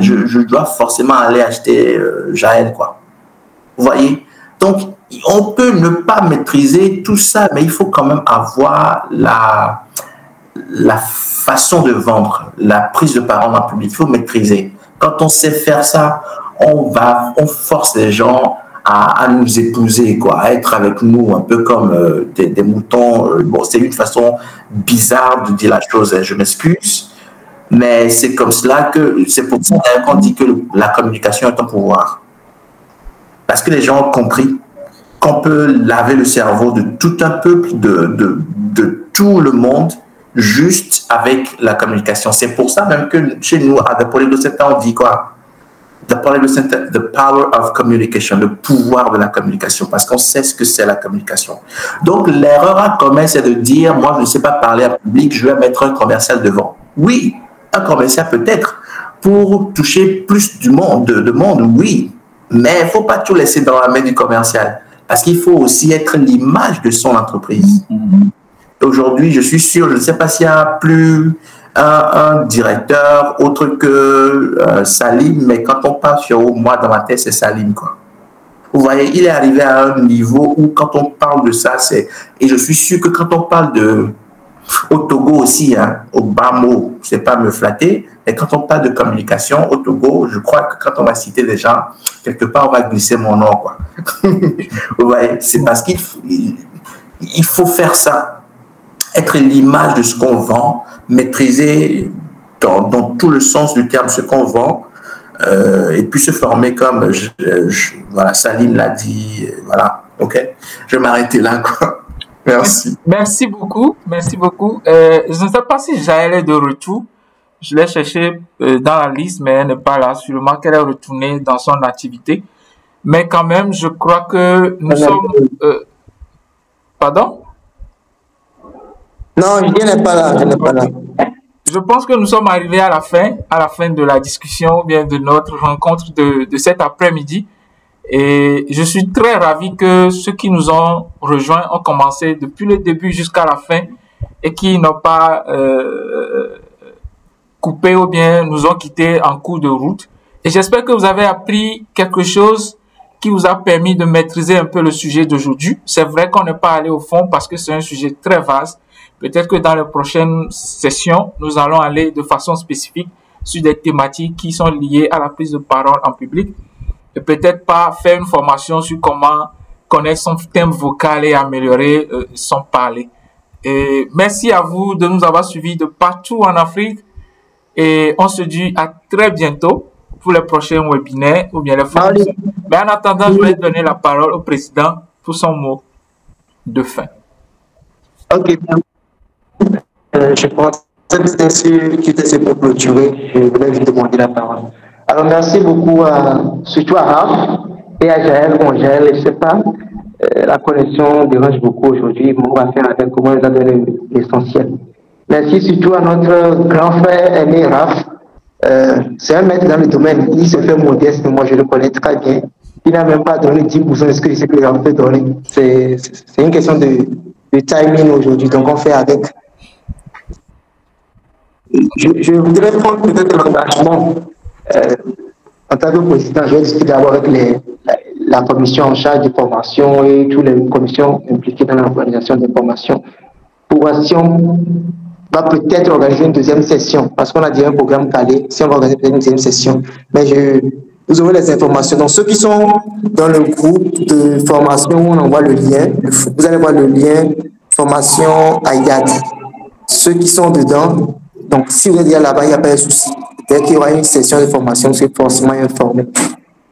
Speaker 3: je dois forcément aller acheter Jaël, quoi. Vous voyez? Donc, on peut ne pas maîtriser tout ça, mais il faut quand même avoir la façon de vendre, la prise de parole en public. Il faut maîtriser. Quand on sait faire ça, on force les gens à nous épouser, quoi, à être avec nous, un peu comme des moutons. Bon, c'est une façon bizarre de dire la chose, je m'excuse, mais c'est comme cela c'est pour ça qu'on dit que la communication est un pouvoir. Parce que les gens ont compris qu'on peut laver le cerveau de tout un peuple, de tout le monde, juste avec la communication. C'est pour ça même que chez nous, à The Polyglot Center, on dit quoi? The Polyglot Center, the power of communication, le pouvoir de la communication, parce qu'on sait ce que c'est la communication. Donc, l'erreur à commettre, c'est de dire, moi, je ne sais pas parler en public, je vais mettre un commercial devant. Oui, un commercial peut-être, pour toucher plus de monde, oui, mais il ne faut pas tout laisser dans la main du commercial, parce qu'il faut aussi être l'image de son entreprise. Aujourd'hui, je suis sûr, je ne sais pas s'il y a plus un directeur autre que Salim, mais quand on parle sur moi, dans ma tête, c'est Salim, quoi. Vous voyez, il est arrivé à un niveau où quand on parle de ça, et je suis sûr que quand on parle au Togo aussi, hein, au bas mot, c'est pas me flatter, mais quand on parle de communication au Togo, je crois que quand on va citer des gens, quelque part, on va glisser mon nom, quoi. Vous voyez, c'est parce qu'il faut faire ça. Être l'image de ce qu'on vend, maîtriser dans tout le sens du terme ce qu'on vend, et puis se former comme voilà, Salim l'a dit, voilà, ok. Je vais m'arrêter là, quoi. Merci.
Speaker 1: Merci beaucoup, merci beaucoup. Je ne sais pas si Jaël est de retour. Je l'ai cherché dans la liste, mais elle n'est pas là. Sûrement qu'elle est retournée dans son activité. Mais quand même, je crois que nous sommes... pardon?
Speaker 2: Non, je n'est pas là, je n'ai pas là.
Speaker 1: Je pense que nous sommes arrivés à la fin de la discussion, ou bien de notre rencontre de cet après-midi. Et je suis très ravi que ceux qui nous ont rejoints ont commencé depuis le début jusqu'à la fin et qui n'ont pas coupé ou bien nous ont quittés en cours de route. Et j'espère que vous avez appris quelque chose qui vous a permis de maîtriser un peu le sujet d'aujourd'hui. C'est vrai qu'on n'est pas allé au fond parce que c'est un sujet très vaste. Peut-être que dans les prochaines sessions, nous allons aller de façon spécifique sur des thématiques qui sont liées à la prise de parole en public. Et peut-être pas faire une formation sur comment connaître son thème vocal et améliorer son parler. Et merci à vous de nous avoir suivis de partout en Afrique. Et on se dit à très bientôt pour les prochains webinaires ou bien les formations. Mais en attendant, je vais donner la parole au président pour son mot de fin.
Speaker 2: Ok. Je pense que c'était pour clôturer. Je voulais vous demander la parole. Alors, merci beaucoup surtout à Raph et à Jaël. Bon, Jaël, je ne sais pas, la connexion dérange beaucoup aujourd'hui. On va faire avec comment il a donné l'essentiel. Merci surtout à notre grand frère aîné Raph. C'est un maître dans le domaine. Il se fait modeste, mais moi je le connais très bien. Il n'a même pas donné 10% de ce que Raph peut donner. C'est une question de timing aujourd'hui, donc on fait avec. Je voudrais prendre peut-être l'engagement. En tant que président, je vais discuter d'abord avec la commission en charge de formation et toutes les commissions impliquées dans l'organisation des formations pour voir si on va peut-être organiser une deuxième session, parce qu'on a déjà un programme calé, si on va organiser une deuxième session. Mais vous aurez les informations. Donc, ceux qui sont dans le groupe de formation où on envoie le lien, vous allez voir le lien formation IDAD. Ceux qui sont dedans, donc si vous êtes déjà là-bas, il n'y a pas de souci. Dès qu'il y aura une session de formation, vous serez forcément informé.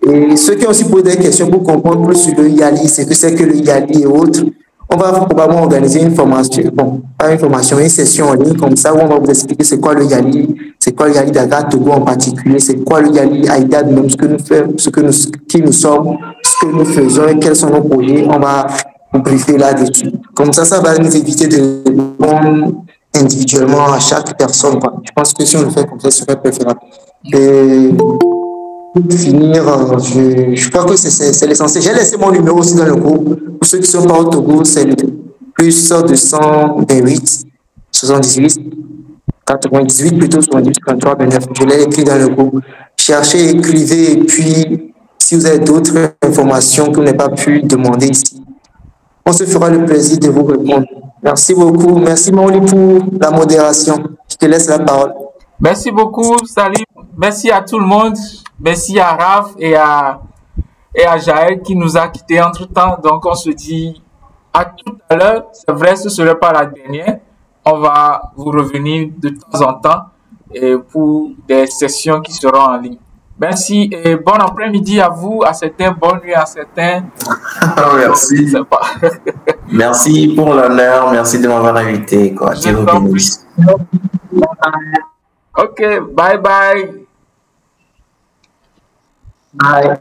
Speaker 2: Et ceux qui ont aussi posé des questions pour comprendre plus sur le YALI, c'est que c'est que le YALI et autres, on va probablement organiser une formation, bon, pas une formation, une session en ligne comme ça, où on va vous expliquer c'est quoi le YALI, c'est quoi le YALI d'Agar Togo en particulier, c'est quoi le YALI IDAD, même ce que nous faisons, qui nous sommes, ce que nous faisons et quels sont nos projets, on va vous briefer là-dessus. Comme ça va nous éviter de répondre individuellement à chaque personne. Je pense que si on le fait comme ça, ce serait préférable. Et pour finir, je crois que c'est l'essentiel. J'ai laissé mon numéro aussi dans le groupe. Pour ceux qui sont pas au Togo, c'est le plus 228 78 98 plutôt 78 33 29. Je l'ai écrit dans le groupe. Cherchez, écrivez, et puis si vous avez d'autres informations que vous n'avez pas pu demander ici, on se fera le plaisir de vous répondre. Merci beaucoup. Merci Maoli pour la modération. Je te laisse la parole.
Speaker 1: Merci beaucoup, Salim. Merci à tout le monde. Merci à Raph et à Jaël qui nous a quittés entre-temps. Donc, on se dit à tout à l'heure. C'est vrai, ce ne serait pas la dernière. On va vous revenir de temps en temps pour des sessions qui seront en ligne. Merci et bon après-midi à vous, à certains, bonne nuit à certains.
Speaker 3: Merci. Merci pour l'honneur, merci de m'avoir invité. Quoi. Dieu vous bénisse.
Speaker 1: Ok, bye bye.
Speaker 2: Bye.